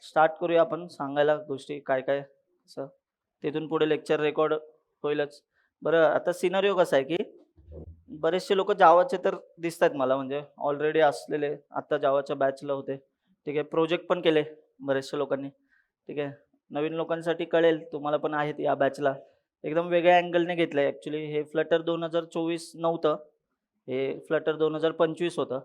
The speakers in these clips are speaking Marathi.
स्टार्ट करूया आपण सांगायला गोष्टी काय काय असं. तिथून पुढे लेक्चर रेकॉर्ड होईलच. बरं आता सिनारिओ कसा आहे, की बरेचसे लोक जावाचे तर दिसत आहेत मला, म्हणजे ऑलरेडी असलेले आता जावाच्या बॅचला होते. ठीक आहे, प्रोजेक्ट पण केले बऱ्याचशा लोकांनी. ठीक आहे, नवीन लोकांसाठी कळेल, तुम्हाला पण आहेत या बॅचला. एकदम वेगळ्या अँगलने घेतलंय ॲक्च्युली. हे फ्लटर 2024 नव्हतं, हे फ्लटर 2025 होतं.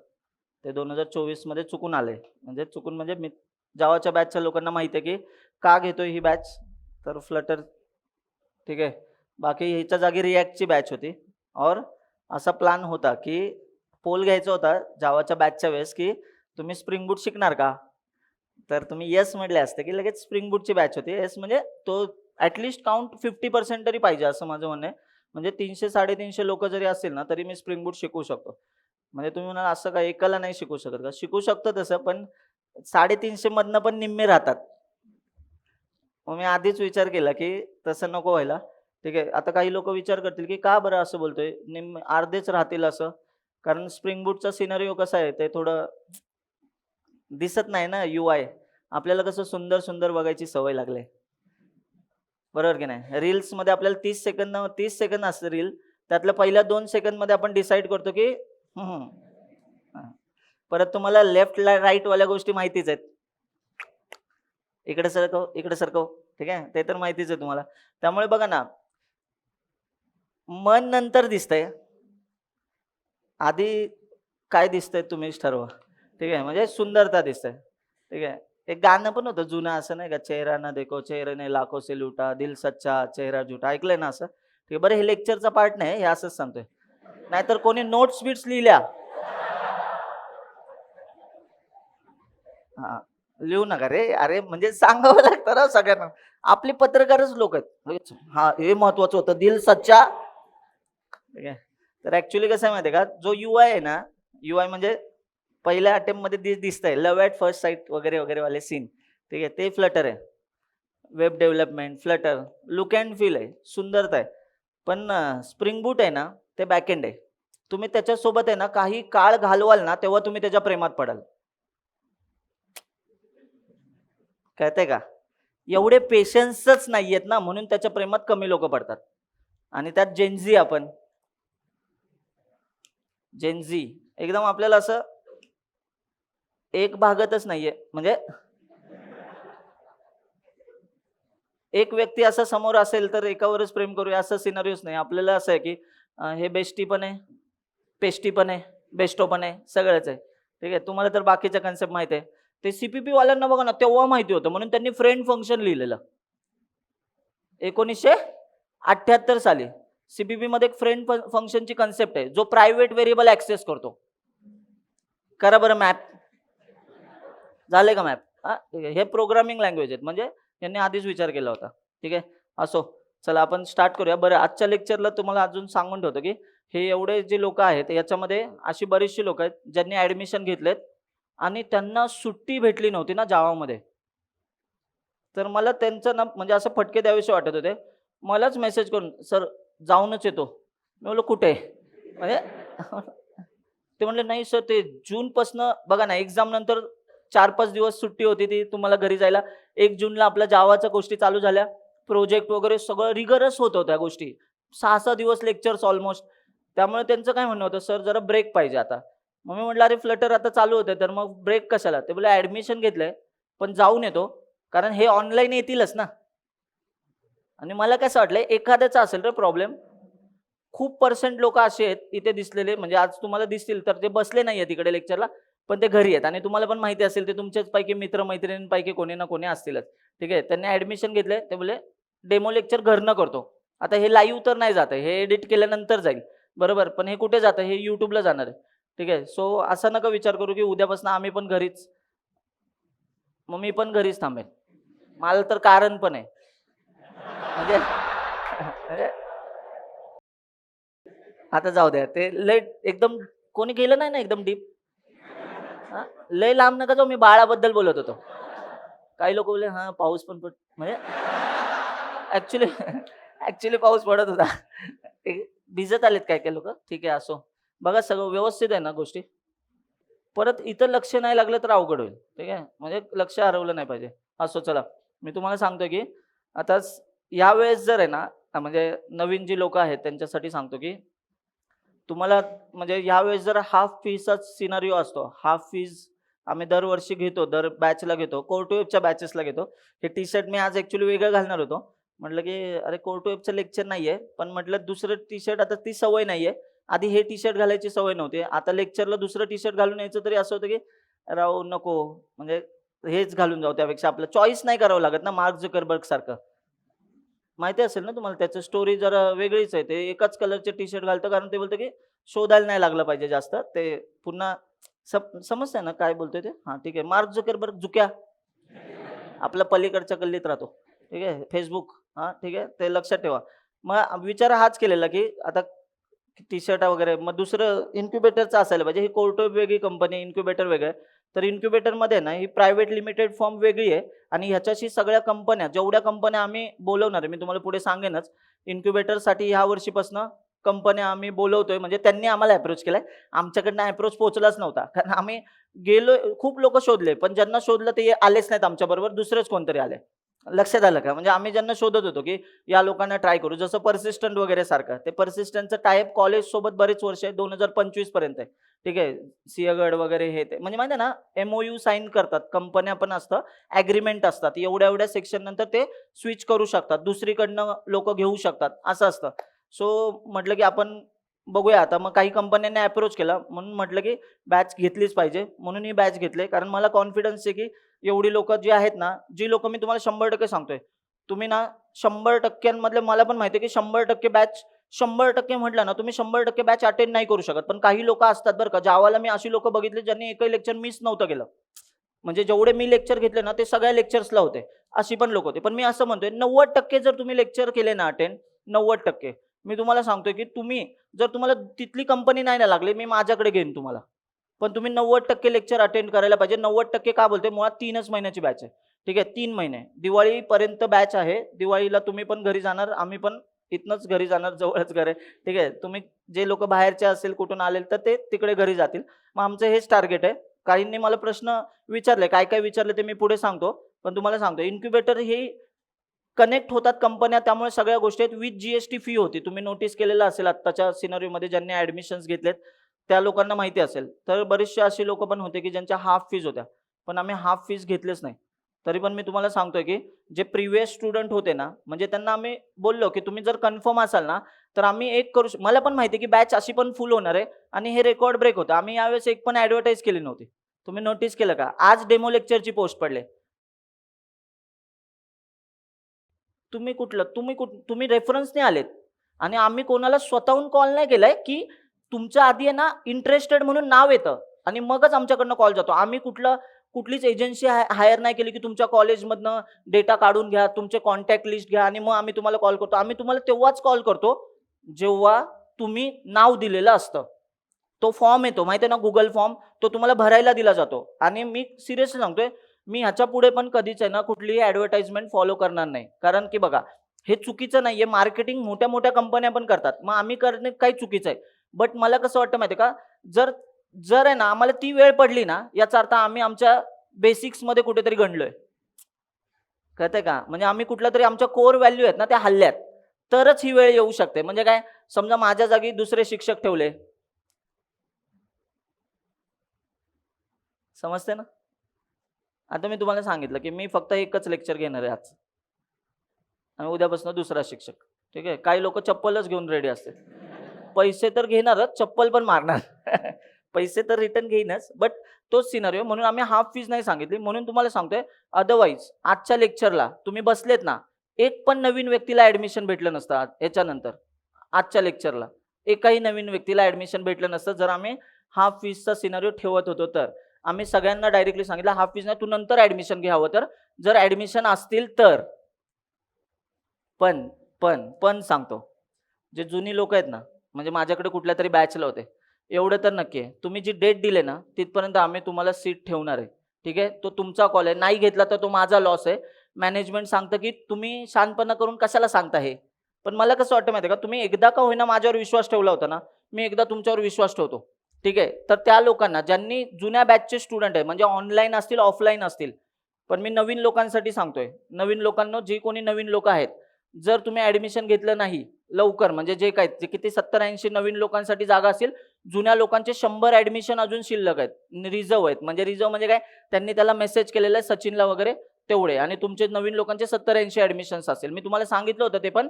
ते 2024 मध्ये चुकून आले. म्हणजे चुकून म्हणजे मी जावाच्या बॅचच्या लोकांना माहिती आहे, की का घेतोय ही बॅच. तर फ्लटर ठीक आहे. बाकी ह्याच्या जागी रिॲक्टची बॅच होती. और असा प्लॅन होता, की पोल घ्यायचा होता जावाच्या बॅचच्या वेळेस, की तुम्ही स्प्रिंग बूट शिकणार का? तर तुम्ही येस म्हटले असते, की लगेच स्प्रिंग बूटची बॅच होती. येस म्हणजे तो ॲटलीस्ट काउंट 50% तरी पाहिजे असं माझं म्हणणं आहे. म्हणजे 300-350 लोकं जरी असतील ना, तरी मी स्प्रिंग बूट शिकवू शकतो. म्हणजे तुम्ही म्हणाल असं काय एकाला नाही शिकवू शकत का? शिकवू शकतो तसं, पण 350 मधनं पण निम्मे राहतात. मग मी आधीच विचार केला, की तसं नको व्हायला. ठीक आहे. आता काही लोकं विचार करतील, की का बरं असं बोलतोय? निम्मे अर्धेच राहतील असं. कारण स्प्रिंग बूटचा सिनारिओ कसा आहे, ते थोडं दिसत नाही ना यू-आय. आपल्याला कसं सुंदर-सुंदर बघायची सवय लागली आहे. बरोबर की नाही? रील्समध्ये आपल्याला 30 सेकंद असते रील. त्यातल्या पहिल्या 2 सेकंदमध्ये आपण डिसाईड करतो, की हं, हं. हां. परत तुम्हाला लेफ्ट राईटवाल्या गोष्टी माहितीच आहेत. इकडे सरकव, इकडे सरकव. ठीक आहे. ते तर माहितीच आहे तुम्हाला. त्यामुळे बघा ना, मन नंतर दिसतंय. आधी काय दिसतंय तुम्हीच ठरवा. ठीक आहे. म्हणजे सुंदरता दिसते. ठीक आहे. एक गाणं पण होतं जुनं असं नाही का, चेहरा ना देखो चेहरे ने लाखों से लूटा, दिल सच्चा चेहरा झूठा. ऐकलंय ना असं? ठीक आहे. बरं हे लेक्चरचा पार्ट नाही, हे असंच सांगतोय. नाहीतर कोणी नोट्स-बिट्स लिहिल्या हां. लिहू नका रे. अरे म्हणजे सांगावं लागतं ना सगळ्यांना. आपले पत्रकारच लोक आहेत. लगेच हां, हे महत्वाचं होतं. दिल सच्चा ठीक आहे. तर ॲक्चुअली कसं आहे माहिती आहे का, जो यू-आय आहे ना, यू-आय म्हणजे पहिल्या अटेम्प्टमध्ये दिसतंय. लव्ह ॲट फर्स्ट साईट वगैरे, वगैरे वाले सीन. ठीक आहे. ते फ्लटर आहे. Web development, Flutter, look and feel आहे. सुंदरता आहे. पण स्प्रिंग बूट आहे ना, ते बॅकएंड आहे. तुम्ही त्याच्यासोबत आहे ना, काही काळ घालवाल ना, तेव्हा तुम्ही त्याच्या प्रेमात पडाल. कळतंय का? एवढे पेशन्सच नाहीयेत ना, म्हणून त्याच्या प्रेमात कमी लोकं पडतात. आणि त्यात जेन आपण. जेन एकदम आपल्याला असं एक भागतच नाहीये. म्हणजे एक व्यक्ती असा समोर असेल, तर एकावरच प्रेम करूया असं सिनारिओच नाही. आपल्याला असं आहे, की हे बेस्टी पण आहे, पेस्टी पण आहे, बेस्टो पण आहे, सगळंच आहे. ठीक आहे. तुम्हाला तर बाकीचा कन्सेप्ट माहिती आहे. ते सी वाल्यांना बघा ना, तेव्हा माहिती होतं म्हणून त्यांनी फ्रेंड फंक्शन लिहिलेलं. 1978 साली. सी-पी-पीमध्ये एक फ्रेंड फंक्शनची कन्सेप्ट आहे, जो प्रायव्हेट व्हेरिएबल ॲक्सेस करतो. करा बरं मॅप. झालंय का मॅप? हां, ठीक आहे. हे प्रोग्रामिंग लँग्वेज आहेत. म्हणजे यांनी आधीच विचार केला होता. ठीक आहे. असो, चला आपण स्टार्ट करूया. बरं आजच्या लेक्चरला तुम्हाला अजून सांगून ठेवतो, की हे एवढे जे लोकं आहेत, याच्यामध्ये अशी बरीचशी लोकं आहेत, ज्यांनी ॲडमिशन घेतलेत आणि त्यांना सुट्टी भेटली नव्हती ना जावामध्ये. तर मला त्यांचं ना म्हणजे असं फटके द्यावेसे वाटत होते. मलाच मेसेज करून, "सर जाऊनच येतो." मी म्हटलं, "कुठे?" म्हणजे ते म्हणले, "नाही सर, ते जूनपासनं बघा ना, एक्झाम नंतर 4-5 दिवस सुट्टी होती ती तुम्हाला घरी जायला. 1 जूनला आपल्या जावाच्या गोष्टी चालू झाल्या. प्रोजेक्ट वगैरे सगळं रिगरस होत होत्या गोष्टी. 6-6 दिवस लेक्चर्स ऑलमोस्ट. त्यामुळे त्यांचं काय म्हणणं होतं, "सर जरा ब्रेक पाहिजे आता." मग मी म्हटलं, "अरे फ्लटर आता चालू होते, तर मग ब्रेक कशाला?" ते बोलले, "ॲडमिशन घेतलंय, पण जाऊन येतो." कारण हे ऑनलाईन येतीलच ना. आणि मला कसं वाटलंय एखाद्याचा असेल रे प्रॉब्लेम. खूप पर्सेंट लोकं असे आहेत इथे दिसलेले, म्हणजे आज तुम्हाला दिसतील तर ते बसले नाहीयेत इकडे लेक्चरला, पण ते घरी आहेत आणि तुम्हाला पण माहिती असेल ते तुमच्याच पैकी मित्र-मैत्रिणींपैकी कोणी ना कोणी असतीलच. ठीक आहे. त्यांनी ॲडमिशन घेतलंय. ते बोलले डेमो लेक्चर घरनं करतो. आता हे लाईव्ह तर नाही जात आहे. हे एडिट केल्यानंतर जाईल. बरोबर. पण हे कुठे जातं? हे YouTubeला जाणार आहे. ठीक आहे. सो असा नका विचार करू की उद्यापासून आम्ही पण घरीच. मग मी पण घरीच थांबेन. मला तर कारण पण आहे. म्हणजे म्हणजे आता जाऊ द्या. ते लय एकदम कोणी गेलं नाही ना एकदम डीप. हां, लय लांब नका जाऊ. मी बाळाबद्दल बोलत होतो. काही लोकं बोलले, "हां, पाऊस पण म्हणजे ॲक्चुअली ॲक्चुअली पाऊस पडत होता. ते भिजत आलेत काही-काही लोकं. ठीक आहे, असो. बघा सगळं व्यवस्थित आहे ना गोष्टी? परत इथं लक्ष नाही लागलं तर अवघड होईल. ठीक आहे. म्हणजे लक्ष हरवलं नाही पाहिजे. असो चला. मी तुम्हाला सांगतो की आता यावेळेस जर आहे ना, म्हणजे नवीन जी लोकं आहेत त्यांच्यासाठी सांगतो की तुम्हाला म्हणजे यावेळेस जर हाल्फ फीचाच सिनारिओ असतो. हाल्फ फीज आम्ही दरवर्षी घेतो, दर बॅचला घेतो. कोर्टवेबच्या बॅचेसला घेतो. हे टी-शर्ट मी आज ॲक्चुअली वेगळं घालणार होतो. म्हटलं की अरे कोर्टवेबचं लेक्चर नाहीये, पण म्हटलं दुसरं टी-शर्ट आता ती सवय नाहीये. आधी हे टी-शर्ट घालायची सवय नव्हती. आता लेक्चरला दुसरं टी-शर्ट घालून यायचं तरी असं होतं की राव नको, म्हणजे हेच घालून जाऊ त्यापेक्षा आपलं चॉईस नाही करावं लागत ना मार्क झुकरबर्ग सारखं. माहिती असेल ना तुम्हाला त्याची स्टोरी जरा वेगळीच आहे. ते एकाच कलरचे टी-शर्ट घालतं कारण ते बोलतं की शोधायला नाही लागलं पाहिजे जास्त. ते पुन्हा समजतंय ना काय बोलतोय ते? हां, ठीक आहे. मार्क झुकरबर्ग झुक्या आपल्या पलीकडच्या गल्लीत राहतो. ठीक आहे. Facebook हां, ठीक आहे. ते लक्षात ठेवा. मग विचार हाच केलेला की आता टी-शर्ट वगैरे मग दुसरं इन्क्युबेटरचं असायला पाहिजे. ही कोर्टवेब वेगळी कंपनी, इन्क्युबेटर वेगळं आहे. तर इन्क्युबेटरमध्ये ना ही प्रायव्हेट लिमिटेड फर्म वेगळी आहे आणि ह्याच्याशी सगळ्या कंपन्या, जेवढ्या कंपन्या आम्ही बोलवणार आहे, मी तुम्हाला पुढे सांगेनच. इन्क्युबेटरसाठी ह्या वर्षीपासून कंपन्या आम्ही बोलवतोय म्हणजे त्यांनी आम्हाला अप्रोच केलाय. आमच्याकडनं अप्रोच पोहोचलाच नव्हता. कारण आम्ही गेलो खूप लोकं शोधले, पण ज्यांना शोधलं ते आलेच नाहीत आमच्याबरोबर, दुसरेच कोणतरी आले. लक्षात आलं का? म्हणजे आम्ही ज्यांना शोधत होतो, की या लोकांना ट्राय करू. जसं पर्सिस्टंट वगैरे सारखं. ते पर्सिस्टंटचं टाय कॉलेजसोबत बरेच वर्ष आहे. 2025 पर्यंत आहे. ठीक आहे. सिंहगड वगैरे हे ते. म्हणजे माहिती आहे ना, MOU साइन करतात. कंपन्या पण असतं, ॲग्रीमेंट असतात. एवढ्या-एवढ्या सेक्शन नंतर ते स्विच करू शकतात. दुसरीकडनं लोकं घेऊ शकतात, असं असतं. सो म्हटलं, की आपण बघूया आता. मग काही कंपन्यांनी अप्रोच केला. म्हणून म्हटलं, की बॅच घेतलीच पाहिजे. म्हणून ही बॅच घेतली. कारण मला कॉन्फिडन्स आहे, की एवढी लोकं जी आहेत ना, जी लोकं मी तुम्हाला 100% सांगतोय. तुम्ही ना 100% मला पण माहिती आहे, की 100% बॅच 100% म्हटलं ना, तुम्ही 100% बॅच अटेंड नाही करू शकत. पण काही लोकं असतात बरं का. जावाला मी अशी लोकं बघितली ज्यांनी एकही लेक्चर मिस नव्हतं केलं. म्हणजे जेवढे मी लेक्चर घेतले ना, ते सगळ्या लेक्चर्सला होते. अशी पण लोकं होते. पण मी असं म्हणतोय 90% जर तुम्ही लेक्चर केले ना अटेंड 90% मी तुम्हाला सांगतोय, की तुम्ही जर तुम्हाला तिथली कंपनी नाही ना लागली, मी माझ्याकडे घेईन तुम्हाला. पण तुम्ही 90% लेक्चर अटेंड करायला पाहिजे. 90% का बोलतोय? मुळात 3च महिन्याची बॅच आहे. ठीक आहे. 3 महिने. दिवाळीपर्यंत बॅच आहे. दिवाळीला तुम्ही पण घरी जाणार, आम्ही पण इथनंच घरी जाणार, जवळच घर आहे. ठीक आहे. तुम्ही जे लोकं बाहेरचे असेल, कुठून आलेले, तर ते तिकडे घरी जातील. मग आमचं हेच टार्गेट आहे. काहींनी मला प्रश्न विचारले, काय-काय विचारले ते मी पुढे सांगतो. पण तुम्हाला सांगतो इन्क्युबेटर ही कनेक्ट होतात कंपन्या त्यामुळे सगळ्या गोष्टी आहेत. विथ जी फी होती. तुम्ही नोटीस केलेलं असेल आत्ताच्या सिनारिओमध्ये ज्यांनी ॲडमिशन्स घेतलेत, त्या लोकांना माहिती असेल. तर बरेचसे असे लोकं पण होते, की ज्यांच्या हाल्फ फीज होत्या. पण आम्ही हाल्फ फीज घेतलेच नाही. तरी पण मी तुम्हाला सांगतोय, की जे प्रिव्हियस स्टुडंट होते ना, म्हणजे त्यांना आम्ही बोललो, की तुम्ही जर कन्फर्म असाल ना, तर आम्ही एक करू मला पण माहिती आहे, की बॅच अशी पण फुल होणार आहे आणि हे रेकॉर्ड ब्रेक होतं. आम्ही यावेळेस एक पण ॲडव्हर्टाइज केली नव्हती. तुम्ही नोटीस केलं का? आज डेमो लेक्चरची पोस्ट पडले. तुम्ही रेफरन्सने आलेत आणि आम्ही कोणाला स्वतःहून कॉल नाही केलाय, की तुमच्या आधी आहे ना इंटरेस्टेड म्हणून नाव येतं आणि मगच आमच्याकडनं कॉल जातो. आम्ही कुठलीच एजन्सी हायर नाही केली, की तुमच्या कॉलेजमधनं डेटा काढून घ्या, तुमचे कॉन्टॅक्ट लिस्ट घ्या आणि मग आम्ही तुम्हाला कॉल करतो. आम्ही तुम्हाला तेव्हाच कॉल करतो, जेव्हा तुम्ही नाव दिलेलं असतं. तो फॉर्म येतो माहिती आहे ना Google फॉर्म, तो तुम्हाला भरायला दिला जातो आणि मी सिरियसली सांगतोय, मी ह्याच्यापुढे पण कधीच आहे ना कुठलीही ॲडव्हर्टाइजमेंट फॉलो करणार नाही. कारण की बघा, हे चुकीचं नाहीये. मार्केटिंग मोठ्या-मोठ्या कंपन्या पण करतात. मग आम्ही करणे काही चुकीचं आहे. बट मला कसं वाटतं माहिती आहे का, जर जर आहे ना आम्हाला ती वेळ पडली ना, याचा अर्थ आम्ही आमच्या बेसिक्समध्ये कुठेतरी गंडलोय. कळतंय का? म्हणजे आम्ही कुठल्यातरी आमच्या कोर व्हॅल्यू आहेत ना, त्या हल्ल्यात. तरच ही वेळ येऊ शकते. म्हणजे काय, समजा माझ्या जागी दुसरे शिक्षक ठेवले. समजते ना? आता मी तुम्हाला सांगितलं, की मी फक्त एकच लेक्चर घेणार आहे आज आणि उद्यापासून दुसरा शिक्षक. ठीक आहे. काही लोकं चप्पलच घेऊन रेडी असतील. पैसे तर घेणारच, चप्पल पण मारणार. पैसे तर रिटर्न घेईनच, बट तोच सिनारिओ म्हणून आम्ही हाल्फ फीज नाही सांगितली. म्हणून तुम्हाला सांगतोय, अदरवाईज आजच्या लेक्चरला तुम्ही बसलेत ना, एक पण नवीन व्यक्तीला ॲडमिशन भेटलं नसतं याच्यानंतर. आजच्या लेक्चरला एकाही नवीन व्यक्तीला ॲडमिशन भेटलं नसतं, जर आम्ही हाल्फ फीजचा सिनारिओ ठेवत होतो तर. आम्ही सगळ्यांना डायरेक्टली सांगितलं, हाल्फ फीज नाही, तू नंतर ॲडमिशन घे हवं तर. जर ॲडमिशन असतील तर. पण सांगतो, जे जुनी लोकं आहेत ना, म्हणजे माझ्याकडे कुठल्यातरी बॅचला होते. एवढं तर नक्की आहे, तुम्ही जी डेट दिली ना, तिथपर्यंत आम्ही तुम्हाला सीट ठेवणार आहे. ठीक आहे. तो तुमचा कॉल आहे. नाही घेतला तर तो माझा लॉस आहे. मॅनेजमेंट सांगतं, की तुम्ही शहाणपणा करून कशाला सांगता हे? पण मला कसं वाटतं माहिती आहे का, तुम्ही एकदा का होईना माझ्यावर विश्वास ठेवला होता ना, मी एकदा तुमच्यावर विश्वास ठेवतो. ठीक आहे. तर त्या लोकांना ज्यांनी जुन्या बॅचचे स्टुडंट आहे, म्हणजे ऑनलाईन असतील, ऑफलाईन असतील, पण मी नवीन लोकांसाठी सांगतोय. नवीन लोकांना, जी कोणी नवीन लोक आहेत, जर तुम्ही ऍडमिशन घेतलं नाही लवकर, म्हणजे जे काय जे किती 70-80 नवीन लोकांसाठी जागा असेल, जुन्या लोकांचे 100 ऍडमिशन अजून शिल्लक आहेत, रिझर्व्ह आहेत. म्हणजे रिझर्व्ह म्हणजे काय, त्यांनी त्याला मेसेज केलेला आहे सचिनला वगैरे तेवढे, आणि तुमचे नवीन लोकांचे 70-80 ऍडमिशन्स असेल. मी तुम्हाला सांगितलं होतं ते पण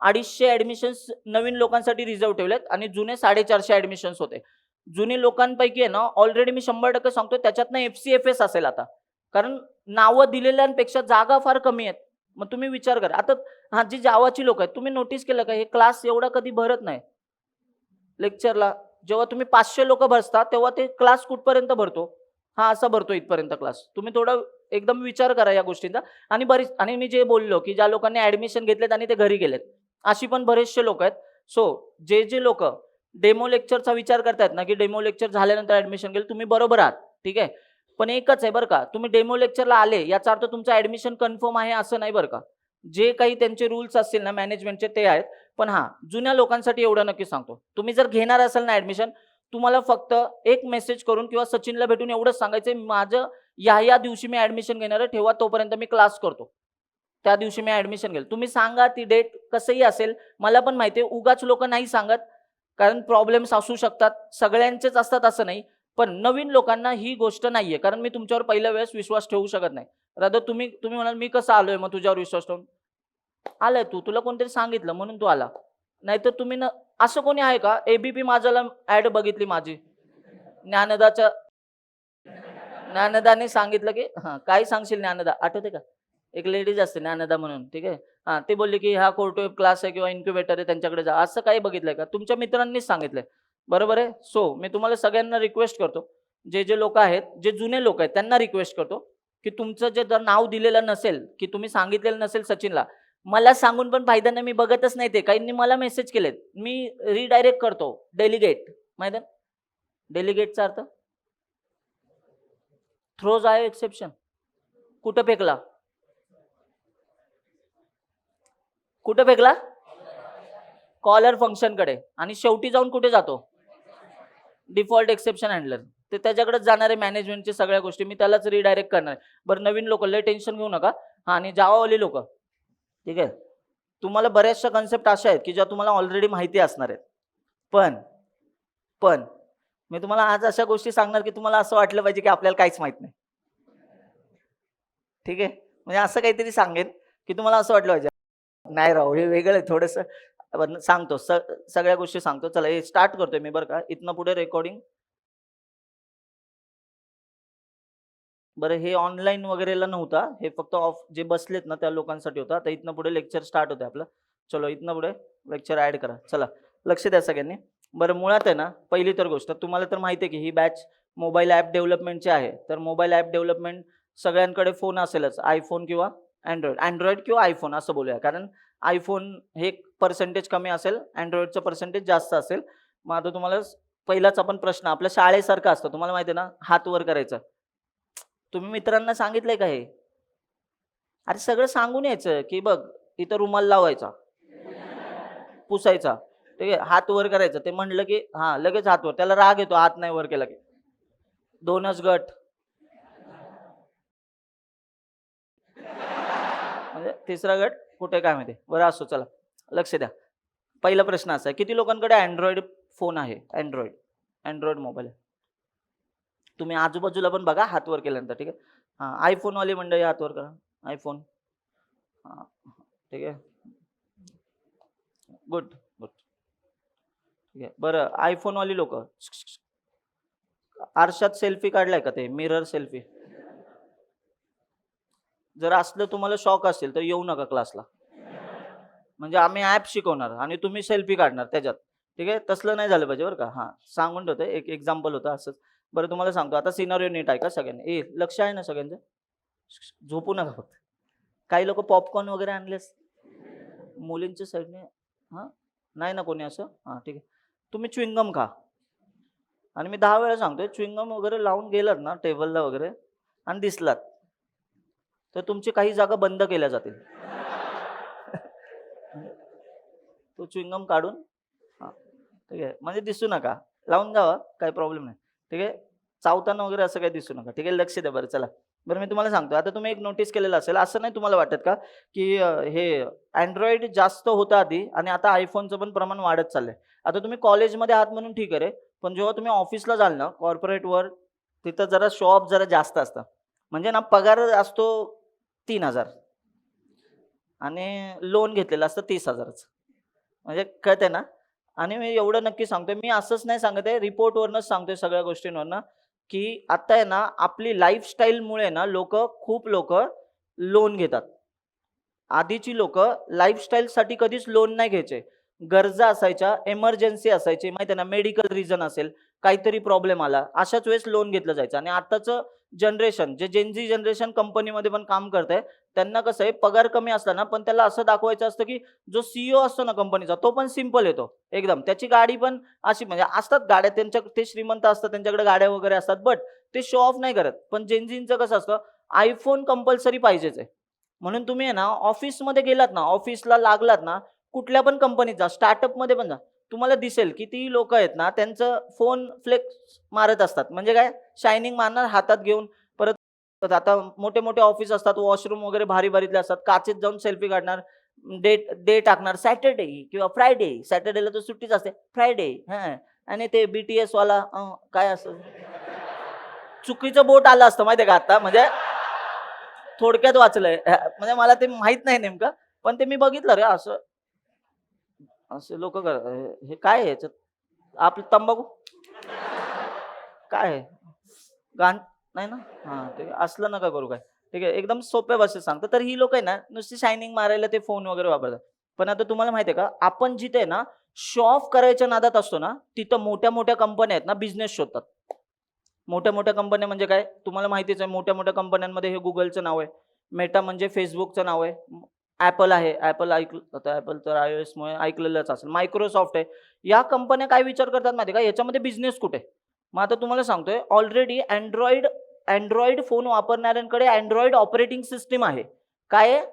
250 ऍडमिशन्स नवीन लोकांसाठी रिझर्व्ह ठेवलेत आणि जुने 450 ऍडमिशन्स होते. जुनी लोकांपैकी आहे ना, ऑलरेडी मी 100% सांगतो त्याच्यातनं FCFS असेल आता. कारण नावं दिलेल्यांपेक्षा जागा फार कमी आहेत. मग तुम्ही विचार करा. आता हां, जी जावाची लोकं आहेत, तुम्ही नोटीस केलं का, हे क्लास एवढा कधी भरत नाही लेक्चरला. जेव्हा तुम्ही 500 लोकं बसता, तेव्हा ते क्लास कुठपर्यंत भरतो? हां, असा भरतो इथपर्यंत क्लास. तुम्ही थोडा एकदम विचार करा या गोष्टींचा. आणि मी जे बोललो, की ज्या लोकांनी ॲडमिशन घेतलेत आणि ते घरी गेलेत, अशी पण बरेचसे लोकं आहेत. सो जे लोकं डेमो लेक्चरचा विचार करतायत ना, की डेमो लेक्चर झाल्यानंतर ॲडमिशन घेईल, तुम्ही बरोबर आहात, ठीक आहे. पण एकच आहे बरं का, तुम्ही डेमो लेक्चरला आले, याचा अर्थ तुमचं ॲडमिशन कन्फर्म आहे असं नाही बरं का. जे काही त्यांचे रूल्स असतील ना मॅनेजमेंटचे ते आहेत. पण हां, जुन्या लोकांसाठी एवढं नक्की सांगतो. तुम्ही जर घेणार असाल ना ॲडमिशन, तुम्हाला फक्त एक मेसेज करून किंवा सचिनला भेटून एवढंच सांगायचंय, माझं या दिवशी मी ॲडमिशन घेणार आहे, ठेवा तोपर्यंत मी क्लास करतो. त्या दिवशी मी ॲडमिशन घेईल. तुम्ही सांगा ती डेट कसंही असेल. मला पण माहिती आहे उगाच लोकं नाही सांगत, कारण प्रॉब्लेम्स असू शकतात. सगळ्यांचेच असतात असं नाही. पण नवीन लोकांना ही गोष्ट नाहीये. कारण मी तुमच्यावर पहिल्या वेळेस विश्वास ठेवू शकत नाही. रादर तुम्ही म्हणाल, "मी कसं आलोय मग तुझ्यावर विश्वास ठेवून?" आलाय तू, तुला कोणतरी सांगितलं म्हणून तू आला. नाहीतर तुम्ही न असं कोणी आहे का, एबीपी माझाला ॲड बघितली माझी. ज्ञानदाच्या ज्ञानदाने सांगितलं, की हां, काय सांगशील ज्ञानदा? आठवते का? एक लेडीज असते ज्ञानदा म्हणून, ठीक आहे. हां, ती बोलली, की हा कोर्टवेब क्लास आहे किंवा इन्क्युबेटर आहे त्यांच्याकडे जा. असं काही बघितलंय का? तुमच्या मित्रांनीच सांगितलंय. बरोबर आहे? सो मी तुम्हाला सगळ्यांना रिक्वेस्ट करतो, जे लोकं आहेत, जे जुने लोक आहेत त्यांना रिक्वेस्ट करतो, की तुमचं जे जर नाव दिलेलं नसेल, की तुम्ही सांगितलेलं नसेल सचिनला, मला सांगून पण फायदा नाही. मी बघतच नाही ते. काहींनी मला मेसेज केलेत. मी रिडायरेक्ट करतो. डेलिगेट माहीत आहे? डेलिगेटचा अर्थ? थ्रोज आहे एक्सेप्शन. कुठं फेकला? कुठं फेकला? कॉलर फंक्शनकडे. आणि शेवटी जाऊन कुठे जातो? Default exception handler. ते त्याच्याकडेच जाणार आहे मॅनेजमेंटच्या सगळ्या गोष्टी. मी त्यालाच रिडायरेक्ट करणार आहे. बरं, नवीन लोकं लय टेन्शन घेऊ नका. हां, आणि जावावाली लोकं, ठीक आहे. तुम्हाला बऱ्याचशा कन्सेप्ट अशा आहेत, की ज्या तुम्हाला ऑलरेडी माहिती असणार आहेत. पण पण मी तुम्हाला आज अशा गोष्टी सांगणार, की तुम्हाला असं वाटलं पाहिजे, की आपल्याला काहीच माहीत नाही. ठीक आहे. म्हणजे असं काहीतरी सांगेन, की तुम्हाला असं वाटलं पाहिजे. नाही राव, हे वेगळं आहे थोडंसं. पण सांगतो सगळ्या गोष्टी सांगतो. चला हे स्टार्ट करतोय मी बरं का. इथनं पुढे रेकॉर्डिंग. बरं, हे ऑनलाईन वगैरेला नव्हता. हे फक्त ऑफ जे बसलेत ना त्या लोकांसाठी होतं. आता इथनं पुढे लेक्चर स्टार्ट होतंय आपलं. चलो इथनं पुढे लेक्चर ॲड करा. चला लक्ष द्या सगळ्यांनी. बरं, मुळात आहे ना, पहिली तर गोष्ट तुम्हाला तर माहिती आहे, की ही बॅच मोबाईल ॲप डेव्हलपमेंटची आहे. तर मोबाईल ॲप डेव्हलपमेंट सगळ्यांकडे फोन असेलच. iPhone किंवा Android. Android किंवा iPhone असं बोलूया. कारण iPhone हे पर्सेंटेज कमी असेल, Androidचं पर्सेंटेज जास्त असेल. मग आता तुम्हाला पहिलाच आपण प्रश्न आपल्या शाळेसारखा असतो. तुम्हाला माहिती आहे ना, हात वर करायचा. तुम्ही मित्रांना सांगितलंय का हे? अरे सगळं सांगून यायचं, की बघ इथं रुमाल लावायचा, पुसायचा. ठीक आहे. हात वर करायचं. ते म्हणलं, की हां, लगेच हात वर. त्याला राग येतो हात नाही वर केला की. 2च गट. म्हणजे तिसरा गट कुठे काय माहिती. बरं असो चला. लक्ष द्या. पहिला प्रश्न असा आहे, किती लोकांकडे Android फोन आहे? Android मोबाईल आहे. तुम्ही आजूबाजूला पण बघा हात वर केल्यानंतर, ठीक आहे. हां, iPhone वाली मंडळी हात वर करा. iPhone. हां, ठीक आहे. Good, good. ठीक आहे. बरं, iPhone वाली लोकं आरशात सेल्फी काढलाय का ते? Mirror selfie. जर असलं तुम्हाला शॉक असेल तर येऊ नका क्लासला. म्हणजे आम्ही ॲप शिकवणार आणि तुम्ही सेल्फी काढणार त्याच्यात. ठीक आहे. तसलं नाही झालं पाहिजे बरं का. हां, सांगून ठेवतोय. एक एक्झाम्पल होतं असंच. बरं तुम्हाला सांगतो आता सिनारिओ नीट ऐका सगळ्यांनी. लक्ष आहे ना सगळ्यांचं? झोपू नका फक्त. काही लोकं पॉपकॉर्न वगैरे आणलेस? मुलींच्या साईडने हां? नाही ना कोणी असं? हां, ठीक आहे. तुम्ही च्युइंगम खा. आणि मी 10 वेळा सांगतोय च्युइंगम वगैरे लावून गेलात ना टेबलला वगैरे आणि दिसलात, तर तुमची काही जागा बंद केल्या जातील. तो च्युइंगम काढून हां, ठीक आहे. म्हणजे दिसू नका. लावून जावा, काही प्रॉब्लेम नाही. ठीक आहे. चावताना वगैरे असं काही दिसू नका. ठीक आहे. लक्ष द्या बरं चला. बरं मी तुम्हाला सांगतो. आता तुम्ही एक नोटीस केलेलं असेल, असं नाही तुम्हाला वाटत का, की हे Android जास्त होतं आधी आणि आता iPhoneचं पण प्रमाण वाढत चाललंय. आता तुम्ही कॉलेजमध्ये आहात म्हणून ठीक आहे रे, पण जेव्हा तुम्ही ऑफिसला जाल ना, कॉर्पोरेट वर्ल्ड, तिथं जरा शो ऑफ जरा जास्त असतं. म्हणजे ना पगार असतो 3,000 आणि लोन घेतलेलं असतं 30,000चं. म्हणजे कळतंय ना? आणि मी एवढं नक्की सांगतोय, मी असंच नाही सांगत आहे, रिपोर्टवरूनच सांगतोय सगळ्या गोष्टींवरनं, की आता आहे ना, आपली लाईफस्टाईलमुळे ना खूप लोकं लोन घेतात. आधीची लोकं लाईफस्टाईलसाठी कधीच लोन नाही घ्यायचे. गरजा असायच्या, एमर्जन्सी असायची, माहिती आहे ना, मेडिकल रिझन असेल, काहीतरी प्रॉब्लेम आला, अशाच वेळेस लोन घेतलं जायचं. आणि आत्ताचं जनरेशन, जे जेन जनरेशन कंपनीमध्ये पण काम करतंय, त्यांना कसं आहे, पगार कमी असला ना, पण त्याला असं दाखवायचं असतं, की जो सीईओ असतो ना कंपनीचा, तो पण सिंपल येतो एकदम. त्याची गाडी पण अशी, म्हणजे असतात गाड्या त्यांच्या, ते श्रीमंत असतात, त्यांच्याकडे गाड्या वगैरे असतात, बट ते शो ऑफ नाही करत. पण जेन कसं असतं, iPhone कंपल्सरी पाहिजेच आहे. म्हणून तुम्ही आहे ना, ऑफिसमध्ये गेलात ना, ऑफिसला लागलात ना, कुठल्या पण कंपनीत जा, स्टार्टअपमध्ये पण जा. तुम्हाला दिसेल की ती लोकं आहेत ना, त्यांचं फोन फ्लेक्स मारत असतात. म्हणजे काय, शायनिंग मारणार हातात घेऊन. परत आता मोठे-मोठे ऑफिस असतात, वॉशरूम वगैरे भारी-भारीतले असतात. काचेत जाऊन सेल्फी काढणार, डेट डे टाकणार, सॅटर्डे किंवा फ्रायडे. सॅटर्डेला तर सुट्टीच असते. फ्रायडे हां. आणि ते BTS वाला काय असं चुकीचं बोट आलं असतं माहिती आहे का आता, म्हणजे थोडक्यात वाचलंय. म्हणजे मला ते माहीत नाही नेमकं, पण ते मी बघितलं रे असं. असे लोकं हे काय आहे याच्यात? आपलं तंबाखू काय आहे? गाण नाही ना? हां, ते असलं नका करू काय. ठीक आहे, एकदम सोप्या भाषेत सांगतो. तर ही लोकं आहे ना, नुसती शायनिंग मारायला ते फोन वगैरे वापरतात. पण आता तुम्हाला माहिती आहे का, आपण जिथे आहे ना, शो ऑफ करायच्या नादात असतो ना, तिथं मोठ्या-मोठ्या कंपन्या आहेत ना, बिझनेस शोधतात. मोठ्या-मोठ्या कंपन्या म्हणजे काय? तुम्हाला माहितीच आहे, मोठ्या-मोठ्या कंपन्यांमध्ये हे Googleचं नाव आहे. Meta म्हणजे Facebookचं नाव आहे. Apple आहे. Apple ऐकलं आता, Apple तर iOSमुळे ऐकलेलंच असेल. Microsoft आहे. या कंपन्या काय विचार करतात माहिती आहे का? याच्यामध्ये बिझनेस कुठे? मग आता तुम्हाला सांगतोय, ऑलरेडी Android फोन वापरणाऱ्यांकडे Android ऑपरेटिंग सिस्टम आहे. काय आहे?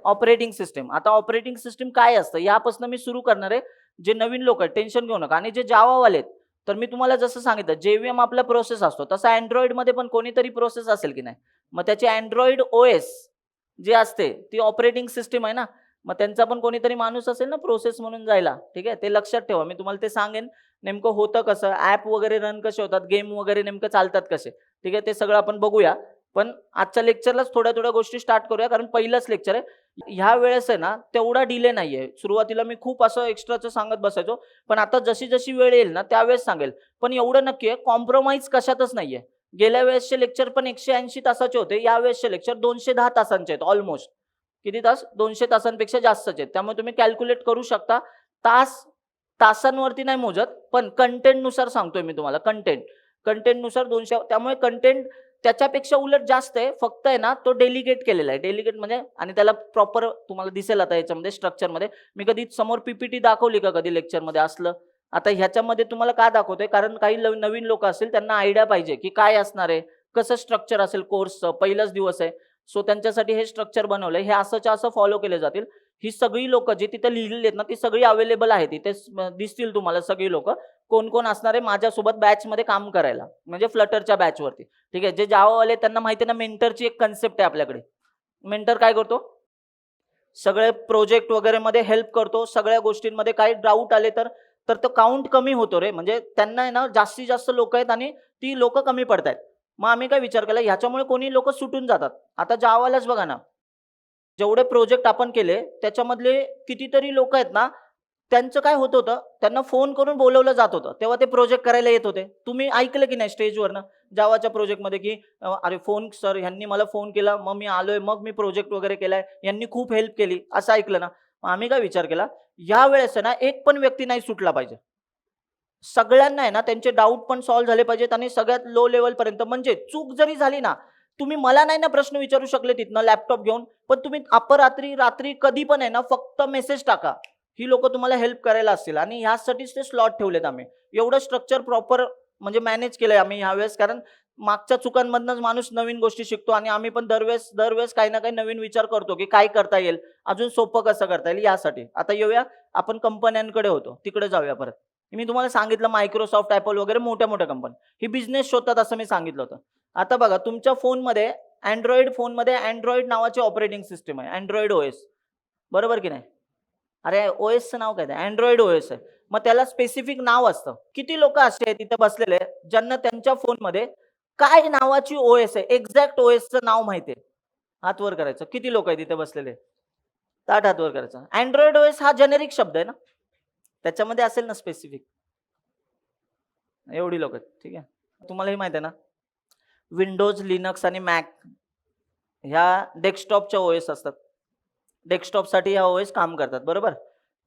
Operating system. आता ऑपरेटिंग सिस्टम काय असतं यापासून मी सुरू करणार आहे. जे नवीन लोक आहेत टेन्शन घेऊ नका. आणि जे जावावाले आहेत, तर मी तुम्हाला जसं सांगितलं JVM आपला प्रोसेस असतो, तसा Androidमध्ये पण कोणीतरी प्रोसेस असेल की नाही. मग त्याची Android OS जी असते ती ऑपरेटिंग सिस्टम आहे ना. मग त्यांचा पण कोणीतरी माणूस असेल ना प्रोसेस म्हणून जायला. ठीक आहे, ते लक्षात ठेवा. मी तुम्हाला ते सांगेन नेमकं होतं कसं, ॲप वगैरे रन कसे होतात, गेम वगैरे नेमकं चालतात कसे. ठीक आहे, ते सगळं आपण बघूया. पण आजच्या लेक्चरलाच थोड्या-थोड्या गोष्टी स्टार्ट करूया, कारण पहिलंच लेक्चर आहे. ह्या वेळेस आहे ना, तेवढा डिले नाहीये. सुरुवातीला मी खूप असं एक्स्ट्राचं सांगत बसायचो. पण आता जशी-जशी वेळ येईल ना, त्यावेळेस सांगेल. पण एवढं नक्की आहे, कॉम्प्रोमाईज कशातच नाहीये. गेल्या वेळेसचे लेक्चर पण 180 तासाचे होते. या वेळेसचे लेक्चर 210 तासांचे आहेत ऑलमोस्ट. किती तास? 200 तासांपेक्षा जास्तच आहेत. त्यामुळे तुम्ही कॅल्क्युलेट करू शकता. तास तासांवरती नाही मोजत, पण कंटेंटनुसार सांगतोय मी तुम्हाला. कंटेंटनुसार 200, त्यामुळे कंटेंट त्याच्यापेक्षा उलट जास्त आहे. फक्त आहे ना, तो डेलिगेट केलेला आहे. डेलिगेट म्हणजे, आणि त्याला प्रॉपर तुम्हाला दिसेल आता याच्यामध्ये स्ट्रक्चरमध्ये. मी कधी समोर PPT दाखवली का कधी लेक्चरमध्ये असलं? आता ह्याच्यामध्ये तुम्हाला का दाखवतोय? कारण काही नवीन लोकं असतील, त्यांना आयडिया पाहिजे, की काय असणार आहे? कसं स्ट्रक्चर असेल कोर्सचं? पहिलाच दिवस आहे. सो त्यांच्यासाठी हे स्ट्रक्चर बनवलंय. हे असंच्या असं फॉलो केले जातील. ही सगळी लोकं जी तिथे लिहिलेली आहेत ना, ती सगळी अवेलेबल आहेत. इथे दिसतील तुम्हाला सगळी लोकं. कोण-कोण असणार आहे माझ्यासोबत बॅचमध्ये काम करायला. म्हणजे Flutterच्या बॅचवरती. ठीक आहे. जे जावावाले त्यांना माहिती आहे ना, मेंटरची एक कन्सेप्ट आहे आपल्याकडे. मेंटर काय करतो? सगळे प्रोजेक्ट वगैरेमध्ये हेल्प करतो. सगळ्या गोष्टींमध्ये काही डाऊट आले तर तर तो काउंट कमी होतो रे. म्हणजे त्यांना आहे ना, जास्तीत जास्त लोकं आहेत आणि ती लोकं कमी पडतायत. मग आम्ही काय विचार केला, ह्याच्यामुळे कोणी लोकं सुटून जातात. आता जावालाच बघा ना, जेवढे प्रोजेक्ट आपण केले, त्याच्यामधले कितीतरी लोकं आहेत ना, त्यांचं काय होत होतं, त्यांना फोन करून बोलावलं जात होतं. तेव्हा ते प्रोजेक्ट करायला येत होते. तुम्ही ऐकलं की नाही स्टेजवरनं जावाच्या प्रोजेक्टमध्ये, की "अरे फोन सर, ह्यांनी मला फोन केला, मग मी आलोय, मग मी प्रोजेक्ट वगैरे केलाय. ह्यांनी खूप हेल्प केली." असं ऐकलं ना. मग आम्ही काय विचार केला, यावेळेस आहे ना, एक पण व्यक्ती नाही सुटला पाहिजे. सगळ्यांना आहे ना, त्यांचे डाउट पण सॉल्व्ह झाले पाहिजेत आणि सगळ्यात लो लेव्हलपर्यंत. म्हणजे चूक जरी झाली ना, तुम्ही मला नाही ना प्रश्न विचारू शकले तिथनं लॅपटॉप घेऊन, पण तुम्ही अपरात्री, रात्री कधी पण आहे ना, फक्त मेसेज टाका. ही लोकं तुम्हाला हेल्प करायला असतील आणि ह्यासाठीच ते स्लॉट ठेवलेत आम्ही. एवढं स्ट्रक्चर प्रॉपर म्हणजे मॅनेज केलंय आम्ही ह्यावेळेस, कारण मागच्या चुकांमधनंच माणूस नवीन गोष्टी शिकतो आणि आम्ही पण दरवेळेस काही ना काही नवीन विचार करतो, की काय करता येईल, अजून सोपं कसं करता येईल यासाठी. आता येऊया, आपण कंपन्यांकडे होतो, तिकडे जाऊया परत. मी तुम्हाला सांगितलं Microsoft, Apple वगैरे मोठ्या-मोठ्या कंपन्या. ही बिझनेस शोधतात असं मी सांगितलं होतं. आता बघा तुमच्या फोनमध्ये अँड्रॉइड फोनमध्ये अँड्रॉइड नावाची ऑपरेटिंग सिस्टम आहे, अँड्रॉइड ओएस, बरोबर की नाही? अरे ओएसचं नाव काय? अँड्रॉइड ओएस आहे. मग त्याला स्पेसिफिक नाव असतं. किती लोक असे आहेत तिथे बसलेले ज्यांना त्यांच्या फोनमध्ये काय नावाची ओएस आहे, एक्झॅक्ट ओएसचं नाव माहिती आहे? हात वर करायचं. किती लोक आहेत तिथे बसलेले? ताठ हात वर करायचं. अँड्रॉइड ओएस हा जेनेरिक शब्द आहे ना, त्याच्यामध्ये असेल ना स्पेसिफिक. एवढी लोक आहेत, ठीक आहे. तुम्हाला हे माहिती आहे ना, विंडोज, लिनक्स आणि मॅक ह्या डेस्कटॉपच्या ओएस असतात. डेस्कटॉपसाठी ह्या ओएस काम करतात, बरोबर?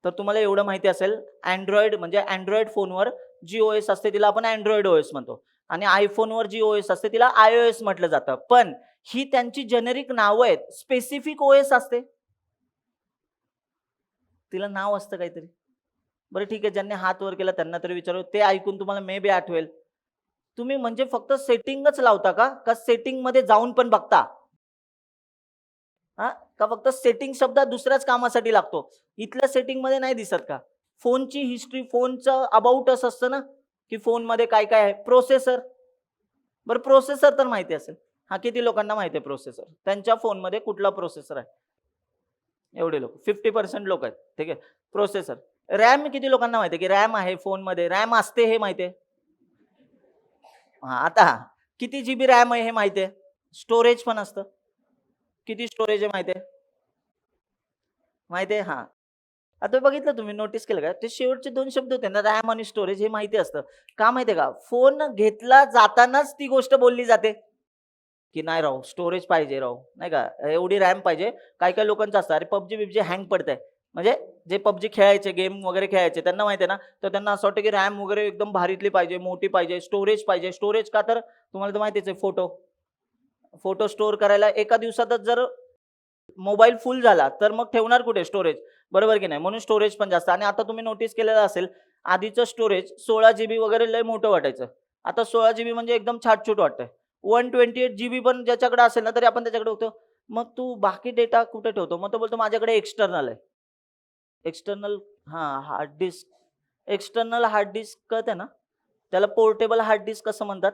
तर तुम्हाला एवढं माहिती असेल, अँड्रॉइड म्हणजे अँड्रॉइड फोनवर जी ओएस असते तिला आपण अँड्रॉइड ओएस म्हणतो आणि आयफोनवर जी ओएस असते तिला आयओएस म्हटलं जातं. पण ही त्यांची जेनेरिक नावं आहेत. स्पेसिफिक ओएस असते, तिला नाव असतं काहीतरी. बरं ठीक आहे, ज्यांनी हात वर केला त्यांना तरी विचारू, ते ऐकून तुम्हाला मे बी आठवेल. तुम्ही म्हणजे फक्त सेटिंगच लावता का सेटिंग मध्ये जाऊन पण बघता? हा, का फक्त सेटिंग शब्द दुसऱ्याच कामासाठी लागतो, इथल्या सेटिंग मध्ये नाही दिसत का? फोनची हिस्ट्री, फोनचं अबाउट असं असतं ना, की फोन मध्ये काय काय आहे. प्रोसेसर, बरं प्रोसेसर तर माहिती असेल. हा, किती लोकांना माहिती आहे प्रोसेसर? त्यांच्या फोनमध्ये कुठला प्रोसेसर आहे? एवढे लोक, 50% लोक आहेत, ठीक आहे. प्रोसेसर. रॅम किती लोकांना माहिती आहे की रॅम आहे फोनमध्ये? रॅम असते हे माहिती आहे? हा, आता किती जीबी रॅम आहे हे माहिती आहे? स्टोरेज पण असतं. किती स्टोरेज आहे माहिती आहे? माहिती आहे, हा. आता बघितलं, तुम्ही नोटीस केलं का? ते शेवटचे 2 शब्द होते ना, रॅम आणि स्टोरेज, हे माहिती असतं. का माहिती आहे का? फोन घेतला जातानाच ती गोष्ट बोलली जाते, की नाही राव स्टोरेज पाहिजे राव, नाही का? एवढी रॅम पाहिजे. काही-काही लोकांचं असतं, अरे PUBG हँग पडतंय. म्हणजे जे PUBG खेळायचे, गेम वगैरे खेळायचे त्यांना माहिती आहे ना, तर त्यांना असं वाटतं की रॅम वगैरे एकदम भारीतली पाहिजे, मोठी पाहिजे, स्टोरेज पाहिजे. स्टोरेज का? तर तुम्हाला तर माहितीच आहे, फोटो स्टोअर करायला एका दिवसातच जर मोबाईल फुल झाला तर मग ठेवणार कुठे स्टोरेज, बरोबर की नाही? म्हणून स्टोरेज पण जास्त. आणि आता तुम्ही नोटीस केलेलं असेल, आधीचं स्टोरेज 16 जीबी वगैरे लय मोठं वाटायचं. आता 16 जीबी म्हणजे एकदम छाटछूट वाटतंय. 128 जीबी पण ज्याच्याकडे असेल ना, तरी आपण त्याच्याकडे बघतो, मग तू बाकी डेटा कुठे ठेवतो? मग तो बोलतो माझ्याकडे एक्सटर्नल आहे. एक्सटर्नल, हां, hard disk. External hard disk कळते ना? त्याला पोर्टेबल हार्ड डिस्क कसं म्हणतात,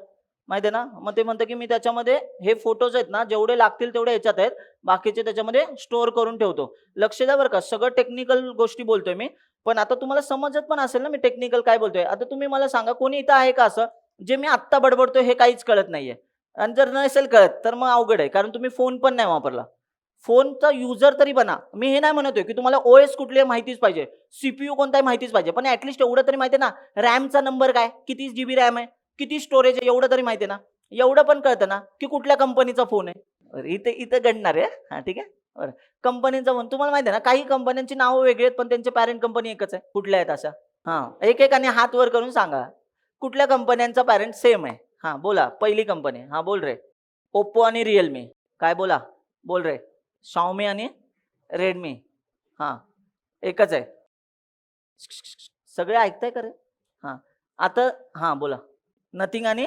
माहिती आहे ना? मग ते म्हणतं की मी त्याच्यामध्ये हे फोटोज आहेत ना, जेवढे लागतील तेवढे ह्याच्यात आहेत, बाकीचे त्याच्यामध्ये स्टोअर करून ठेवतो. लक्ष द्या बरं का, सगळं टेक्निकल गोष्टी बोलतोय मी. पण आता तुम्हाला समजत पण असेल ना मी टेक्निकल काय बोलतोय. आता तुम्ही मला सांगा, कोणी इथं आहे का असं, जे मी आत्ता बडबडतोय हे काहीच कळत नाहीये? आणि जर नसेल कळत तर मग अवघड आहे, कारण तुम्ही फोन पण नाही वापरला. फोनचा युजर तरी बना. मी हे नाही म्हणतोय की तुम्हाला ओएस कुठली आहे माहितीच पाहिजे, सीपीयू कोणता आहे माहितीच पाहिजे, पण ऍटलीस्ट एवढं तरी माहिती आहे ना, रॅमचा नंबर काय, किती जीबी रॅम आहे, किती स्टोरेज आहे, एवढं तरी माहिती आहे ना? एवढं पण कळतं ना की कुठल्या कंपनीचा फोन आहे? अरे इथे इथं गणणार आहे. हा, ठीक आहे. बरं, कंपनीचा फोन तुम्हाला माहिती आहे ना, काही कंपन्यांची नावं वेगळी आहेत पण त्यांचे पॅरेंट कंपनी एकच आहे. कुठल्या आहेत अशा? हा, एकेकाने हात वर करून सांगा, कुठल्या कंपन्यांचा पॅरेंट सेम आहे? हा बोला, पहिली कंपनी. हा बोल रे. ओप्पो आणि रिअलमी. काय बोला, बोल रे. Xiaomi आणि Redmi. हां, एकच आहे. सगळे ऐकताय का रे? हां. आता हां, बोला. नथिंग आणि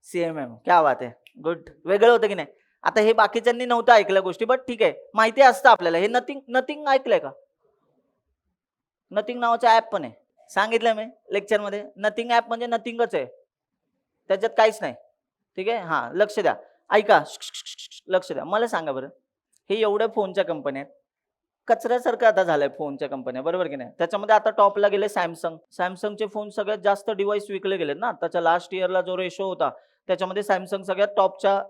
CMM. क्या बात है. गुड. वेगळं होतं की नाही? आता हे बाकीच्यांनी नव्हतं ऐकल्या गोष्टी, बट ठीक आहे. माहिती असतं आपल्याला. हे नथिंग नथिंग ऐकलंय का? नथिंग नावाचं ॲप पण आहे. सांगितलं मी लेक्चरमध्ये. नथिंग ॲप म्हणजे नथिंगच आहे. त्याच्यात काहीच नाही. ठीक आहे? हां, लक्ष द्या. ऐका. लक्ष द्या. मला सांगा बरं, हे एवढ्या फोनच्या कंपन्या आहेत. कचऱ्यासारखं आता झालंय फोनच्या कंपन्या, बरोबर की नाही? त्याच्यामध्ये आता टॉपला गेले Samsung. Samsungचे फोन सगळ्यात जास्त डिव्हाइस विकले गेलेत ना. आताच्या लास्ट इयरला जो रेशो होता, त्याच्यामध्ये Samsung सगळ्यात टॉपच्या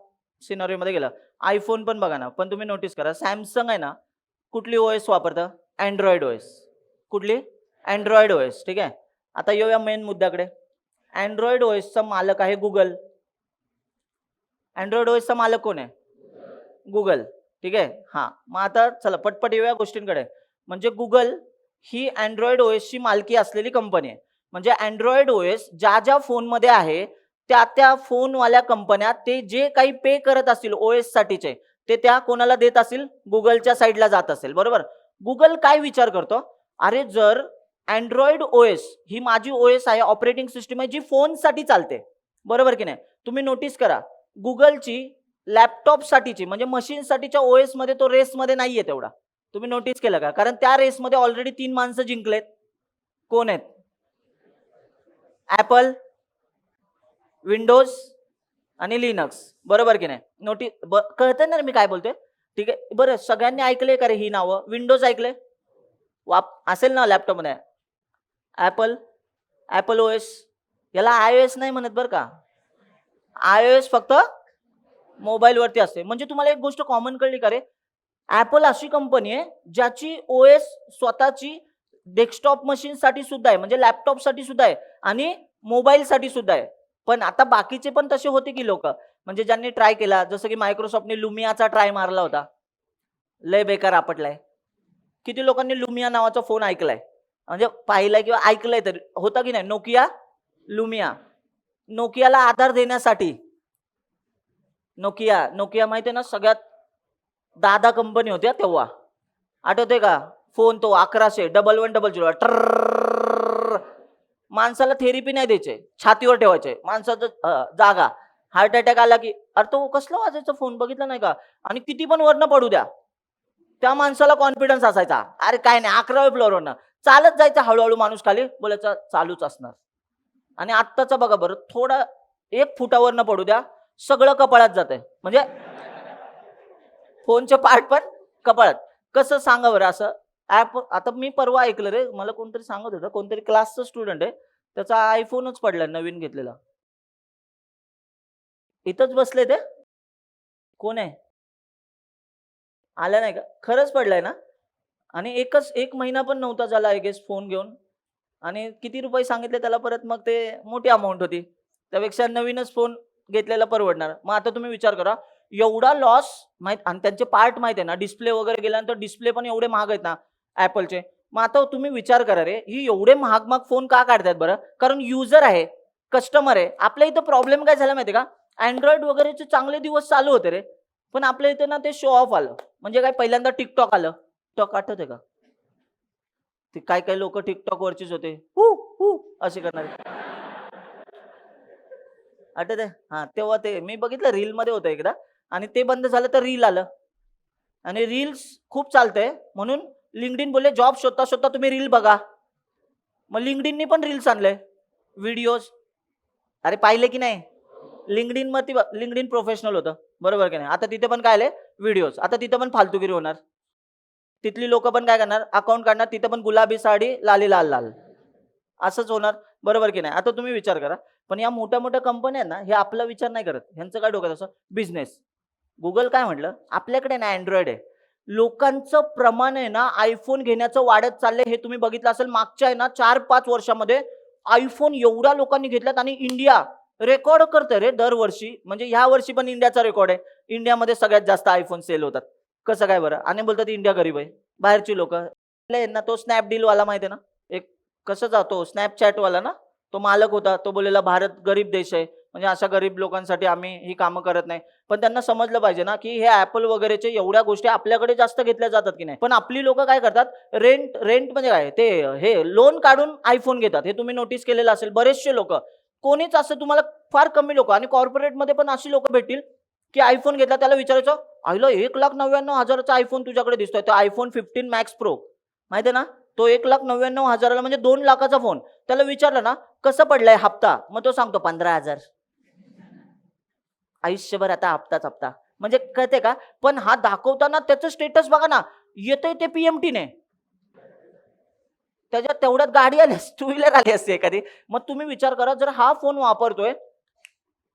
सिनारिओमध्ये गेला. iPhone पण बघा ना. पण तुम्ही नोटीस करा, Samsung आहे ना, कुठली ओएस वापरतं? Android OS. कुठली? Android OS. ठीक आहे. आता येऊया मेन मुद्द्याकडे. Android OSचा मालक आहे Google. Android OSचा मालक कोण आहे? Google. ठीक आहे. हां, मग आता चला पटपट येऊया गोष्टींकडे. म्हणजे Google ही Android OSची मालकी असलेली कंपनी आहे. म्हणजे Android OS ज्या फोनमध्ये आहे, त्या फोनवाल्या कंपन्या ते जे काही पे करत असतील OSसाठीचे, ते त्या कोणाला देत असतील? Googleच्या साइडला जात असेल, बरोबर? Google काय विचार करतो? अरे जर Android OS ही माझी OS आहे, ऑपरेटिंग सिस्टम आहे, जी फोनसाठी चालते, बरोबर की नाही? तुम्ही नोटीस करा, Googleची लॅपटॉपसाठीची म्हणजे मशीनसाठीच्या ओएस मध्ये तो रेसमध्ये नाहीये तेवढा. तुम्ही नोटीस केलं का? कारण त्या रेसमध्ये ऑलरेडी 3 माणसं जिंकलेत. कोण आहेत? Apple, Windows आणि लिनक्स, बरोबर की नाही? कळतंय ना मी काय बोलतोय? ठीक आहे. बरं सगळ्यांनी ऐकलंय का रे ही नावं? विंडोज ऐकलंय? असेल ना लॅपटॉपमध्ये? ॲपल ओएस, याला iOS नाही म्हणत बरं का. iOS फक्त मोबाईलवरती असते. म्हणजे तुम्हाला एक गोष्ट कॉमन कळली का रे? ॲपल अशी कंपनी आहे ज्याची ओएस स्वतःची डेस्कटॉप मशीनसाठी सुद्धा आहे, म्हणजे लॅपटॉपसाठी सुद्धा आहे आणि मोबाईलसाठी सुद्धा आहे. पण आता बाकीचे पण तसे होते की लोकं, म्हणजे ज्यांनी ट्राय केला, जसं की मायक्रोसॉफ्टने लुमियाचा ट्राय मारला होता. लय बेकार आपटलाय. किती लोकांनी लुमिया नावाचा फोन ऐकलाय? म्हणजे पाहिलाय किंवा ऐकलंय तरी. होता की नाही? Nokia, Lumia. नोकियाला आधार देण्यासाठी नोकिया माहिती आहे ना, सगळ्यात दादा कंपनी होत्या तेव्हा. आठवतंय का? फोन तो 1100 ट्रर्रर्रर्रर्रर्र. माणसाला थेरपी नाही द्यायचे, छातीवर ठेवायचे. माणसाचं जागा. हार्ट अटॅक आला की अरे तो कसला वाजायचा फोन बघितला नाही का? आणि किती पण वरनं पडू द्या. त्या माणसाला कॉन्फिडन्स असायचा. अरे काय नाही 11व्या फ्लोअरवरनं चालत जायचं हळू माणूस खाली, बोलायचं चालूच असणार. आणि आत्ताचं बघा बरं, थोडा 1 फुटावरनं पडू द्या, सगळं कपाळात जातंय. म्हणजे फोनचे पार्ट पण कपाळात. कसं सांगा बरं असं? आता मी परवा ऐकलं रे, मला कोणतरी सांगत होतं, कोणतरी क्लासचा स्टुडंट आहे, त्याचा आयफोनच पडलाय नवीन घेतलेला. इथंच बसले ते. कोण आहे? आला नाही का? खरंच पडलाय ना? आणि 1 महिना पण नव्हता झाला आय गेस फोन घेऊन. आणि किती रुपये सांगितले त्याला परत, मग ते मोठी अमाउंट होती. त्यापेक्षा नवीनच फोन घेतलेला परवडणार. मग आता तुम्ही विचार करा, एवढा लॉस माहीत, आणि त्यांचे पार्ट माहित आहे ना, डिस्प्ले वगैरे गेल्यानंतर डिस्प्ले पण एवढे महाग आहेत ना Appleचे. मग आता तुम्ही विचार करा रे, ही एवढे महाग फोन का काढतायत बरं? कारण युजर आहे, कस्टमर आहे. आपल्या इथं प्रॉब्लेम काय झाला माहिती आहे का? Android वगैरेचे चांगले दिवस चालू होते रे. पण आपल्या इथे ना ते शो ऑफ आलं. म्हणजे काय, पहिल्यांदा TikTok आलं. TikTok आठवतंय का? ते काही लोकं TikTok वरचीच होते. हू, हू असे करणारे. आठवतंय? हां, तेव्हा ते मी बघितलं रीलमध्ये होतं एकदा, आणि ते बंद झालं तर रील आलं. आणि रील्स खूप चालतंय म्हणून LinkedIn बोलले जॉब शोधता तुम्ही रील बघा. मग LinkedInनी पण रील्स आणले, व्हिडिओज. अरे पाहिले की नाही? LinkedIn प्रोफेशनल होतं. बरोबर की नाही? आता तिथे पण काय आलंय? व्हिडिओज. आता तिथे पण फालतूगिरी होणार. तिथली लोकं पण काय करणार? अकाउंट काढणार, तिथे पण गुलाबी साडी, लाली लाल लाल. असंच होणार. बरोबर की नाही? आता तुम्ही विचार करा. पण या मोठ्या-मोठ्या कंपन्या आहेत ना, हे आपला विचार नाही करत. ह्यांचं काय डोक्यात असं बिझनेस. Google काय म्हटलं? आपल्याकडे ना Android आहे. लोकांचं प्रमाण आहे ना iPhone घेण्याचं वाढत चाललंय, हे तुम्ही बघितलं असेल. मागच्या आहे ना 4-5 वर्षामध्ये iPhone एवढ्या लोकांनी घेतल्यात, आणि इंडिया रेकॉर्ड करतंय रे दरवर्षी. म्हणजे ह्या वर्षी पण इंडियाचा रेकॉर्ड आहे. इंडियामध्ये सगळ्यात जास्त iPhone सेल होतात. कसं काय बरं? आणि बोलतात इंडिया गरीब आहे. बाहेरची लोकं. ना तो Snapdealवाला माहिती आहे ना? एक कसं जातो Snapchatवाला ना, तो मालक होता. तो बोललेला भारत गरीब देश आहे. म्हणजे अशा गरीब लोकांसाठी आम्ही ही कामं करत नाही. पण त्यांना समजलं पाहिजे ना, की हे Apple वगैरेचे एवढ्या गोष्टी आपल्याकडे जास्त घेतल्या जातात की नाही. पण आपली लोकं काय करतात, रेंट म्हणजे काय, ते हे लोन काढून iPhone घेतात. हे तुम्ही नोटीस केलेलं असेल. बरेचसे लोकं. कोणीच असं तुम्हाला फार कमी लोकं, आणि कॉर्पोरेटमध्ये पण अशी लोकं भेटतील, की iPhone घेतला त्याला विचारायचं, "आईला 1,99,000 चा iPhone तुझ्याकडे दिसतोय." तो iPhone 15 Max Pro माहिती आहे ना? तो 1,99,000 ला म्हणजे 2 लाखाचा फोन. त्याला विचारलं ना, "कसं पडलाय हप्ता?" मग तो सांगतो 15,000. आयुष्यभर आता हप्ताच हप्ता. म्हणजे कळतंय का? पण हा दाखवताना त्याचं स्टेटस बघा ना, येतंय ते PMTने. त्याच्यात तेवढ्यात गाडी आली असती, टू व्हीलर आली असती एखादी. मग तुम्ही विचार करा, जर हा फोन वापरतोय,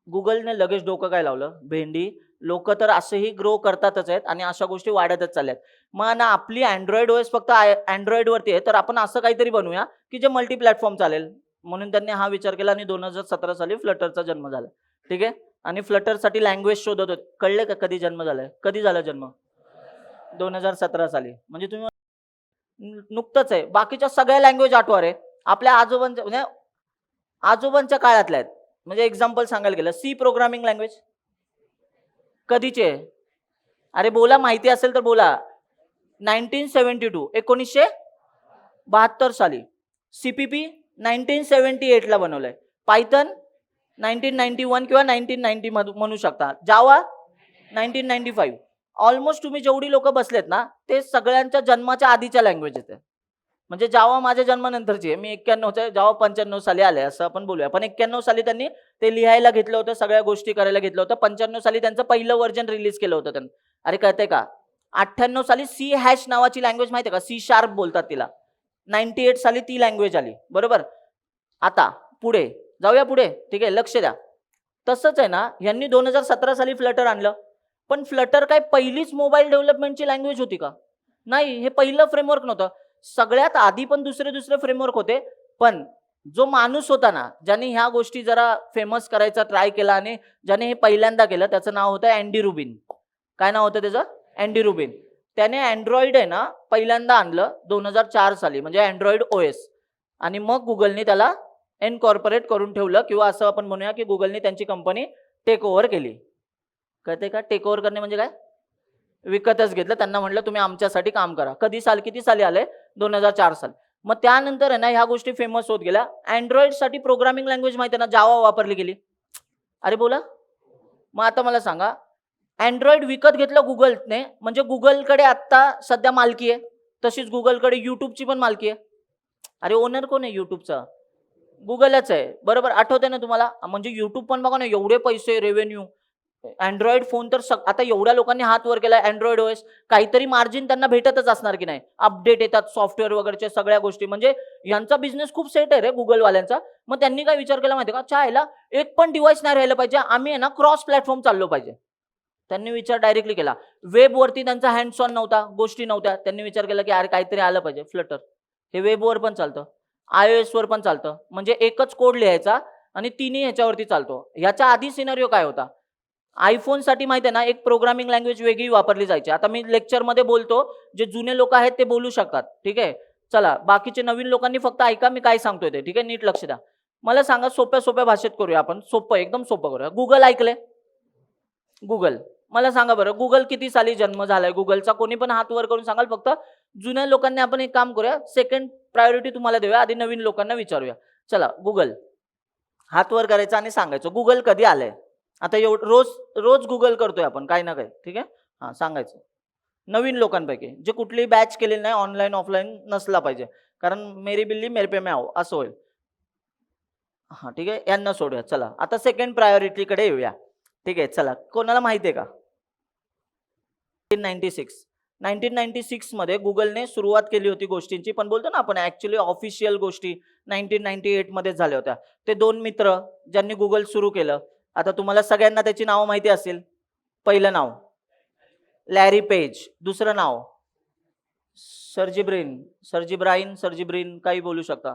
Googleने लगेच डोकं काय लावलं? भेंडी. लोकं तर असेही ग्रो करतातच आहेत, आणि अशा गोष्टी वाढतच चालल्यात. मग ना आपली Android OS फक्त Androidवरती आहे, तर आपण असं काहीतरी बनवूया, की जे मल्टी प्लॅटफॉर्म चालेल. म्हणून त्यांनी हा विचार केला, आणि 2017 साली Flutterचा जन्म झाला. ठीक आहे? आणि Flutterसाठी लँग्वेज शोधत होते. कळलं का कधी जन्म झालाय? कधी झाला जन्म? 2017 साली. म्हणजे तुम्ही नुकतंच आहे. बाकीच्या सगळ्या लँग्वेज आठवा रे. आपल्या आजोबांच्या, म्हणजे आजोबांच्या काळातल्या आहेत. म्हणजे एक्झाम्पल सांगायला गेलं, सी प्रोग्रामिंग लँग्वेज कधीची आहे? अरे बोला, माहिती असेल तर बोला. 1972 1972 साली. CPP 1978 ला बनवलंय. पायथन 1991 किंवा 1990 म्हणू शकता. जावा 1995. ऑलमोस्ट तुम्ही जेवढी लोकं बसलेत ना, ते सगळ्यांच्या जन्माच्या आधीच्या लँग्वेज आहेत. म्हणजे जावा माझ्या जन्मानंतरची आहे. मी 91चा, जावा 95 साली आले असं आपण बोलूया. पण 91 साली त्यांनी ते लिहायला घेतलं होतं, सगळ्या गोष्टी करायला घेतलं होतं. 95 साली त्यांचं पहिलं व्हर्जन रिलीज केलं होतं त्यांनी. अरे कळतंय का? 98 साली सी हॅश नावाची लँग्वेज माहिती आहे का? सी शार्प बोलतात तिला. 98 साली ती लँग्वेज आली. बरोबर? आता पुढे जाऊया पुढे. ठीक आहे, लक्ष द्या. तसंच आहे ना, यांनी 2017 साली फ्लटर आणलं. पण फ्लटर काय पहिलीच मोबाईल डेव्हलपमेंटची लँग्वेज होती का? नाही, हे पहिलं फ्रेमवर्क नव्हतं. सगळ्यात आधी पण दुसरे फ्रेमवर्क होते. पण जो माणूस होता ना, ज्याने ह्या गोष्टी जरा फेमस करायचा ट्राय केला आणि ज्याने हे पहिल्यांदा केलं, त्याचं नाव होतं अँडी रुबिन. काय नाव होतं त्याचं? Andy Rubin. त्याने अँड्रॉइड आहे ना पहिल्यांदा आणलं 2004 साली, म्हणजे अँड्रॉइड ओएस. आणि मग गुगलने त्याला इनकॉर्पोरेट करून ठेवलं, किंवा असं आपण म्हणूया की गुगलने त्यांची कंपनी टेक ओव्हर केली. कळते का? टेक ओव्हर करणे म्हणजे काय? विकतच घेतलं. त्यांना म्हटलं तुम्ही आमच्यासाठी काम करा. कधी साल, किती साली आले? 2004 साली. मग त्यानंतर आहे ना ह्या गोष्टी फेमस होत गेल्या. अँड्रॉइडसाठी प्रोग्रामिंग लँग्वेज माहिती आहे ना, जावा वापरली गेली. अरे बोला. मग आता मला सांगा, अँड्रॉइड विकत घेतलं गुगलने, म्हणजे गुगलकडे आता सध्या मालकी आहे. तशीच गुगलकडे युट्यूबची पण मालकी आहे. अरे ओनर कोण आहे युट्यूबचा? गुगलच आहे. बरोबर, आठवते ना तुम्हाला? म्हणजे युट्यूब पण बघा ना, एवढे पैसे, रेव्हेन्यू. अँड्रॉइड फोन तर आता एवढ्या लोकांनी हात वर केला अँड्रॉइड ओएस, काहीतरी मार्जिन त्यांना भेटतच असणार की नाही? अपडेट येतात सॉफ्टवेअर वगैरेच्या सगळ्या गोष्टी. म्हणजे यांचा बिझनेस खूप सेट आहे रे गुगलवाल्यांचा. मग त्यांनी काय विचार केला माहिती का? चायला एक पण डिव्हाइस नाही राहिलं पाहिजे, आम्ही आहे ना क्रॉस प्लॅटफॉर्म चाललो पाहिजे. त्यांनी विचार डायरेक्टली केला. वेबवरती त्यांचा हँड्स ऑन नव्हता, गोष्टी नव्हत्या. त्यांनी विचार केला की अरे काहीतरी आलं पाहिजे. फ्लटर हे वेबवर पण चालतं, iOS वर पण चालतं. म्हणजे एकच कोड लिहायचा आणि तिन्ही ह्याच्यावरती चालतो. ह्याच्या आधी सिनारिओ काय होता? आयफोनसाठी माहिती आहे ना, एक प्रोग्रामिंग लँग्वेज वेगळी वापरली जायची. आता मी लेक्चरमध्ये बोलतो, जे जुने लोक आहेत ते बोलू शकतात. ठीक आहे, चला बाकीचे नवीन लोकांनी फक्त ऐका मी काय सांगतोय ते. ठीक आहे, नीट लक्ष द्या. मला सांगा, सोप्या सोप्या भाषेत करूया आपण. सोपं, एकदम सोपं करूया. गुगल ऐकले? गुगल. मला सांगा बरं, गुगल किती साली जन्म झालाय गुगलचा? कोणी पण हात वर करून सांगाल? फक्त जुन्या लोकांनी. आपण एक काम करूया, सेकंड प्रायोरिटी तुम्हाला देऊया, आधी नवीन लोकांना विचारूया. चला गुगल. हात वर करायचा आणि सांगायचं गुगल कधी आलंय. आता रोज रोज गुगल करतोय आपण काही ना काही. ठीक आहे, हा सांगायचं. नवीन लोकांपैकी जे कुठलीही बॅच केलेली नाही, ऑनलाईन ऑफलाईन नसला पाहिजे, कारण मेरी बिल्ली मेरे पे मैं आऊ असं होईल. हा ठीक आहे, यांना सोडूया. चला आता सेकंड प्रायोरिटीकडे येऊया. ठीक आहे, चला कोणाला माहिती आहे का? 1996 मध्ये गुगलने सुरुवात केली होती गोष्टींची, पण बोलतो ना आपण ऍक्च्युली ऑफिशियल गोष्टी 1998 मध्ये झाल्या होत्या. ते दोन मित्र ज्यांनी गुगल सुरू केलं. आता तुम्हाला सगळ्यांना त्याची नावं माहिती असेल. पहिलं नाव लॅरी पेज, दुसरं नाव सर्जी ब्राइन काही बोलू शकता.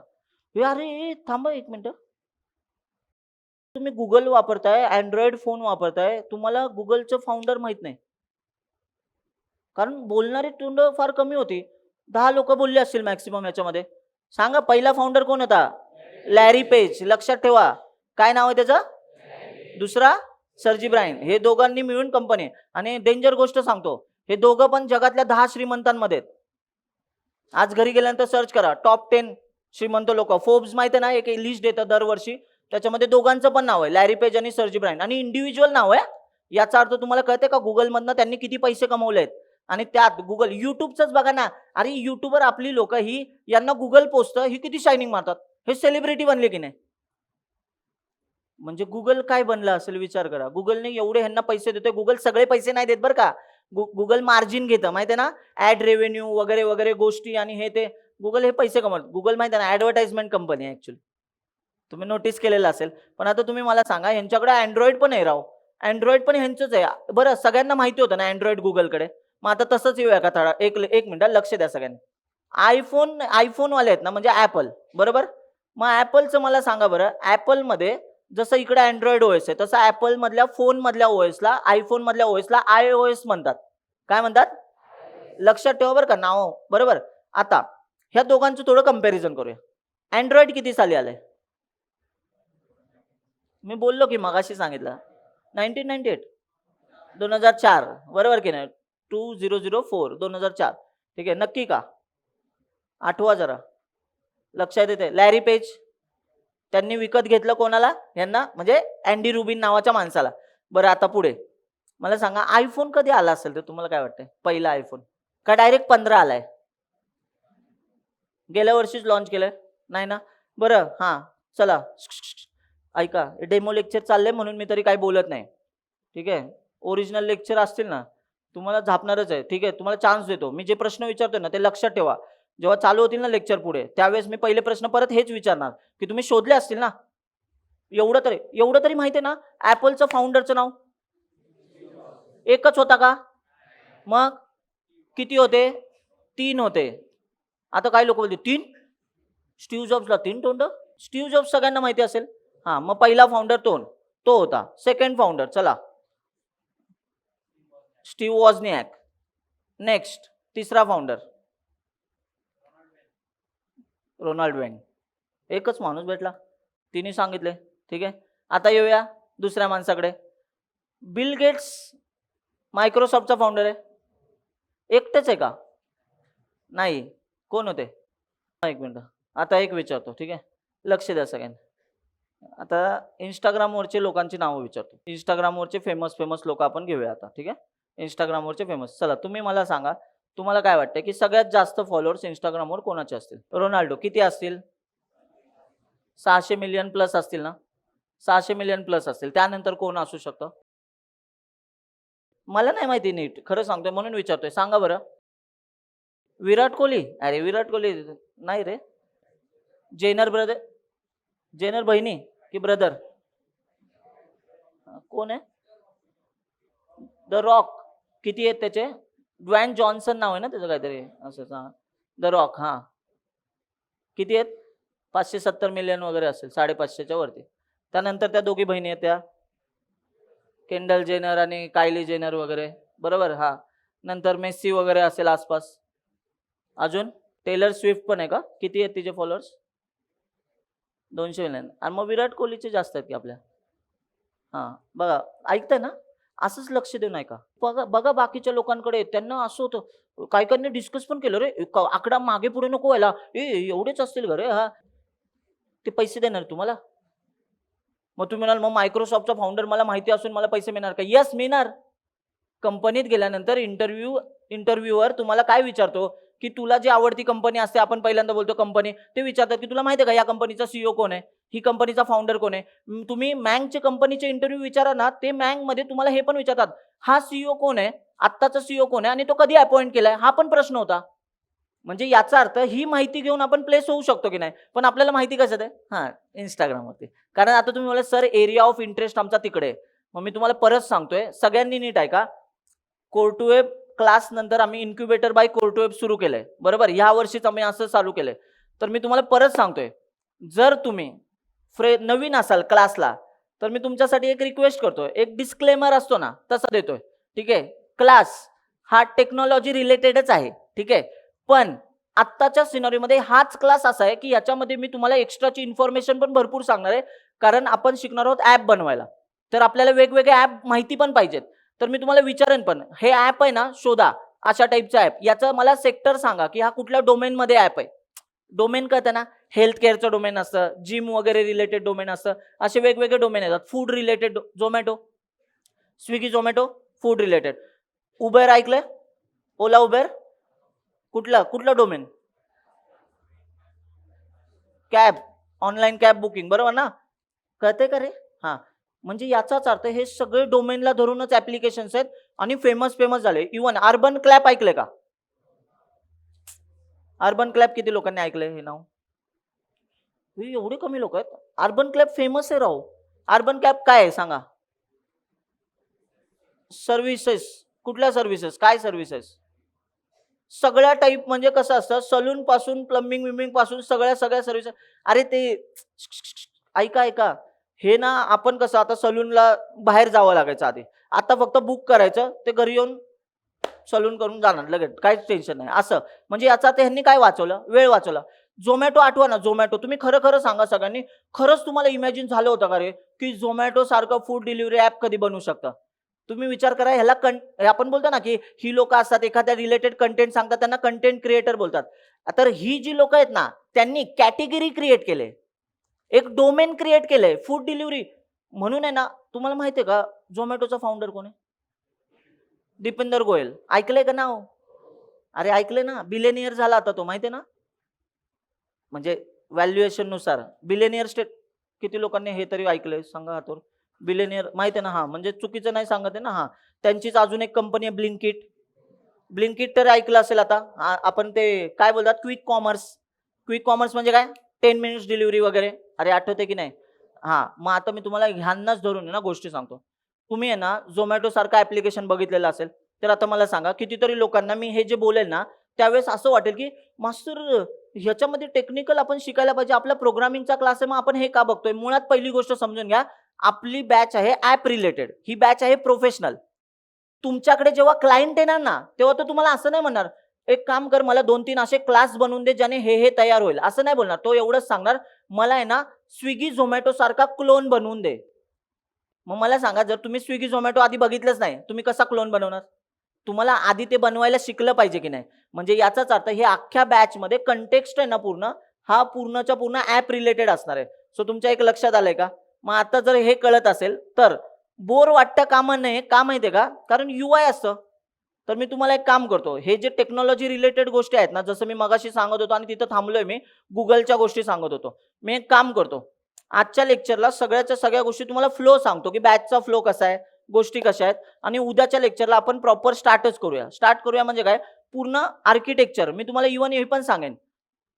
अरे थांबा एक मिनिट. तुम्ही गुगल वापरताय, अँड्रॉइड फोन वापरताय, तुम्हाला गुगलचं फाउंडर माहित नाही? कारण बोलणारी तोंड फार कमी होती. 10 लोक बोलले असतील मॅक्सिमम याच्यामध्ये. सांगा पहिला फाउंडर कोण होता? Larry page. लक्षात ठेवा. काय नाव आहे त्याचं? दुसरा सर्जी ब्राइन. हे दोघांनी मिळून कंपनी. आणि डेंजर गोष्ट सांगतो, हे दोघं पण जगातल्या 10 श्रीमंतांमध्ये आहेत. आज घरी गेल्यानंतर सर्च करा टॉप 10 श्रीमंत लोक. फोर्ब्स माहिती आहे ना, एक लिस्ट देतं दरवर्षी. त्याच्यामध्ये दोघांचं पण नाव आहे, लॅरी पेज आणि सर्जी ब्राइन. आणि इंडिव्हिज्युअल नाव आहे. याचा अर्थ तुम्हाला कळते का गुगलमधनं त्यांनी किती पैसे कमवलेत? आणि त्यात गुगल, युट्यूबच बघा ना. अरे युट्यूबर आपली लोक ही, यांना गुगल पोचतं, ही किती शायनिंग मारतात. हे सेलिब्रिटी बनले की नाही? म्हणजे गुगल काय बनलं असेल विचार करा. गुगलने एवढे ह्यांना पैसे देतोय. गुगल सगळे पैसे नाही देत बरं का. गुगल मार्जिन घेतं माहिती आहे ना, ऍड रेव्हेन्यू वगैरे वगैरे गोष्टी आणि हे ते. गुगल हे पैसे कमवतात. गुगल माहिती आहे ना ऍडव्हर्टाइजमेंट कंपनी आहे ऍक्च्युअली. तुम्ही नोटीस केलेलं असेल. पण आता तुम्ही मला सांगा, यांच्याकडे अँड्रॉइड पण आहे राव. अँड्रॉइड पण ह्यांचंच आहे. बरं सगळ्यांना माहिती होतं ना अँड्रॉइड गुगलकडे. मग आता तसंच येऊया का थोडा, एक मिनिट लक्ष द्या सगळ्यांनी. आयफोन वाले आहेत ना, म्हणजे ऍपल. बरोबर. मग ऍपलचं मला सांगा बरं, ऍपलमध्ये जसं इकडे अँड्रॉइड ओएस आहे, तसं ऍपल मधल्या फोन मधल्या ओएसला, आयफोन मधल्या ओएसला iOS म्हणतात. काय म्हणतात? लक्षात ठेवा बरं का नाव. बरोबर. आता ह्या दोघांचं थोडं कंपॅरिझन करूया. अँड्रॉइड किती साली आलंय? मी बोललो की मगाशी सांगितलं 1998, 2004. बरोबर की नाही? 2004, 2004. ठीक आहे, नक्की का? आठवा जरा. लक्षात येते. लॅरी पेज त्यांनी विकत घेतलं कोणाला? यांना, म्हणजे अँडी रुबिन नावाच्या माणसाला. बरं आता पुढे मला सांगा, आयफोन कधी आला असेल तर तुम्हाला काय वाटतंय? पहिला आयफोन का डायरेक्ट 15 आलाय? गेल्या वर्षीच लॉन्च केलंय? नाही ना? बरं हां, चला ऐका, डेमो लेक्चर चाललंय म्हणून मी तरी काही बोलत नाही. ठीक आहे. ओरिजिनल लेक्चर असतील ना, तुम्हाला झापणारच आहे. ठीक आहे. तुम्हाला चान्स देतो. मी जे प्रश्न विचारतोय ना, ते लक्षात ठेवा. जेव्हा चालू होतील ना लेक्चर पुढे, त्यावेळेस मी पहिले प्रश्न परत हेच विचारणार, की तुम्ही शोधले असतील ना? एवढं तरी माहिती आहे ना, Appleचं फाउंडरचं नाव? एकच होता का? मग किती होते? 3 होते. आता काही लोकं बोलतील 3? स्टीव्ह जॉब्सला 3 तोंड? स्टीव्ह जॉब्स सगळ्यांना माहिती असेल. हां, मग पहिला फाउंडर तो होता. सेकंड फाउंडर चला. स्टीव्ह वॉझनिॲक. नेक्स्ट तिसरा फाउंडर रोनाल्ड वेंग. एकच माणूस भेटला. तिने सांगितले. ठीक आहे. आता येऊया दुसऱ्या माणसाकडे. बिल गेट्स मायक्रोसॉफ्टचा फाउंडर आहे. एकटेच आहे का? नाही. कोण होते? एक मिनिट. आता एक विचारतो. ठीक आहे. लक्ष द्या सगळ्यांनी. आता Instagramवरचे लोकांची नावं विचारतो. Instagramवरचे फेमस लोक आपण घेऊया आता. ठीक आहे. Instagramवरचे फेमस. चला तुम्ही मला सांगा, तुम्हाला काय वाटतं की सगळ्यात जास्त फॉलोअर्स Instagramवर कोणाचे असतील? रोनाल्डो. किती असतील? 600 मिलियन प्लस असतील ना? 600 मिलियन प्लस असतील. त्यानंतर कोण असू शकतं? मला नाही माहिती नीट. खरं सांगतोय म्हणून विचारतोय. सांगा बरं. विराट कोहली? अरे विराट कोहली नाही रे. जेनर ब्रदर, जेनर बहिणी की ब्रदर? कोण आहे? The rock. किती आहेत त्याचे? ड्वेन जॉन्सन नाव आहे ना त्याचं काहीतरी असंच. हां. The rock. हां. किती आहेत? 570 मिलियन वगैरे असेल. 550च्या वरती. त्यानंतर त्या दोघी बहिणी आहेत त्या केंडल जेनर आणि कायली जेनर वगैरे. बरोबर? हां. नंतर मेस्सी वगैरे असेल आसपास. अजून टेलर स्विफ्ट पण आहे का? किती आहेत तिचे फॉलोअर्स? 200 मिलियन. आणि मग विराट कोहलीचे जास्त आहेत की आपल्या? हां. बघा ऐकताय ना? असंच लक्ष देऊन ऐका. बघा बघा बाकीच्या लोकांकडे त्यांना असं होतं. काही-काहींनी डिस्कस पण केलं रे, आकडा मागे पुढे नको व्हायला. एवढेच असतील का रे? हां. ते पैसे देणार तुम्हाला? मग तुम्ही म्हणाल मग मायक्रोसॉफ्टचा फाउंडर मला माहिती असून मला पैसे मिळणार का? येस मिळणार. कंपनीत गेल्यानंतर इंटरव्ह्यूवर तुम्हाला काय विचारतो, की तुला जी आवडती कंपनी असते, आपण पहिल्यांदा बोलतो कंपनी, ते विचारतात की तुला माहिती आहे का या कंपनीचा सीईओ कोण आहे? ही कंपनीचा फाउंडर कोण आहे? तुम्ही मँगचे कंपनीचे इंटरव्ह्यू विचारा ना, ते मँगमध्ये तुम्हाला हे पण विचारतात, हा सीईओ कोण आहे? आत्ताचा सीईओ कोण आहे? आणि तो कधी अपॉइंट केलाय? हा पण प्रश्न होता. म्हणजे याचा अर्थ ही माहिती घेऊन आपण प्लेस होऊ शकतो की नाही? पण आपल्याला माहिती कशात आहे? हां, Instagramवरती. कारण आता तुम्ही मला सर एरिया ऑफ इंटरेस्ट आमचा तिकडे आहे. मग मी तुम्हाला परत सांगतोय, सगळ्यांनी नीट ऐका. कोर्टवेब क्लास नंतर आम्ही इन्क्युबेटर बाय कोर्टवेब सुरू केलंय. बरोबर? ह्या वर्षीच आम्ही असं चालू केलंय. तर मी तुम्हाला परत सांगतोय, जर तुम्ही नवीन असाल क्लासला, तर मी तुमच्यासाठी एक रिक्वेस्ट करतोय. एक डिस्क्लेमर असतो ना, तसा देतोय. ठीक आहे? क्लास हा टेक्नॉलॉजी रिलेटेडच आहे. ठीक आहे? पण आत्ताच्या सिनारिओमध्ये हाच क्लास असा आहे, की याच्यामध्ये मी तुम्हाला एक्स्ट्राची इन्फॉर्मेशन पण भरपूर सांगणार आहे. कारण आपण शिकणार आहोत ॲप बनवायला. तर आपल्याला वेगवेगळे ॲप माहिती पण पाहिजेत. तर मी तुम्हाला विचारेन पण, हे ॲप आहे ना, शोधा अशा टाईपचं ॲप. याचं मला सेक्टर सांगा, की हा कुठल्या डोमेनमध्ये ॲप आहे. डोमेन कळतं ना, हेल्थ केअरचं डोमेन असतं, जिम वगैरे रिलेटेड डोमेन असतं. असे वेगवेगळे डोमेन येतात. Food related Zomato, Swiggy, Zomato, food related. Uber ऐकलंय? ओला, उबेर? कुठला domain? Cab, online cab booking. बरोबर ना? कळतंय का रे? हां. म्हणजे याचाच अर्थ हे सगळे डोमेनला धरूनच ॲप्लिकेशन्स आहेत आणि फेमस झाले. इव्हन अर्बन क्लॅप ऐकलंय का? अर्बन क्लॅप किती लोकांनी ऐकलंय हे नाव? हे एवढे कमी लोक आहेत. अर्बन क्लॅप फेमस आहे राव. अर्बन क्लॅप काय आहे सांगा? सर्व्हिसेस. कुठल्या सर्व्हिसेस? काय सर्व्हिसेस? सगळ्या टाईप म्हणजे कसं असतं, सलून पासून प्लंबिंग पासून सगळ्या सर्व्हिसेस. अरे ते ऐका. हे ना आपण कसं आता सलूनला बाहेर जावं लागायचं आधी. आता फक्त बुक करायचं, ते घरी येऊन सलून करून जाणार लगेच. काहीच टेन्शन नाही. असं म्हणजे याचा अर्थ ह्यांनी काय वाचवलं? वेळ वाचवला. झोमॅटो आठवा ना, झोमॅटो. तुम्ही खरं सांगा सगळ्यांनी. खरंच तुम्हाला इमॅजिन झालं होतं का रे, की झोमॅटो सारखं फूड डिलिव्हरी ॲप कधी बनवू शकतं? तुम्ही विचार करा. ह्याला आपण बोलतो ना, की ही लोकं असतात एखाद्या रिलेटेड कंटेंट सांगतात, त्यांना कंटेंट क्रिएटर बोलतात. तर ही जी लोकं आहेत ना, त्यांनी कॅटेगरी क्रिएट केले. एक डोमेन क्रिएट केलंय फूड डिलिव्हरी. म्हणून आहे ना, तुम्हाला माहिती आहे का झोमॅटोचा फाउंडर कोण आहे? दीपेंदर गोयल. ऐकलंय का नाव? अरे ऐकलंय ना, बिलियनियर झाला आता तो, माहिती आहे ना? म्हणजे व्हॅल्युएशन नुसार बिलियनियर स्टेट किती लोकांनी हे तरी ऐकलंय सांगा हातवर. बिलियनियर माहिती आहे ना, हा म्हणजे चुकीचं नाही सांगत आहे ना. हा त्यांचीच अजून एक कंपनी आहे ब्लिंकिट. ब्लिंकिट तर ऐकलं असेल आता. आपण ते काय बोलतात क्विक कॉमर्स. क्विक कॉमर्स म्हणजे काय 10 मिनिट्स डिलिव्हरी वगैरे. अरे आठवते की नाही. हा मग आता मी तुम्हाला ह्यांनाच धरून आहे ना गोष्टी सांगतो. तुम्ही आहे ना झोमॅटो सारखं ऍप्लिकेशन बघितलेलं असेल. तर आता मला सांगा कितीतरी लोकांना मी हे जे बोलेल ना त्यावेळेस असं वाटेल की मास्टर ह्याच्यामध्ये टेक्निकल आपण शिकायला पाहिजे. आपला प्रोग्रामिंगचा क्लास आहे, मग आपण हे का बघतोय. मुळात पहिली गोष्ट समजून घ्या, आपली बॅच आहे ऍप रिलेटेड. ही बॅच आहे प्रोफेशनल. तुमच्याकडे जेव्हा क्लायंट येणार ना तेव्हा तो तुम्हाला असं नाही म्हणणार एक काम कर मला 2-3 असे क्लास बनवून दे ज्याने हे तयार होईल, असं नाही बोलणार. तो एवढंच सांगणार मला आहे ना स्विगी झोमॅटो सारखा क्लोन बनवून दे. मग मला सांगा जर तुम्ही स्विगी झोमॅटो आधी बघितलंच नाही तुम्ही कसा क्लोन बनवणार. तुम्हाला आधी ते बनवायला शिकलं पाहिजे की नाही. म्हणजे याचाच अर्थ हे अख्ख्या बॅच मध्ये कंटेक्स्ट आहे ना पूर्ण हा पूर्णच्या पूर्ण ऍप रिलेटेड असणार आहे. सो तुमच्या एक लक्षात आलंय का. मग आता जर हे कळत असेल तर बोर वाटतं कामा नये का माहितीये का, कारण UI असतं. तर मी तुम्हाला एक काम करतो, हे जे टेक्नॉलॉजी रिलेटेड गोष्टी आहेत ना जसं मी मगाशी सांगत होतो आणि तिथं थांबलोय मी गुगलच्या गोष्टी सांगत होतो. मी एक काम करतो आजच्या लेक्चरला सगळ्याच्या सगळ्या गोष्टी तुम्हाला फ्लो सांगतो की बॅचचा फ्लो कसा आहे, गोष्टी कशा आहेत. आणि उद्याच्या लेक्चरला आपण प्रॉपर स्टार्टच करूया. स्टार्ट करूया म्हणजे काय पूर्ण आर्किटेक्चर मी तुम्हाला इव्हन हे पण सांगेन,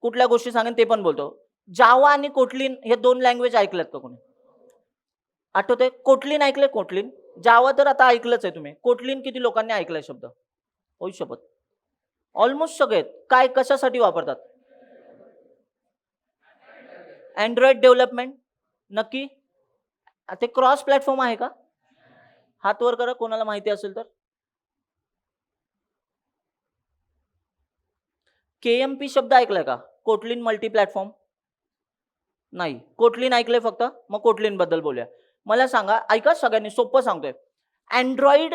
कुठल्या गोष्टी सांगेन ते पण बोलतो. जावा आणि कोटलिन हे 2 लँग्वेज ऐकल्यात का कोणी. आठवतंय कोटलिन ऐकलंय. कोटलिन जावा तर आता ऐकलंच आहे तुम्ही. कोटलिन किती लोकांनी ऐकलाय शब्द. होऊ शपथ ऑलमोस्ट सगळे. काय कशासाठी वापरतात. Android development. नक्की ते क्रॉस प्लॅटफॉर्म आहे का. हात वर करा कोणाला माहिती असेल तर. KMP शब्द ऐकलाय का. कोटलिन मल्टी प्लॅटफॉर्म नाही. कोटलिन ऐकलंय फक्त. मग कोटलिन बद्दल बोलूया. मला सांगा ऐका सगळ्यांनी सोपं सांगतोय. अँड्रॉइड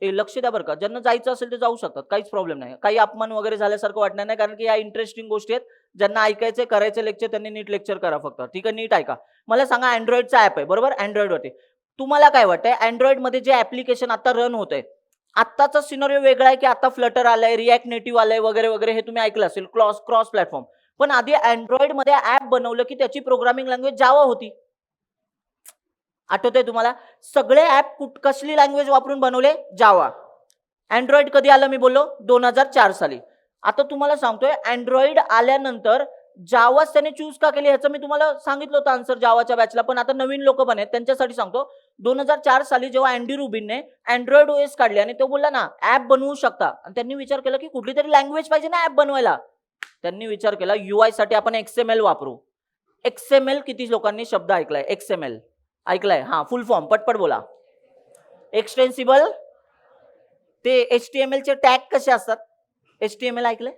लक्ष द्या बरं का. ज्यांना जायचं असेल ते जाऊ शकतात काहीच प्रॉब्लेम नाही. काही अपमान वगैरे झाल्यासारखं वाटणार नाही कारण की या इंटरेस्टिंग गोष्टी आहेत. ज्यांना ऐकायचे करायचे लेक्चर त्यांनी नीट लेक्चर करा फक्त. ठीक आहे नीट ऐका. मला सांगा अँड्रॉइडचा ऍप आहे बरोबर. अँड्रॉइडवरती तुम्हाला काय वाटतंय अँड्रॉइड मध्ये जे ऍप्लिकेशन आता रन होत आहे आत्ताचा सिनारिओ वेगळा आहे की आता फ्लटर आलंय रिॲक्ट नेटिव्ह आलंय वगैरे वगैरे हे तुम्ही ऐकलं असेल क्रॉस प्लॅटफॉर्म. पण आधी अँड्रॉइड मध्ये ऍप बनवलं की त्याची प्रोग्रामिंग लँग्वेज जावा होती. आठवतंय तुम्हाला. सगळे ऍप कसली लँग्वेज वापरून बनवले जावा. अँड्रॉइड कधी आलं मी बोललो 2004 साली. आता तुम्हाला सांगतोय अँड्रॉइड आल्यानंतर जावाच त्याने चूज का केली ह्याचं मी तुम्हाला सांगितलं होतं आन्सर जावाच्या बॅचला. पण आता नवीन लोक पण आहेत त्यांच्यासाठी सांगतो. 2004 साली जेव्हा अँडी रुबिनने अँड्रॉइड OS काढले आणि तो बोलला ना ऍप बनवू शकता आणि त्यांनी विचार केला की कुठली तरी लँग्वेज पाहिजे ना ऍप बनवायला. त्यांनी विचार केला UI साठी आपण XML वापरू. XML किती लोकांनी शब्द ऐकलाय. XML ऐकलाय. हा फुल फॉर्म पटपट बोला. एक्सटेन्सिबल. ते HTML चे टॅग कसे असतात. HTML ऐकलंय.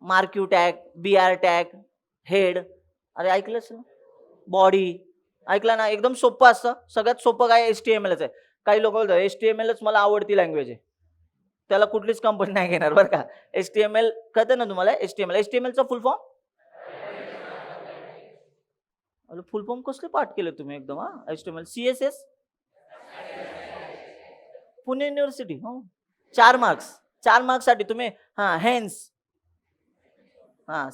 Marquee tag BR tag head अरे ऐकलंच ना. बॉडी ऐकला ना. एकदम सोपं असतं. सगळ्यात सोपं काय HTMLच आहे. काही लोक बोलतात HTMLच मला आवडती लँग्वेज आहे. त्याला कुठलीच कंपनी नाही घेणार बरं का. HTML कळतं ना तुम्हाला. HTMLचा फुल फॉर्म. फुल फॉर्म कसले पाठ केले तुम्ही एकदम. HTML CSS Pune university. हो 4 मार्क्स साठी तुम्ही हेन्स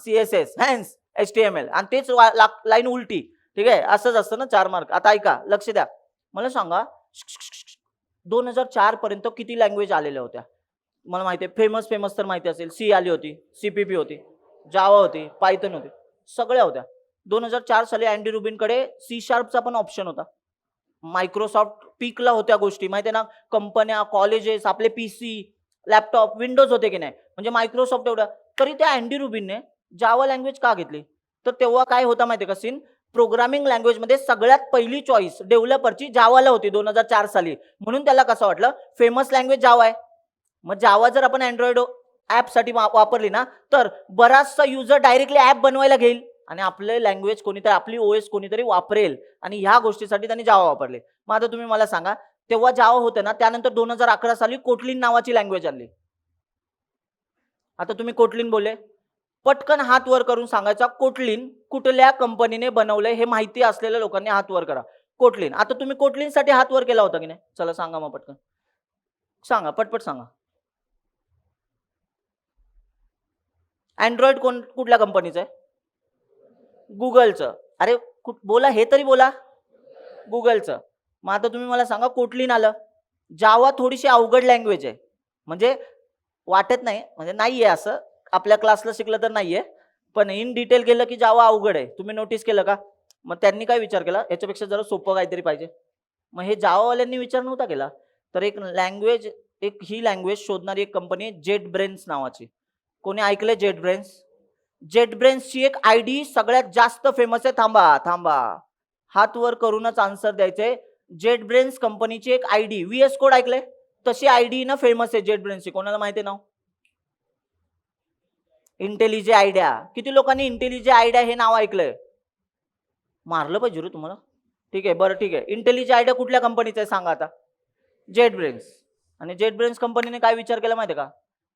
CSS हेन्स HTML आणि तेच लाईन उलटी. ठीक आहे असंच असतं ना 4 मार्क. आता ऐका लक्ष द्या. मला सांगा 2004 पर्यंत किती लँग्वेज आलेल्या होत्या. मला माहिती आहे फेमस तर माहिती असेल. C आली होती. CPP होती. जावा होती. पायथन होती. सगळ्या होत्या. 2004 साली अँडी रुबिनकडे C# पण ऑप्शन होता. मायक्रोसॉफ्ट पीकला होत्या गोष्टी माहिती आहे ना. कंपन्या कॉलेजेस आपले PC लॅपटॉप विंडोज होते की नाही. म्हणजे मायक्रोसॉफ्ट एवढं. तरी त्या अँडी रुबिनने जावा लँग्वेज का घेतली. तर तेव्हा काय होता माहिती आहे का सीन. प्रोग्रामिंग लँग्वेज मध्ये सगळ्यात पहिली चॉईस डेव्हलपरची जावाला होती 2004 साली. म्हणून त्याला कसं वाटलं फेमस लँग्वेज जावा आहे. मग जावा जर आपण अँड्रॉइड ऍप साठी वापरली ना तर बराचसा युजर डायरेक्टली ऍप बनवायला घेईल आणि आपले लँग्वेज कोणीतरी आपली OS कोणीतरी वापरेल आणि ह्या गोष्टीसाठी त्यांनी जावा वापरले. मग आता तुम्ही मला सांगा तेव्हा जावा होते ना. त्यानंतर 2011 साली कोटलिन नावाची लँग्वेज आणली. आता तुम्ही कोटलिन बोलले पटकन हात वर करून सांगायचा कोटलिन कुठल्या कंपनीने बनवलंय हे माहिती असलेल्या लोकांनी हात वर करा. कोटलिन. आता तुम्ही कोटलिन साठी हात वर केला होता की नाही. चला सांगा मग पटकन सांगा पटपट सांगा. अँड्रॉइड कुठल्या कंपनीचं आहे. गुगलचं. अरे बोला, हे तरी बोला. गुगलचं. मग आता तुम्ही मला सांगा कोटलीन आलं. जावा थोडीशी अवघड लँग्वेज आहे. म्हणजे वाटत नाही, म्हणजे नाहीये असं. आपल्या क्लासला शिकलं तर नाहीये. पण इन डिटेल गेलं की जावा अवघड आहे. तुम्ही नोटीस केलं का? मग त्यांनी काय विचार केला, याच्यापेक्षा जरा सोपं काहीतरी पाहिजे. मग हे जावावाल्यांनी विचार नव्हता केला. तर एक ही लँग्वेज शोधणारी एक कंपनी आहे जेट ब्रेन्स नावाची. कोणी ऐकलंय जेट ब्रेन्स? जेट ब्रेन्सची एक आयडी सगळ्यात जास्त फेमस आहे. थांबा थांबा, हात वर करूनच आन्सर द्यायचंय. जेट ब्रेन्स कंपनीची एक आयडी, व्हीएस कोड ऐकलंय? तशी आयडी ना फेमस आहे जेट ब्रेन्सची. कोणाला माहिती आहे नाव? इंटेलिजे आयडिया. किती लोकांनी इंटेलिजे आयडिया हे नाव ऐकलंय? मारलं पाहिजे रे तुम्हाला. ठीक आहे, बरं ठीक आहे. इंटेलिजे आयडिया कुठल्या कंपनीचं आहे सांगा आता? Jet brains. आणि जेट ब्रेन्स कंपनीने काय विचार केला माहिती आहे का?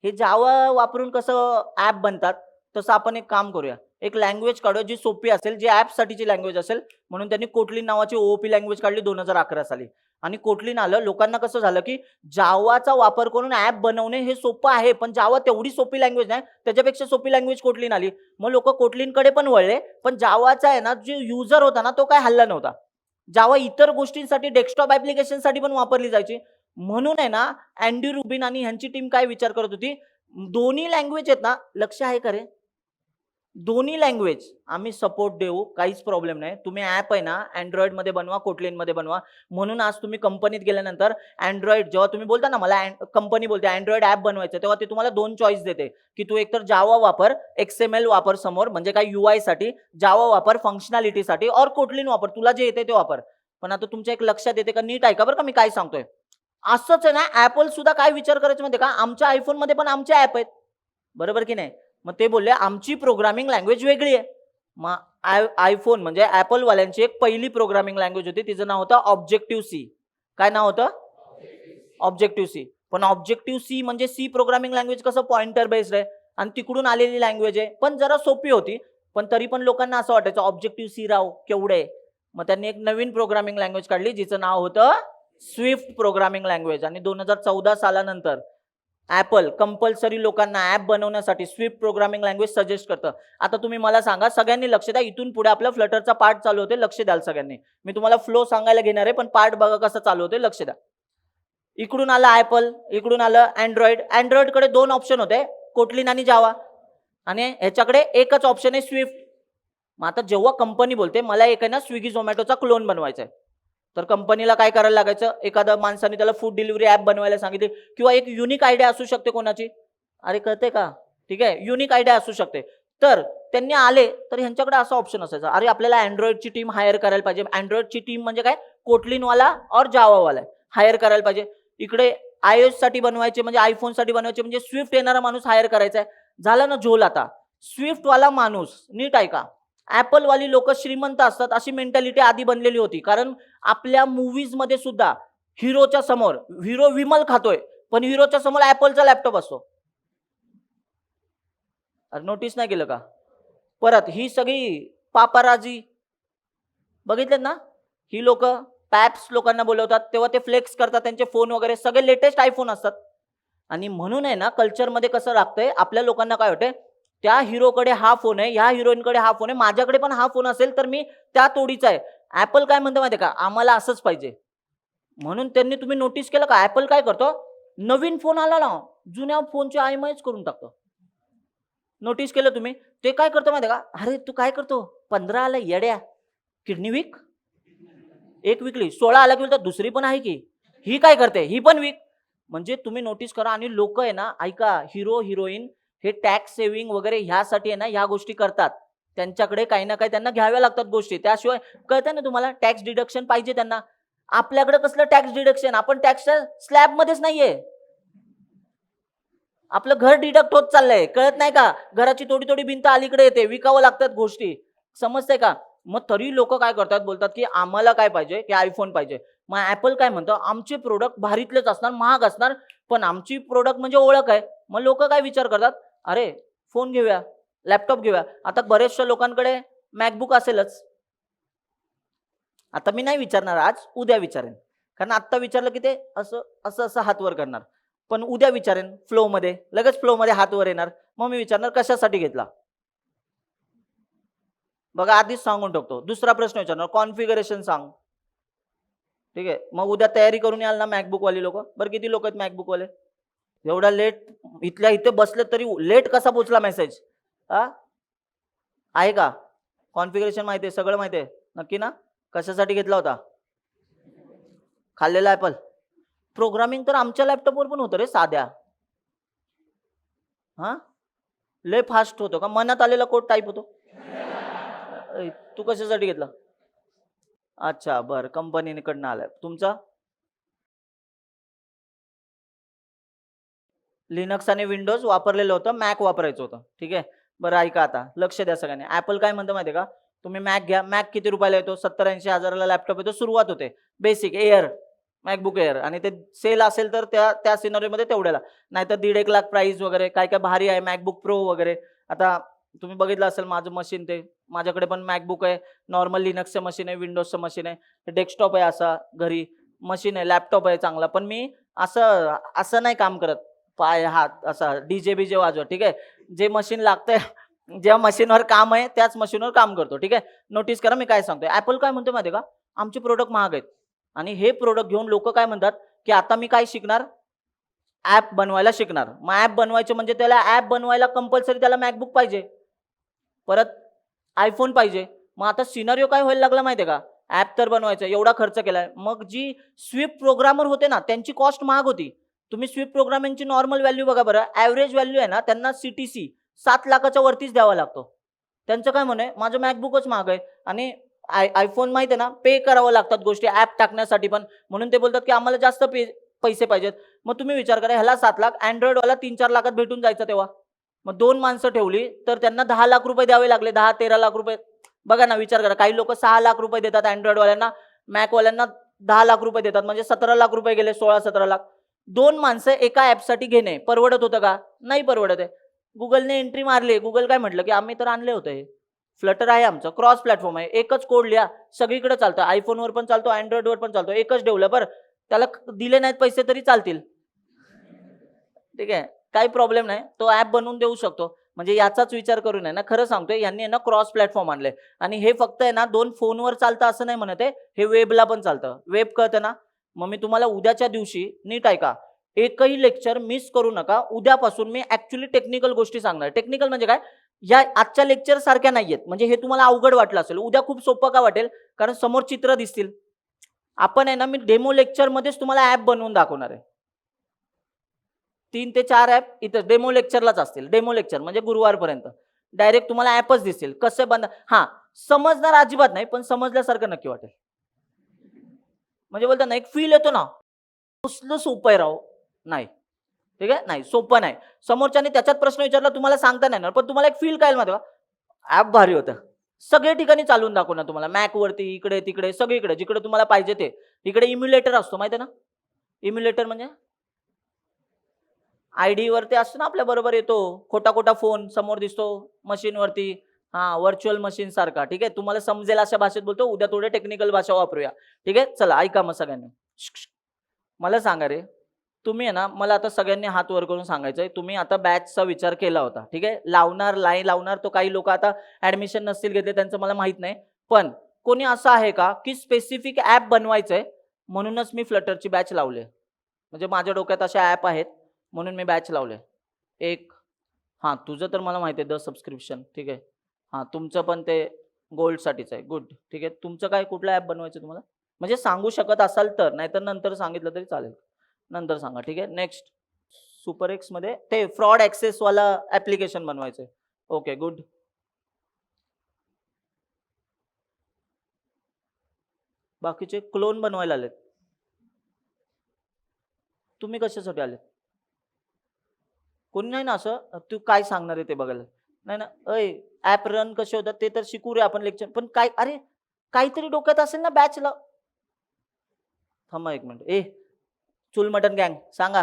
हे जावा वापरून कसं ऍप बनतात, तसं आपण एक काम करूया. एक लँग्वेज काढूया जी सोपी असेल, जी ऍप साठीची लँग्वेज असेल. म्हणून त्यांनी कोटलीन नावाची ओओपी लँग्वेज काढली 2011 साली. आणि कोटलीन आलं. लोकांना कसं झालं की जावाचा वापर करून ऍप बनवणे हे सोपं आहे, पण जावा तेवढी सोपी लँग्वेज नाही, त्याच्यापेक्षा सोपी लँग्वेज कोटलीन आली. मग लोक कोटलीनकडे पण वळले. पण जावाचा आहे ना, जो युजर होता ना, तो काय हल्ला नव्हता. जावा इतर गोष्टींसाठी, डेस्कटॉप ऍप्लिकेशनसाठी पण वापरली जायची. म्हणून आहे ना, अँडी रुबिन आणि ह्यांची टीम काय विचार करत होती, दोन्ही लँग्वेज आहेत ना, लक्ष आहे का रे? दोन्ही लँग्वेज आम्ही सपोर्ट देऊ, काहीच प्रॉब्लेम नाही. तुम्ही ऍप आहे ना, अँड्रॉइड मध्ये बनवा, कोटलीन मध्ये बनवा. म्हणून आज तुम्ही कंपनीत गेल्यानंतर अँड्रॉइड, जेव्हा तुम्ही बोलता ना, मला कंपनी बोलते अँड्रॉइड ऍप बनवायचं, तेव्हा ते तुम्हाला 2 चॉईस देते की तू एकतर जावा वापर, XML वापर समोर, म्हणजे काय UI साठी, जावा वापर फंक्शनॅलिटीसाठी, और कोटलीन वापर, तुला जे येते ते वापर. पण आता तुमच्या एक लक्षात येते का? नीट ऐका बरं का मी काय सांगतोय. असंच आहे ना, ऍपल सुद्धा काय विचार करायचं माहिती का? आमच्या आयफोन मध्ये पण आमचे ऍप आहेत, बरोबर की नाही? मग ते बोलले आमची प्रोग्रामिंग लँग्वेज वेगळी आहे. मग आयफोन म्हणजे ऍपल वाल्यांची एक पहिली प्रोग्रामिंग लँग्वेज होती, तिचं नाव होतं ऑब्जेक्टिव्ह सी. काय नाव होतं? Objective C. पण ऑब्जेक्टिव्ह सी म्हणजे सी प्रोग्रामिंग लँग्वेज कसं पॉइंटर बेस्ड आहे आणि तिकडून आलेली लँग्वेज आहे, पण जरा सोपी होती. पण तरी पण लोकांना असं वाटायचं ऑब्जेक्टिव्ह सी राव केवढे. मग त्यांनी एक नवीन प्रोग्रामिंग लँग्वेज काढली, जिचं नाव होतं स्विफ्ट प्रोग्रामिंग लँग्वेज. आणि 2014 सालानंतर ऍपल कंपल्सरी लोकांना ऍप बनवण्यासाठी स्विफ्ट प्रोग्रामिंग लँग्वेज सजेस्ट करतं. आता तुम्ही मला सांगा, सगळ्यांनी लक्ष द्या. इथून पुढे आपलं फ्लटरचा पार्ट चालू होते, लक्ष द्याल सगळ्यांनी. मी तुम्हाला फ्लो सांगायला घेणार आहे, पण पार्ट बघा कसं चालू होते, लक्ष द्या. इकडून आलं ऍपल, इकडून आलं अँड्रॉइड. अँड्रॉइडकडे 2 ऑप्शन होते, कोटलीन आणि जावा. आणि ह्याच्याकडे एकच ऑप्शन आहे, स्विफ्ट. मग आता जेव्हा कंपनी बोलते मला एक आहे ना स्विगी झोमॅटोचा क्लोन बनवायचा आहे, तर कंपनीला काय करायला लागायचं? एखाद्या माणसाने त्याला फूड डिलिव्हरी ऍप बनवायला सांगितले, किंवा एक युनिक आयडिया असू शकते कोणाची. अरे कळते का? ठीक आहे, युनिक आयडिया असू शकते. तर त्यांनी आले तर ह्यांच्याकडे असा ऑप्शन असायचा, अरे आपल्याला अँड्रॉइडची टीम हायर करायला पाहिजे. अँड्रॉइडची टीम म्हणजे काय? कोटलीनवाला और जावावाला हायर करायला पाहिजे. इकडे iOS साठी बनवायचे, म्हणजे आयफोन साठी बनवायचे, म्हणजे स्विफ्ट येणारा माणूस हायर करायचा आहे. झालं ना झोल. आता स्विफ्ट वाला माणूस, नीट ऐका, ऍपल वाली लोक श्रीमंत असतात अशी मेंटॅलिटी आधी बनलेली होती. कारण आपल्या मूवीज मध्ये सुद्धा हिरोच्या समोर हिरो विमल खातोय, पण हिरोच्या समोर ऍपलचा लॅपटॉप असतो. नोटीस नाही केलं का? परत ही सगळी पापाराजी बघितलेत ना, ही लोक पॅप्स लोकांना बोलवतात, तेव्हा ते फ्लेक्स करतात, त्यांचे फोन वगैरे सगळे लेटेस्ट आयफोन असतात. आणि म्हणून आहे ना, कल्चरमध्ये कसं लागतंय, आपल्या लोकांना काय वाटतंय, त्या हिरोकडे हा फोन आहे, ह्या हिरोईनकडे हा फोन आहे, माझ्याकडे पण हा फोन असेल तर मी त्या तोडीचा आहे. ऍपल काय म्हणतं माहिती आहे का? आम्हाला असंच पाहिजे. म्हणून त्यांनी, तुम्ही नोटीस केलं का, ऍपल काय करतो, नवीन फोन आला ना, जुन्या फोनची आयमाईच करून टाकतो. नोटीस केलं तुम्ही? ते काय करतो माहिती आहे का? अरे तू काय करतो, 15 आला येड्या, किडनी वीक, एक विकली, 16 आला की बोलतात दुसरी पण आहे की, ही काय करते, ही पण वीक. म्हणजे तुम्ही नोटीस करा. आणि लोक आहे ना, ऐका, हिरो हिरोईन हे टॅक्स सेव्हिंग वगैरे ह्यासाठी आहे ना, ह्या गोष्टी करतात. त्यांच्याकडे काही ना काही त्यांना घ्याव्या लागतात गोष्टी, त्याशिवाय कळतं ना तुम्हाला, टॅक्स डिडक्शन पाहिजे त्यांना. आपल्याकडे कसलं टॅक्स डिडक्शन, आपण टॅक्सच्या स्लॅब मध्येच नाहीये. आपलं घर डिडक्ट होत चाललंय, कळत नाही का? घराची थोडी थोडी भिंत अलीकडे येते, विकावं लागतात गोष्टी, समजते का? मग तरी लोक काय करतात, बोलतात की आम्हाला काय पाहिजे, की आयफोन पाहिजे. मग ऍपल काय म्हणतं, आमचे प्रोडक्ट भारीतलेच असणार, महाग असणार, पण आमची प्रोडक्ट म्हणजे ओळख आहे. मग लोक काय विचार करतात, अरे फोन घेऊया, लॅपटॉप घेऊया. आता बरेचशा लोकांकडे मॅकबुक असेलच. आता मी नाही विचारणार आज, उद्या विचारेन. कारण आत्ता विचारलं की ते असं असं असं हात वर करणार. पण उद्या विचारेन फ्लो मध्ये, लगेच फ्लो मध्ये हात वर येणार. मग मी विचारणार कशासाठी घेतला. बघा आधीच सांगून टाकतो. दुसरा प्रश्न विचारणार, कॉन्फिगरेशन सांग. ठीक आहे, मग उद्या तयारी करून याल ना मॅकबुक वाली लोक. बरं किती लोक आहेत मॅकबुक वाले? एवढा लेट इथल्या इथे बसले तरी लेट कसा पोचला मेसेज? आहे का? कॉन्फिगरेशन माहिती आहे, सगळं माहिती आहे नक्की ना? कशासाठी घेतला होता? खाल्लेला ऍपल. प्रोग्रामिंग तर आमच्या लॅपटॉपवर पण होतं रे साध्या. हा, लय फास्ट होतो का? मनात आलेला कोड टाईप होतो. तू कशासाठी घेतला? अच्छा, बरं, कंपनीकडनं आलाय. तुमचा? लिनक्स आणि विंडोज वापरलेलं होतं, मॅक वापरायचं होतं. ठीक आहे, बरं ऐका आता, लक्ष द्या सगळ्यांनी. ऍपल काय म्हणतं माहिती आहे का? तुम्ही मॅक घ्या. मॅक किती रुपयाला येतो? 70-80 हजाराला लॅपटॉप येतो, सुरुवात होते. बेसिक एअर, मॅकबुक एअर, आणि ते सेल असेल तर त्या त्या सिनारीमध्ये तेवढ्याला, नाहीतर 1.5 लाख प्राइस वगैरे. काय काय भारी आहे मॅकबुक प्रो वगैरे. आता तुम्ही बघितलं असेल माझं मशीन, ते माझ्याकडे पण मॅकबुक आहे, नॉर्मल लिनक्सचं मशीन आहे, विंडोजचं मशीन आहे, डेस्कटॉप आहे, असा घरी मशीन आहे, लॅपटॉप आहे चांगला. पण मी असं असं नाही काम करत, पाय हात असा डीजे बीजे वाजवत. ठीक आहे, जे मशीन लागतंय, ज्या मशीनवर काम आहे त्याच मशीनवर काम करतो. ठीक आहे, नोटीस करा मी काय सांगतोय. ऍपल काय म्हणतो माहिती आहे का? आमचे प्रोडक्ट महाग आहेत, आणि हे प्रोडक्ट घेऊन लोक काय म्हणतात की आता मी काय शिकणार? ऍप बनवायला शिकणार. मग ऍप बनवायचे म्हणजे त्याला ऍप बनवायला कंपल्सरी त्याला मॅकबुक पाहिजे, परत आयफोन पाहिजे. मग आता सिनारिओ काय व्हायला लागला माहितीये का? ऍप तर बनवायचं, एवढा खर्च केलाय, मग जी स्विफ्ट प्रोग्रामर होते ना त्यांची कॉस्ट महाग होती. तुम्ही स्विफ्ट प्रोग्रामिंगची नॉर्मल व्हॅल्यू बघा बरं, ऍव्हरेज व्हॅल्यू आहे ना, त्यांना सीटीसी 7 लाखाच्या वरतीच द्यावा लागतो. त्यांचं काय म्हणे, माझं मॅकबुकच महाग आहे, आणि आयफोन माहिती आहे ना, पे करावं लागतात गोष्टी ऍप टाकण्यासाठी पण, म्हणून ते बोलतात की आम्हाला जास्त पैसे पाहिजेत. मग तुम्ही विचार करा, ह्याला 7 लाख, अँड्रॉइड वाला 3-4 लाखात भेटून जायचं तेव्हा. मग 2 माणसं ठेवली तर त्यांना 10 लाख रुपये द्यावे लागले, 10-13 लाख रुपये. बघा ना, विचार करा, काही लोक 6 लाख रुपये देतात अँड्रॉइड वाल्यांना, मॅक वाल्यांना 10 लाख रुपये देतात, म्हणजे 17 लाख रुपये गेले, 16-17 लाख. 2 माणसं एका ऍपसाठी घेणे परवडत होतं का? नाही परवडत आहे. गुगलने एंट्री मारली. गुगल काय म्हटलं की आम्ही तर आणले होते, फ्लटर आहे आमचं, क्रॉस प्लॅटफॉर्म आहे, एकच कोड लिहा, सगळीकडे चालतं, आयफोनवर पण चालतो, अँड्रॉइडवर पण चालतो, एकच डेव्हलपर, त्याला दिले नाहीत पैसे तरी चालतील. ठीक आहे, काही प्रॉब्लेम नाही, तो ऍप बनवून देऊ शकतो. म्हणजे याचाच विचार करून आहे ना, खरं सांगतोय, यांनी आहे ना क्रॉस प्लॅटफॉर्म आणले, आणि हे फक्त आहे ना 2 फोनवर चालतं असं नाही म्हणत आहे, हे वेबला पण चालतं. वेब कळतं ना? मग मी तुम्हाला उद्याच्या दिवशी नीट ऐका, एकही लेक्चर मिस करू नका. उद्यापासून मी ऍक्च्युली टेक्निकल गोष्टी सांगणार. टेक्निकल म्हणजे काय? या आजच्या लेक्चर सारख्या नाहीयेत. म्हणजे हे तुम्हाला अवघड वाटलं असेल, उद्या खूप सोपं का वाटेल? कारण समोर चित्र दिसतील. आपण आहे ना, मी डेमो लेक्चर मध्येच तुम्हाला ऍप बनवून दाखवणार आहे. 3 ते 4 ॲप इथं डेमो लेक्चरलाच असतील. डेमो लेक्चर म्हणजे गुरुवारपर्यंत. डायरेक्ट तुम्हाला ॲपच दिसतील. कसं हां, समजणार अजिबात नाही, पण समजल्यासारखं नक्की वाटेल. म्हणजे बोलतात ना, एक फील येतो ना, कसलं सोपं आहे राव. नाही, ठीक आहे? नाही, सोपं नाही. समोरच्याने त्याच्यात प्रश्न विचारला, तुम्हाला सांगता नाही येणार, पण तुम्हाला एक फील काय माहिती का? ॲप भारी होतं. सगळे ठिकाणी चालवून दाखवणार तुम्हाला. Macवरती, इकडे-तिकडे, सगळीकडे, जिकडे तुम्हाला पाहिजे ते. इकडे इम्युलेटर असतो, माहिती आहे ना? इम्युलेटर म्हणजे आयडीवरती असतो ना, आपल्या बरोबर येतो. खोटा-खोटा फोन समोर दिसतो मशीनवरती. हां, व्हर्चुअल मशीन सारखा. ठीक आहे. तुम्हाला समजेल अशा भाषेत बोलतो. उद्या थोडे टेक्निकल भाषा वापरूया. ठीक आहे. चला ऐका मग सगळ्यांनी. मला सांगा रे, तुम्ही आहे ना, मला आता सगळ्यांनी हात वर करून सांगायचंय, तुम्ही आता बॅचचा विचार केला होता. ठीक आहे. लावणार, नाही लावणार, तो काही लोक आता ऍडमिशन नसतील घेतले, त्यांचं मला माहित नाही. पण कोणी असं आहे का, की स्पेसिफिक ॲप बनवायचंय म्हणूनच मी फ्लटरची बॅच लावली? म्हणजे माझ्या डोक्यात अशा ॲप आहेत म्हणून मी बॅच लावले. एक, हां, तुझं तर मला माहिती आहे, द सबस्क्रिप्शन. ठीक आहे. हां, तुमचं पण ते गोल्डसाठीच आहे. गुड. ठीक आहे. तुमचं काय, कुठला ॲप बनवायचं तुम्हाला? म्हणजे सांगू शकत असाल तर, नाहीतर नंतर सांगितलं तरी चालेल. नंतर सांगा. ठीक आहे. नेक्स्ट, सुपर एक्समध्ये ते फ्रॉड ॲक्सेसवाला ॲप्लिकेशन बनवायचं. Okay, good. बाकीचे क्लोन बनवायला आलेत. तुम्ही कशासाठी आलेत? कोणी नाही ना असं, तू काय सांगणार आहे ते बघायला. नाही ना, अय ॲप रन कसे होतात ते तर शिकू रे आपण लेक्चर. पण काय, अरे काहीतरी डोक्यात असेल ना बॅचला. थांबा 1 मिनिट. चूल मटन गँग सांगा.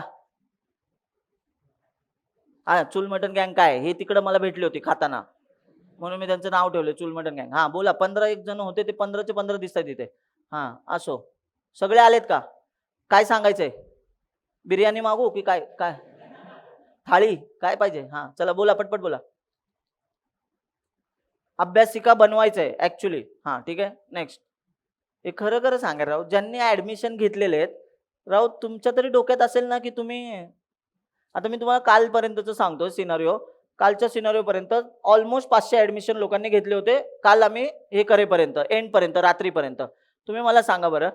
हा, चूल मटन गँग काय? हे तिकडं मला भेटली होती खाताना, म्हणून मी त्यांचं नाव ठेवलं चूल मटन गँग. हां, बोला. 15 एक जण होते, ते 15चे 15 दिसतात तिथे. हां, असो. सगळे आलेत का? काय सांगायचंय? बिर्याणी मागू की काय? काय थाळी काय पाहिजे? हां, चला बोला, पटपट बोला. अभ्यासिका बनवायचंय ऍक्च्युली. हा ठीक आहे, नेक्स्ट. हे खरं खरं सांगा राव, ज्यांनी ऍडमिशन घेतलेले आहेत राव, तुमच्या तरी डोक्यात असेल ना की तुम्ही, आता मी तुम्हाला कालपर्यंतच सांगतो सिनारिओ. कालच्या सिनारिओ पर्यंत ऑलमोस्ट 500 ऍडमिशन लोकांनी घेतले होते काल आम्ही हे करेपर्यंत, एंड पर्यंत, रात्रीपर्यंत. तुम्ही मला सांगा बरं,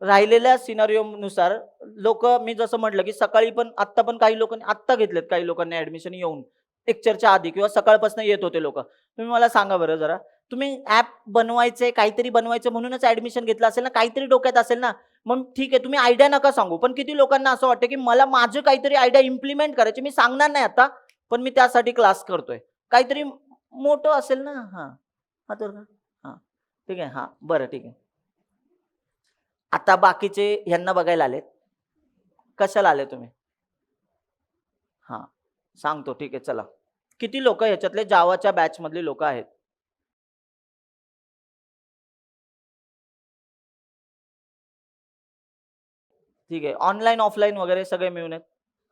राहिलेल्या सिनारिओ नुसार लोक, मी जसं म्हटलं की सकाळी पण, आत्ता पण काही लोकांनी आत्ता घेतलेत, काही लोकांनी ऍडमिशन येऊन लेक्चरच्या आधी किंवा सकाळपासून येत होते लोक. तुम्ही मला सांगा बरं जरा, तुम्ही ऍप बनवायचे, काहीतरी बनवायचं म्हणूनच ऍडमिशन घेतलं असेल ना, काहीतरी डोक्यात असेल ना. मग ठीक आहे, तुम्ही आयडिया नका सांगू, पण किती लोकांना असं वाटतं की मला माझं काहीतरी आयडिया इम्प्लिमेंट करायची, मी सांगणार नाही आता, पण मी त्यासाठी क्लास करतोय. काहीतरी मोठं असेल ना. हा हा तर हा ठीक आहे, हा बरं ठीक आहे. आता बाकीचे ह्यांना बघायला आलेत, कशाला आले तुम्ही? हा सांगतो, ठीक आहे चला. किती लोक ह्याच्यातले जावाच्या बॅच मधली लोक आहेत? ठीक आहे, ऑनलाईन ऑफलाईन वगैरे सगळे मिळून आहेत.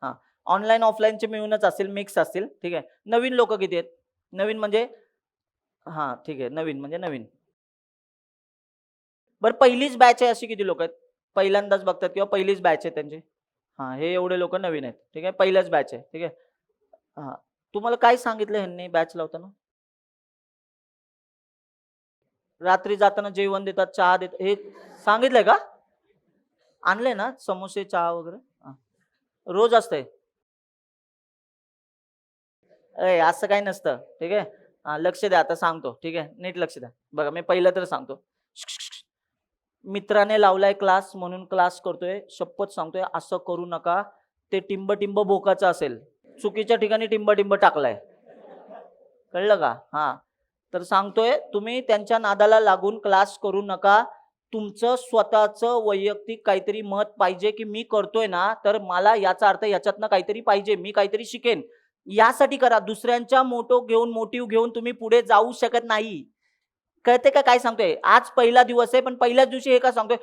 हा, ऑनलाईन ऑफलाईनचे मिळूनच असतील, मिक्स असतील. ठीक आहे, नवीन लोक किती आहेत? नवीन म्हणजे, हा ठीक आहे, नवीन म्हणजे नवीन. बरं, पहिलीच बॅच आहे अशी किती लोक आहेत? पहिल्यांदाच बघतात किंवा पहिलीच बॅच आहे त्यांची. हा, हे एवढे लोक नवीन आहेत. ठीक आहे, पहिल्याच बॅच आहे. ठीक आहे. हा, तुम्हाला काय सांगितलं ह्यांनी बॅच लावताना? रात्री जाताना जेवण देतात, चहा देतात, हे सांगितलंय का? आणले ना समोसे, चहा वगैरे? हा. रोज असतंय? असं काही नसतं. ठीक आहे. हा, लक्ष द्या, आता सांगतो. ठीक आहे, नीट लक्ष द्या. बघा, मी पहिलं तर सांगतो. मित्राने लावलाय क्लास म्हणून क्लास करतोय, शपथ सांगतोय असं करू नका. ते टिंब टिंब भोकाचं असेल, चुकीच्या ठिकाणी टिंब टिंब टाकलाय. कळलं का? हा, तर सांगतोय, तुम्ही त्यांच्या नादाला लागून क्लास करू नका. तुमचं स्वतःचं वैयक्तिक काहीतरी मत पाहिजे की मी करतोय ना, तर मला याचा अर्थ याच्यातनं काहीतरी पाहिजे, मी काहीतरी शिकेन, यासाठी करा. दुसऱ्यांच्या मोटिव्ह घेऊन तुम्ही पुढे जाऊ शकत नाही. कळते का काय सांगतोय? आज पहिला दिवस आहे, पण पहिल्याच दिवशी हे का सांगतोय?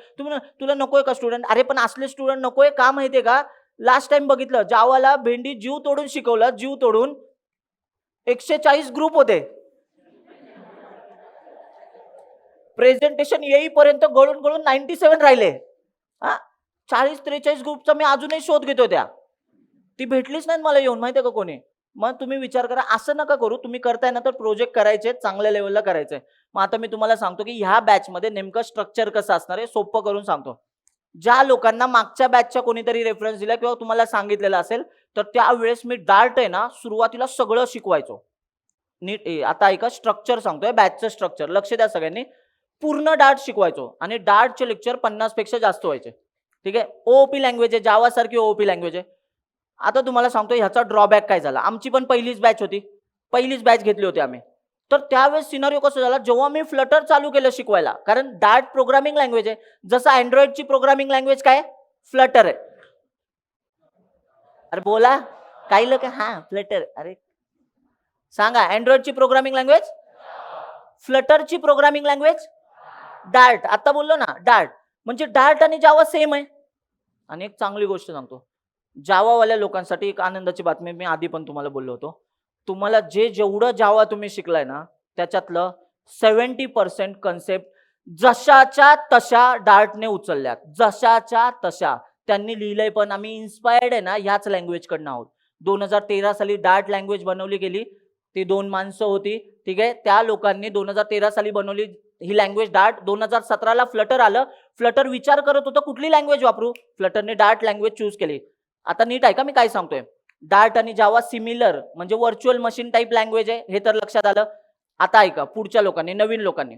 तुला नकोय का स्टुडंट? अरे पण असले स्टुडंट नकोय का माहितीये का? लास्ट टाइम बघितलं, जावाला भेंडी जीव तोडून शिकवलं, जीव तोडून. 140 ग्रुप होते. प्रेझेंटेशन येईपर्यंत गळून गळून 97 राहिले. हा, 40-43 ग्रुपचा मी अजूनही शोध घेतो त्या. ती भेटलीच नाही मला येऊन, माहितीये का कोणी. मग तुम्ही विचार करा, असं नका करू. तुम्ही करताय ना, तर प्रोजेक्ट करायचे, चांगल्या लेवलला करायचंय. मग आता मी तुम्हाला सांगतो की ह्या बॅच मध्ये नेमकं स्ट्रक्चर कसं असणार आहे, सोपं करून सांगतो. ज्या लोकांना मागच्या बॅचच्या कोणीतरी रेफरन्स दिला किंवा तुम्हाला सांगितलेलं असेल, तर त्यावेळेस मी डार्ट आहे ना, सुरुवातीला सगळं शिकवायचो. नीट आता ऐका, स्ट्रक्चर सांगतोय, बॅचचं स्ट्रक्चर, लक्ष द्या सगळ्यांनी. पूर्ण डार्ट शिकवायचो आणि डार्टचे लेक्चर 50 पेक्षा जास्त व्हायचे. ठीक आहे, ओओपी लँग्वेज आहे, जावा सारखी ओओपी लँग्वेज आहे. आता तुम्हाला सांगतो ह्याचा ड्रॉबॅक काय झाला. आमची पण पहिलीच बॅच होती, पहिलीच बॅच घेतली होती आम्ही. तर त्यावेळेस सिनारिओ कसं झाला, जेव्हा मी फ्लटर चालू केलं शिकवायला, कारण डार्ट प्रोग्रामिंग लँग्वेज आहे, जसं अँड्रॉइडची प्रोग्रामिंग लँग्वेज काय, फ्लटर आहे. अरे बोला, काही लोक हा फ्लटर, अरे सांगा, अँड्रॉइडची प्रोग्रामिंग लँग्वेज, फ्लटरची प्रोग्रामिंग लँग्वेज डार्ट. आता बोललो ना डार्ट, म्हणजे डार्ट आणि जावा सेम आहे. आणि एक चांगली गोष्ट सांगतो, जावावाल्या लोकांसाठी एक आनंदाची बातमी, मी आधी पण तुम्हाला बोललो होतो. तुम्हाला जेवढं जावा तुम्ही शिकलाय ना, त्याच्यातलं 70% कन्सेप्ट जशाच्या तशा डार्टने उचलल्यात, जशाच्या तशा. त्यांनी लिहिलंय पण, आम्ही इन्स्पायर्ड आहे ना ह्याच लँग्वेज कडनं आहोत. 2013 साली डार्ट लँग्वेज बनवली गेली, ती 2 माणसं होती. ठीक आहे, त्या लोकांनी 2013 साली बनवली ही लँग्वेज डार्ट. 2017ला फ्लटर आलं. फ्लटर विचार करत होतं कुठली लँग्वेज वापरू, फ्लटरने डार्ट लँग्वेज चूज केली. आता नीट ऐका मी काय सांगतोय. डार्ट आणि जावा सिमिलर, म्हणजे व्हर्च्युअल मशीन टाईप लँग्वेज आहे, हे तर लक्षात आलं. आता ऐका, पुढच्या लोकांनी, नवीन लोकांनी.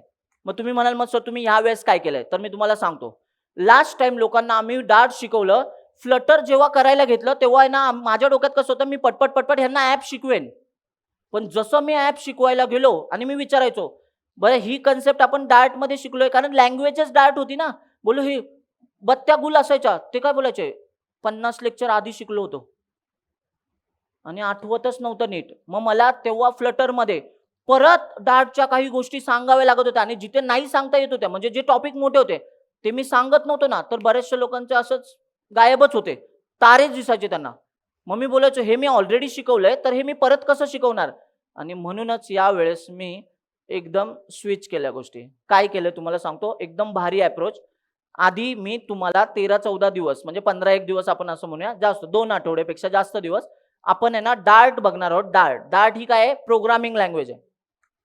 मग तुम्ही म्हणाल, मग सर तुम्ही ह्या वेळेस काय केलंय, तर मी तुम्हाला सांगतो. लास्ट टाइम लोकांना आम्ही डार्ट शिकवलं. फ्लटर जेव्हा करायला घेतलं तेव्हा आहे ना, माझ्या डोक्यात कसं होतं, मी पटपट पटपट ह्यांना ऍप शिकवेन. पण जसं मी ऍप शिकवायला गेलो आणि मी विचारायचो, बरं ही कन्सेप्ट आपण डार्ट मध्ये शिकलोय, कारण लँग्वेजच डार्ट होती ना. बोलो ही बत्त्या गुल असायच्या, ते काय बोलायचे, 50 लेक्चर आधी शिकलो होतो आणि आठवतच नव्हतं नीट. मग मला तेव्हा फ्लटरमध्ये परत डार्टच्या काही गोष्टी सांगाव्या लागत होत्या, आणि जिथे नाही सांगता येत होत्या, म्हणजे जे टॉपिक मोठे होते ते मी सांगत नव्हतो ना, तर बऱ्याचशा लोकांचे असंच गायबच होते, तारेच दिसायचे त्यांना. मग मी बोलायचो, हे मी ऑलरेडी शिकवलंय, तर हे मी परत कसं शिकवणार. आणि म्हणूनच यावेळेस मी एकदम स्विच केल्या गोष्टी. काय केलं तुम्हाला सांगतो, एकदम भारी अप्रोच. आधी मी तुम्हाला 13-14 दिवस म्हणजे 15-1 दिवस आपण असं म्हणूया, जास्त 2 आठवड्यापेक्षा जास्त दिवस आपण आहे ना डार्ट बघणार आहोत. डार्ट ही काय आहे? प्रोग्रामिंग लँग्वेज आहे.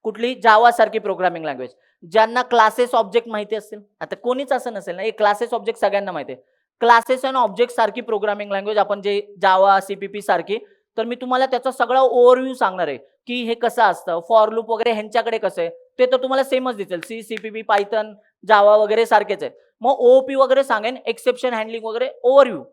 कुठली? जावा सारखी प्रोग्रामिंग लँग्वेज. ज्यांना क्लासेस ऑब्जेक्ट माहिती असतील, आता कोणीच असं नसेल ना, एक क्लासेस ऑब्जेक्ट सगळ्यांना माहिती आहे. क्लासेस आणि ऑब्जेक्ट सारखी प्रोग्रामिंग लँग्वेज आपण जे जावा, सीपीपी सारखी, तर मी तुम्हाला त्याचा सगळा ओव्हरव्ह्यू सांगणार आहे, की हे कसं असतं, फॉर लूप वगैरे ह्यांच्याकडे कसं आहे, ते तर तुम्हाला सेमच दिसेल. सी, सीपीपी, पायथन, जावा वगैरे सारखेच आहे. मग ओओपी वगैरे सांगेन, एक्सेप्शन हँडलिंग वगैरे ओव्हरव्ह्यू.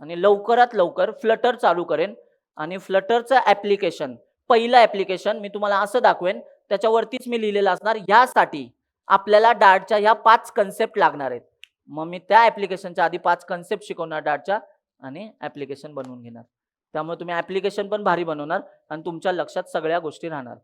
आणि लवकरात लवकर फ्लटर चालू करेन आणि फ्लटरचं ऍप्लिकेशन, पहिलं ऍप्लिकेशन मी तुम्हाला असं दाखवेन, त्याच्यावरतीच मी लिहिलेलं असणार, यासाठी आपल्याला डार्टच्या ह्या 5 कन्सेप्ट लागणार आहेत. मग मी त्या ऍप्लिकेशनच्या आधी 5 कन्सेप्ट शिकवणार डार्टच्या आणि ऍप्लिकेशन बनवून घेणार. त्यामुळे तुम्ही ऍप्लिकेशन पण भारी बनवणार आणि तुमच्या लक्षात सगळ्या गोष्टी राहणार.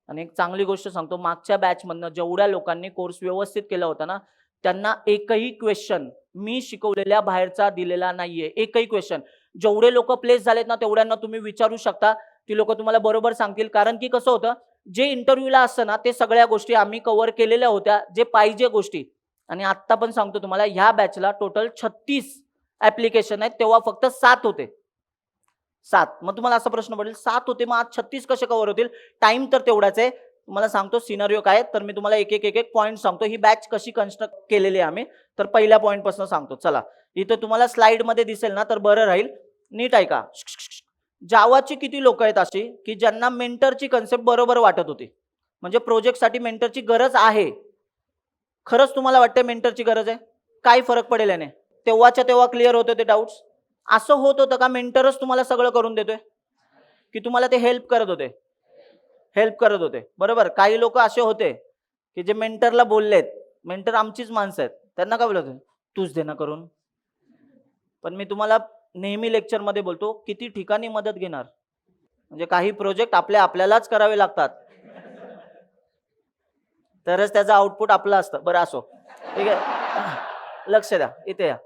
आणि एक चांगली गोष्ट सांगतो, मागच्या बॅचमधनं जेवढ्या लोकांनी कोर्स व्यवस्थित केला होता ना, त्यांना एकही क्वेश्चन मी शिकवलेल्या बाहेरचा दिलेला नाहीये. एकही क्वेश्चन. जेवढे लोक प्लेस झालेत ना, तेवढ्यांना तुम्ही विचारू शकता. ती लोक तुम्हाला बरोबर सांगतील. कारण की कसं होतं, जे इंटरव्ह्यूला असतं ना, ते सगळ्या गोष्टी आम्ही कव्हर केलेल्या होत्या, जे पाहिजे गोष्टी. आणि आत्ता पण सांगतो तुम्हाला, ह्या बॅचला टोटल 36 ऍप्लिकेशन आहेत. तेव्हा फक्त 7 होते. 7. मग तुम्हाला असा प्रश्न पडेल, 7 होते मग आज 36 कसे कव्हर होतील? टाइम तर तेवढाच आहे. तुम्हाला सांगतो सिनारिओ काय, तर मी तुम्हाला एक पॉईंट सांगतो. ही बॅच कशी कन्स्ट्रक्ट केलेली आहे आम्ही, तर पहिल्या पॉईंट पासून सांगतो. चला, इथं तुम्हाला स्लाइड मध्ये दिसेल ना, तर बरं राहील. नीट ऐका. जावाची किती लोक आहेत अशी की ज्यांना मेंटरची कन्सेप्ट बरोबर वाटत होती, म्हणजे प्रोजेक्टसाठी मेंटरची गरज आहे? खरंच तुम्हाला वाटतं मेंटरची गरज आहे? काय फरक पडेल याने? तेव्हाच्या तेव्हा क्लिअर होते ते डाऊट्स? असं होत होतं का मेंटरच तुम्हाला सगळं करून देतोय, की तुम्हाला ते हेल्प करत होते? हेल्प करत होते, बरोबर. काही लोक असे होते की जे मेंटरला बोललेत, मेंटर आमचीच माणसं आहेत, त्यांना काय बोलत, तूच दे ना करून. पण मी तुम्हाला नेहमी लेक्चर मध्ये बोलतो, किती ठिकाणी मदत घेणार, म्हणजे काही प्रोजेक्ट आपल्यालाच करावे लागतात, तरच त्याचं आउटपुट आपलं असतं. बरं असो, ठीक आहे. लक्ष द्या, इथे या.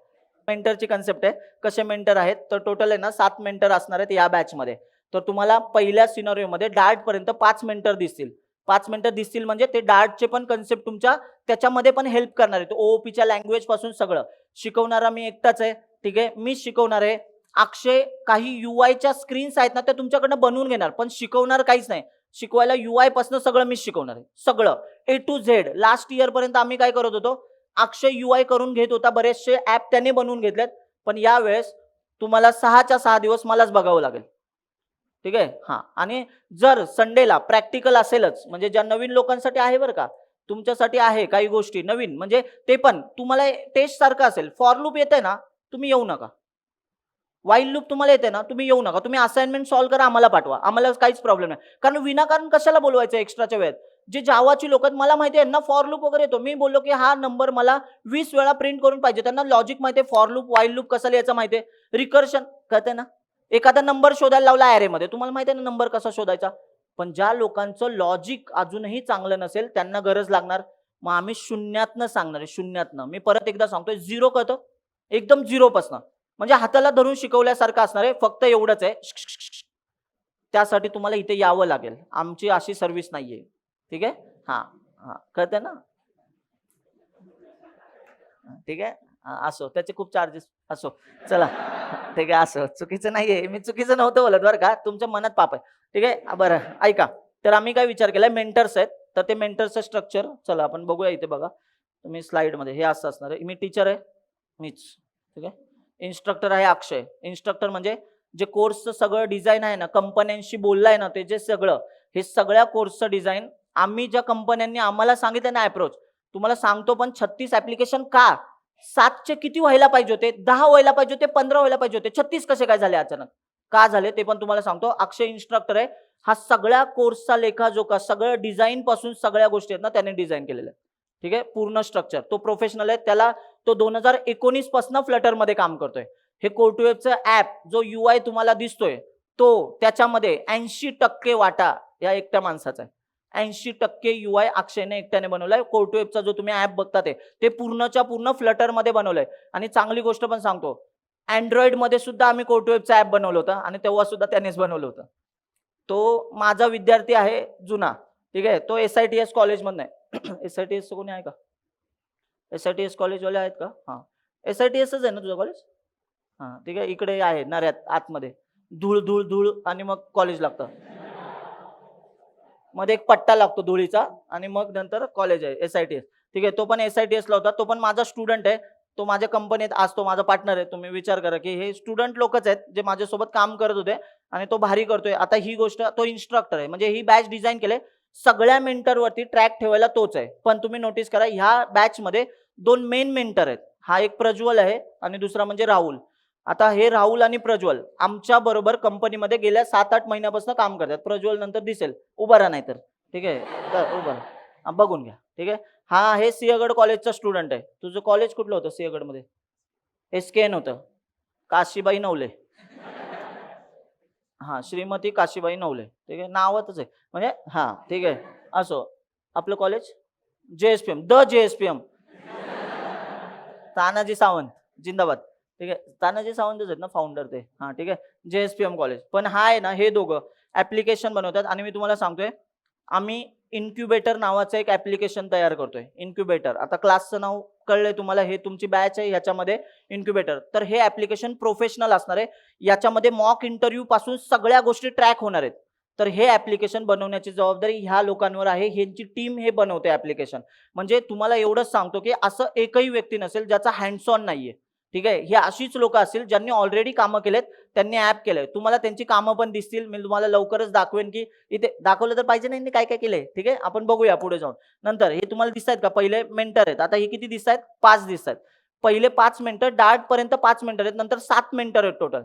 मेंटरची कन्सेप्ट आहे. कसे मेंटर आहेत, तर टोटल आहे ना 7 मेंटर असणार आहेत या बॅच मध्ये. तर तुम्हाला पहिल्या सिनारिओ मध्ये डार्ट पर्यंत 5 मेंटर दिसतील. 5 मेंटर दिसतील म्हणजे ते डार्टचे पण कन्सेप्ट तुमच्या त्याच्यामध्ये पण हेल्प करणार आहेत. ओओपीच्या लँग्वेज पासून सगळं शिकवणारा मी एकटाच आहे, ठीक आहे. मी शिकवणार आहे. अक्षय काही यूआयच्या स्क्रीन्स आहेत ना, त्या तुमच्याकडनं बनवून घेणार, पण शिकवणार काहीच नाही. शिकवायला यूआय पासून सगळं मी शिकवणार आहे, सगळं ए टू झेड. लास्ट इयर पर्यंत आम्ही काय करत होतो, अक्षय यूआय करून घेत होता, बरेचसे ऍप त्याने बनवून घेतलेत. पण यावेळेस तुम्हाला 6च्या 6 दिवस मलाच बघावं लागेल, ठीक आहे. हा, आणि जर संडेला प्रॅक्टिकल असेलच, म्हणजे ज्या नवीन लोकांसाठी आहे बरं का, तुमच्यासाठी आहे काही गोष्टी नवीन, म्हणजे ते पण तुम्हाला टेस्ट सारखं असेल. फॉर लूप येते ना, तुम्ही येऊ नका. वाईल लूप तुम्हाला येते ना, तुम्ही येऊ नका. तुम्ही असाइनमेंट सॉल्व्ह करा, आम्हाला पाठवा, आम्हाला काहीच प्रॉब्लेम नाही. कारण विनाकारण कशाला बोलवायचं एक्स्ट्राच्या वेळेत. जे जावाची लोक आहेत, मला माहिती आहे ना फॉर लूप वगैरे येतो. मी बोललो की हा नंबर मला 20 वेळा प्रिंट करून पाहिजे. त्यांना लॉजिक माहिती आहे, फॉर लूप वाईल लूप कसं लिहायचं माहिती आहे, रिकर्शन कळते ना. एखादा नंबर शोधायला लावला ॲरे मध्ये, तुम्हाला माहिती आहे ना नंबर कसा शोधायचा. पण ज्या लोकांचं लॉजिक अजूनही चांगलं नसेल, त्यांना गरज लागणार. मग आम्ही शून्यातनं सांगणार आहे, शून्यातनं. मी परत एकदा सांगतोय, झिरो कळतं, एकदम झिरोपासनं, म्हणजे हाताला धरून शिकवल्यासारखं असणार आहे. फक्त एवढंच आहे, त्यासाठी तुम्हाला इथे यावं लागेल. आमची अशी सर्व्हिस नाहीये, ठीक आहे. हा हा, कळतंय ना. ठीक आहे. असो, त्याचे खूप चार्जेस असो. चला, ठीक आहे. असो, चुकीचं नाहीये, मी चुकीचं नव्हतं बोलत बरं का, तुमच्या मनात पाप आहे, ठीक आहे. बरं ऐका, तर आम्ही काय विचार केलाय, मेंटर्स आहेत. तर ते मेंटरचं स्ट्रक्चर चला आपण बघूया. इथे बघा तुम्ही स्लाइड मध्ये, हे असं असणार आहे. मी टीचर आहे, मीच, ठीक आहे. इन्स्ट्रक्टर आहे अक्षय. इन्स्ट्रक्टर म्हणजे जे कोर्सचं सगळं डिझाईन आहे ना, कंपन्यांशी बोललाय ना, ते जे सगळं, हे सगळ्या कोर्सचं डिझाईन आम्ही ज्या कंपन्यांनी आम्हाला सांगितलं ना अप्रोच, तुम्हाला सांगतो. पण 36 ऍप्लिकेशन का, 7चे किती व्हायला पाहिजे होते, 10 व्हायला पाहिजे होते, 15 व्हायला पाहिजे होते, 36 कसे काय झाले अचानक, का झाले ते पण तुम्हाला सांगतो. अक्षय इन्स्ट्रक्टर आहे. हा सगळ्या कोर्सचा लेखाजोखा, सगळं डिझाईन पासून सगळ्या गोष्टी आहेत ना त्याने डिझाईन केलेलं आहे, ठीक आहे. पूर्ण स्ट्रक्चर तो प्रोफेशनल आहे. त्याला तो 2019 पासून फ्लटर मध्ये काम करतोय. हे कोर्टवेबचं ऍप जो यूआय तुम्हाला दिसतोय, तो त्याच्यामध्ये 80% वाटा या एकट्या माणसाचा आहे. 80% यूआय अक्षयने एकट्याने बनवलाय. कोर्टवेबचा जो तुम्ही ऍप बघता ते पूर्णच्या पूर्ण फ्लटर मध्ये बनवलंय. आणि चांगली गोष्ट पण सांगतो, अँड्रॉइड मध्ये सुद्धा आम्ही कोर्टवेबचं ऍप बनवलं होतं आणि तेव्हा सुद्धा त्यानेच बनवलं होतं. तो माझा विद्यार्थी आहे जुना, ठीक आहे. तो SITS कॉलेजमधनं आहे. SITS कोणी आहे का? SITS कॉलेजवाले आहेत का? हां. SITSच आहे ना तुझं कॉलेज? हां, ठीक आहे. इकडे आहे नऱ्यात आतमध्ये. धूळ, धूळ, धूळ आणि मग कॉलेज लागतं. मध्ये एक पट्टा लागतो धुळीचा आणि मग नंतर कॉलेज आहे SITS. ठीक आहे. तो पण SITSला होता. तो पण माझा स्टुडंट आहे. तो माझ्या कंपनीत आज तो माझा पार्टनर आहे. तुम्ही विचार करा, की हे स्टुडंट लोकच आहेत, जे माझ्यासोबत काम करत होते आणि तो भारी करतोय. आता ही गोष्ट तो इन्स्ट्रक्टर आहे. म्हणजे ही बॅच डिझाइन केले. सगळ्या मेंटरवरती ट्रॅक ठेवायला तोच आहे. पण तुम्ही नोटीस करा ह्या बॅचमध्ये 2 मेन मेंटर आहेत. हा एक प्रज्वल आहे आणि दुसरा म्हणजे राहुल. आता हे राहुल आणि प्रज्वल आमच्या बरोबर कंपनीमध्ये गेल्या 7-8 महिन्यापासून काम करतात. प्रज्वल नंतर दिसेल. उभा राहा नाहीतर. ठीक आहे. तर उभा राहा. बघून घ्या. ठीक आहे. हा आहे सिंहगड कॉलेजचा स्टुडंट आहे. तुझं कॉलेज कुठलं होतं सिंहगडमध्ये? SKN होतं. काशीबाई नवले. हां, श्रीमती काशीबाई नवले. ठीक आहे. नावातच आहे. म्हणजे हां, ठीक आहे. असो. आपलं college? JSPM. The JSPM. Tanaji Sawant. जिंदाबाद. ठीक आहे. तानाजी सावंतच आहेत ना फाउंडर ते. हां, ठीक आहे. JSPM college. पण हा आहे ना, हे दोघं ॲप्लिकेशन बनवतात आणि मी तुम्हाला सांगतोय, आम्ही इन्क्युबेटर नावाचं एक ॲप्लिकेशन तयार करतोय. इन्क्युबेटर. आता क्लासचं नाव कळलंय तुम्हाला, हे तुमची बॅच आहे ह्याच्यामध्ये इन्क्युबेटर. तर हे ॲप्लिकेशन प्रोफेशनल असणार आहे. याच्यामध्ये मॉक इंटरव्ह्यू पासून सगळ्या गोष्टी ट्रॅक होणार आहेत. तर हे ॲप्लिकेशन बनवण्याची जबाबदारी ह्या लोकांवर आहे. ह्यांची टीम हे बनवते ॲप्लिकेशन. म्हणजे तुम्हाला एवढंच सांगतो, की असं एकही व्यक्ती नसेल ज्याचा हँड्स ऑन नाहीये. ठीक आहे. ही अशीच लोकं असतील ज्यांनी ऑलरेडी कामं केलेत, त्यांनी ॲप केलंय. तुम्हाला त्यांची कामं पण दिसतील. मी तुम्हाला लवकरच दाखवेन, की इथे दाखवलं तर पाहिजे नाही काय काय केलंय. ठीक आहे. आपण बघूया पुढे जाऊन. नंतर हे तुम्हाला दिसतायत का? पहिले मेंटर आहेत. आता हे किती दिसतायत? 5 दिसतायत. पहिले 5 मेंटर डार्टपर्यंत 5 मेंटर आहेत. नंतर 7 मेंटर आहेत टोटल.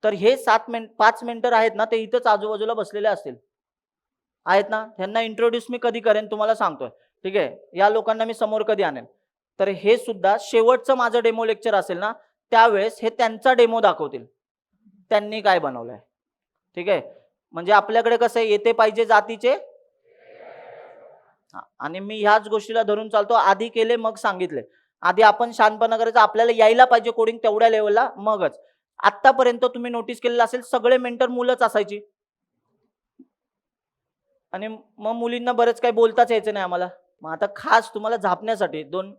तर हे 5 मेंटर आहेत ना, ते इथंच आजूबाजूला बसलेले असतील. आहेत ना? ह्यांना इंट्रोड्यूस मी कधी करेन तुम्हाला सांगतोय. ठीक आहे. या लोकांना मी समोर कधी आणेन. तर हे सुद्धा शेवटचं माझं डेमो लेक्चर असेल ना, त्यावेळेस हे त्यांचा डेमो दाखवतील. त्यांनी काय बनवलंय. ठीक आहे. म्हणजे आपल्याकडे कसं आहे, येते पाहिजे जातीचे हां, आणि मी ह्याच गोष्टीला धरून चालतो. आधी केले मग सांगितले. आधी आपण शहाणपणा करायचा, आपल्याला यायला पाहिजे कोडिंग तेवढ्या लेव्हलला मगच. आत्तापर्यंत तुम्ही नोटीस केलेलं असेल सगळे मेंटर मुलंच असायची. आणि मग मुलींना बरेच काही बोलताच यायचं नाही आम्हाला. मग आता खास तुम्हाला झापण्यासाठी 2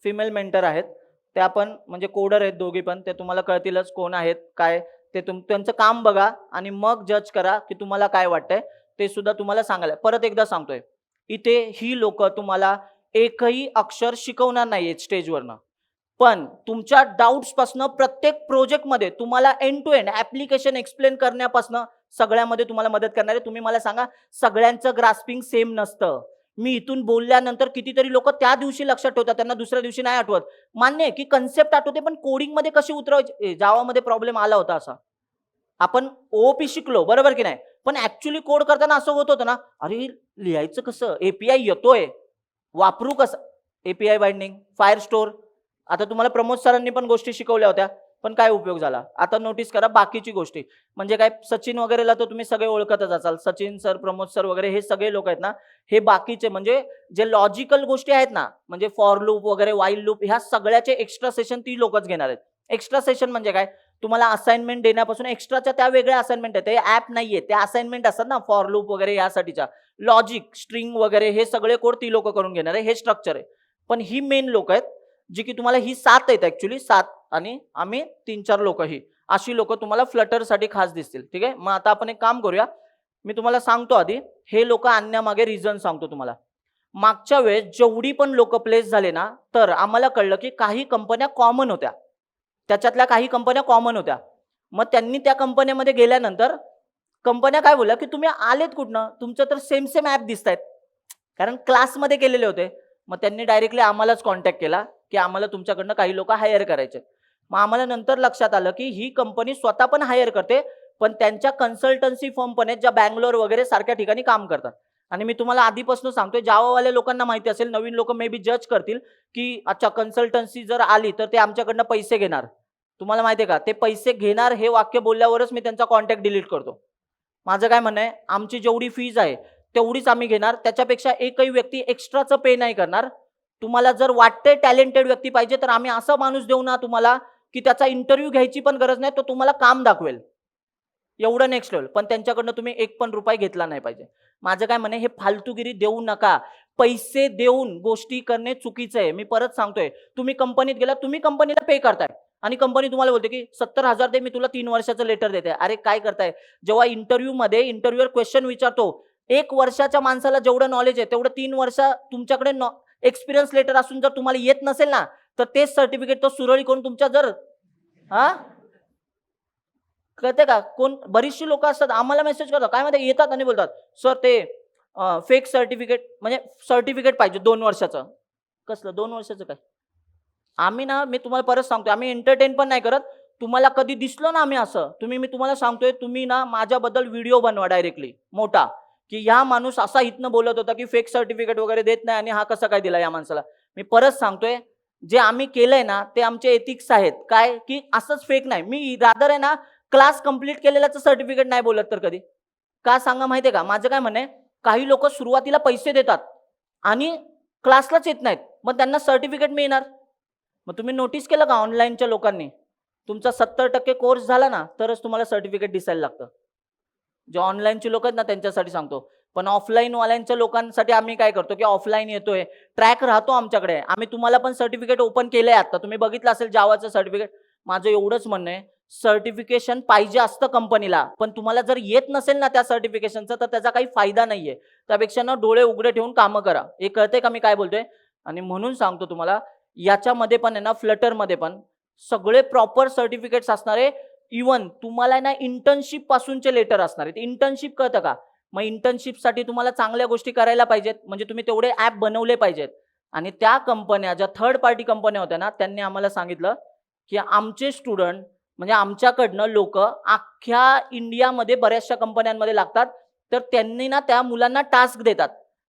फिमेल मेंटर आहेत. त्या पण म्हणजे कोडर आहेत दोघी पण. ते तुम्हाला कळतीलच कोण आहेत, काय ते त्यांचं काम बघा आणि मग जज करा, की तुम्हाला काय वाटतंय. ते सुद्धा तुम्हाला सांगायला परत एकदा सांगतोय. इथे ही लोकं तुम्हाला एकही अक्षर शिकवणार नाहीयेत स्टेजवरनं. पण तुमच्या डाउट्सपासनं प्रत्येक प्रोजेक्टमध्ये तुम्हाला end to end application explain करण्यापासनं सगळ्यामध्ये तुम्हाला मदत करणार आहे. तुम्ही मला सांगा, सगळ्यांचं ग्रास्पिंग सेम नसतं. मी इथून बोलल्यानंतर कितीतरी लोकं त्या दिवशी लक्षात ठेवतात, त्यांना दुसऱ्या दिवशी नाही आठवत. मान्य आहे की कन्सेप्ट आठवते, पण कोडिंगमध्ये कशी उतरवायची जावामध्ये प्रॉब्लेम आला होता असा. आपण OOP शिकलो, बरोबर की नाही? पण ॲक्चुअली कोड करताना असं होत होतं ना, अरे लिहायचं कसं? API येतोय, वापरू कसं? API binding, Firestore. आता तुम्हाला प्रमोद सरांनी पण गोष्टी शिकवल्या होत्या, पण काय उपयोग झाला? आता नोटीस करा बाकीची गोष्टी. म्हणजे काय सचिन वगैरेला तर तुम्ही सगळे ओळखतच असाल. सचिन सर, प्रमोद सर वगैरे हे सगळे लोक आहेत ना, हे बाकीचे म्हणजे जे लॉजिकल गोष्टी आहेत ना, म्हणजे फॉर लूप वगैरे, व्हाईल लूप ह्या सगळ्याचे एक्स्ट्रा सेशन ती लोकच घेणार आहेत. एक्स्ट्रा सेशन म्हणजे काय? तुम्हाला असाइनमेंट देण्यापासून एक्स्ट्राच्या त्या वेगळ्या असाइनमेंट आहेत. ते ॲप नाहीये. त्या असाइनमेंट असतात ना फॉर लूप वगैरे यासाठीच्या. लॉजिक, स्ट्रिंग वगैरे हे सगळे कोड ती लोकं करून घेणार आहे. हे स्ट्रक्चर आहे. पण ही मेन लोकं आहेत, जी की तुम्हाला ही 7 आहेत ॲक्चुअली 7 आणि आम्ही 3-4 लोकं ही. अशी लोकं तुम्हाला फ्लटरसाठी खास दिसतील. ठीक आहे. मग आता आपण एक काम करूया. मी तुम्हाला सांगतो आधी, हे लोकं आणण्यामागे रिझन सांगतो तुम्हाला. मागच्या वेळेस जेवढी पण लोकं प्लेस झाले ना, तर आम्हाला कळलं की काही कंपन्या कॉमन होत्या. त्याच्यातल्या काही कंपन्या कॉमन होत्या. मग त्यांनी त्या कंपन्यांमध्ये गेल्यानंतर कंपन्या काय बोलल्या, की तुम्ही आलेत कुठनं? तुमचं तर सेम ॲप दिसतायत. कारण क्लासमध्ये केलेले होते. मग त्यांनी डायरेक्टली आम्हालाच कॉन्टॅक्ट केला, की आम्हाला तुमच्याकडनं काही लोकं हायर करायचे. मग आम्हाला नंतर लक्षात आलं, की ही कंपनी स्वतः पण हायर करते, पण त्यांच्या कन्सल्टन्सी फर्म पण आहेत, ज्या बंगलोर वगैरे सारख्या ठिकाणी काम करतात. आणि मी तुम्हाला आधीपासून सांगतोय, जावावाल्या लोकांना माहिती असेल, नवीन लोकं मे बी जज करतील, की अच्छा कन्सल्टन्सी जर आली, तर ते आमच्याकडनं पैसे घेणार. तुम्हाला माहिती आहे का, ते पैसे घेणार हे वाक्य बोलल्यावरच मी त्यांचा कॉन्टॅक्ट डिलीट करतो. माझं काय म्हणणं आहे, आमची जेवढी फीज आहे, तेवढीच आम्ही घेणार. त्याच्यापेक्षा एकही व्यक्ती एक्स्ट्राचं पे नाही करणार. तुम्हाला जर वाटतंय टॅलेंटेड व्यक्ती पाहिजे, तर आम्ही असा माणूस देऊ ना तुम्हाला, की त्याचा इंटरव्ह्यू घ्यायची पण गरज नाही. तो तुम्हाला काम दाखवेल. एवढं नेक्स्ट लेव्हल. पण त्यांच्याकडनं तुम्ही एक पण रुपया घेतला नाही पाहिजे. माझं काय म्हणे, हे फालतूगिरी देऊ नका. पैसे देऊन गोष्टी करणे चुकीचं आहे. मी परत सांगतोय, तुम्ही कंपनीत गेला, तुम्ही कंपनीला पे करताय आणि कंपनी तुम्हाला बोलते की 70,000 दे, मी तुला 3 वर्षाचं लेटर देते. अरे काय करताय? जेव्हा इंटरव्ह्यूवर क्वेश्चन विचारतो, 1 वर्षाच्या माणसाला जेवढं नॉलेज आहे तेवढं 3 वर्ष तुमच्याकडे एक्सपिरियन्स लेटर असून जर तुम्हाला येत नसेल ना, तर तेच सर्टिफिकेट तो सुरळी करून तुमच्या जर कळते का? कोण बरीचशी लोक असतात, आम्हाला मेसेज करतात, काय माहिती येतात आणि बोलतात, सर ते फेक सर्टिफिकेट, म्हणजे सर्टिफिकेट पाहिजे 2 वर्षाचं. कसलं 2 वर्षाचं काय? आम्ही ना, मी तुम्हाला परत सांगतोय, आम्ही एंटरटेन पण नाही करत. तुम्हाला कधी दिसलो ना आम्ही असं, मी तुम्हाला सांगतोय, तुम्ही ना माझ्याबद्दल व्हिडिओ बनवा डायरेक्टली मोठा, की ह्या माणूस असा इथनं बोलत होता की फेक सर्टिफिकेट वगैरे देत नाही आणि हा कसा काय दिला या माणसाला. मी परत सांगतोय, जे आम्ही केलंय ना ते आमचे एथिक्स आहेत, काय की असंच फेक नाही. मी रादर आहे ना, क्लास कंप्लीट केलेल्याचं सर्टिफिकेट नाही बोलत तर कधी. का सांगा माहितीये का? माझं काय म्हणणं, काही लोक सुरुवातीला पैसे देतात आणि क्लासलाच येत नाहीत, मग त्यांना सर्टिफिकेट मिळणार. मग तुम्ही नोटीस केलं का ऑनलाईनच्या लोकांनी, तुमचा 70% कोर्स झाला ना तरच तुम्हाला सर्टिफिकेट दिसायला लागतं. जे ऑनलाईनचे लोक आहेत ना त्यांच्यासाठी सांगतो. पण ऑफलाईन वाल्यांच्या लोकांसाठी आम्ही काय करतो की ऑफलाईन येतोय, ट्रॅक राहतो आमच्याकडे. आम्ही तुम्हाला पण सर्टिफिकेट ओपन केलंय, आता तुम्ही बघितलं असेल जावाचं सर्टिफिकेट. माझं एवढंच म्हणणं आहे, सर्टिफिकेशन पाहिजे असतं कंपनीला, पण तुम्हाला जर येत नसेल ना त्या सर्टिफिकेशनचं तर त्याचा काही फायदा नाहीये. त्यापेक्षा ना डोळे उघडे ठेवून कामं करा. हे कळतंय का मी काय बोलतोय? आणि म्हणून सांगतो तुम्हाला, याच्यामध्ये पण आहे ना, फ्लटरमध्ये पण सगळे प्रॉपर सर्टिफिकेट्स असणारे. इवन तुम्हाला ना इंटर्नशिप पासूनचे लेटर असणार आहेत. इंटर्नशिप कळतं का? मग इंटर्नशिपसाठी तुम्हाला चांगल्या गोष्टी करायला पाहिजेत, म्हणजे तुम्ही तेवढे ॲप बनवले पाहिजेत. आणि त्या कंपन्या, ज्या थर्ड पार्टी कंपन्या होत्या ना, त्यांनी आम्हाला सांगितलं की आमचे स्टुडंट, म्हणजे आमच्याकडनं लोक अख्ख्या इंडियामध्ये बऱ्याचशा कंपन्यांमध्ये लागतात. तर त्यांनी ना त्या मुलांना टास्क देतात.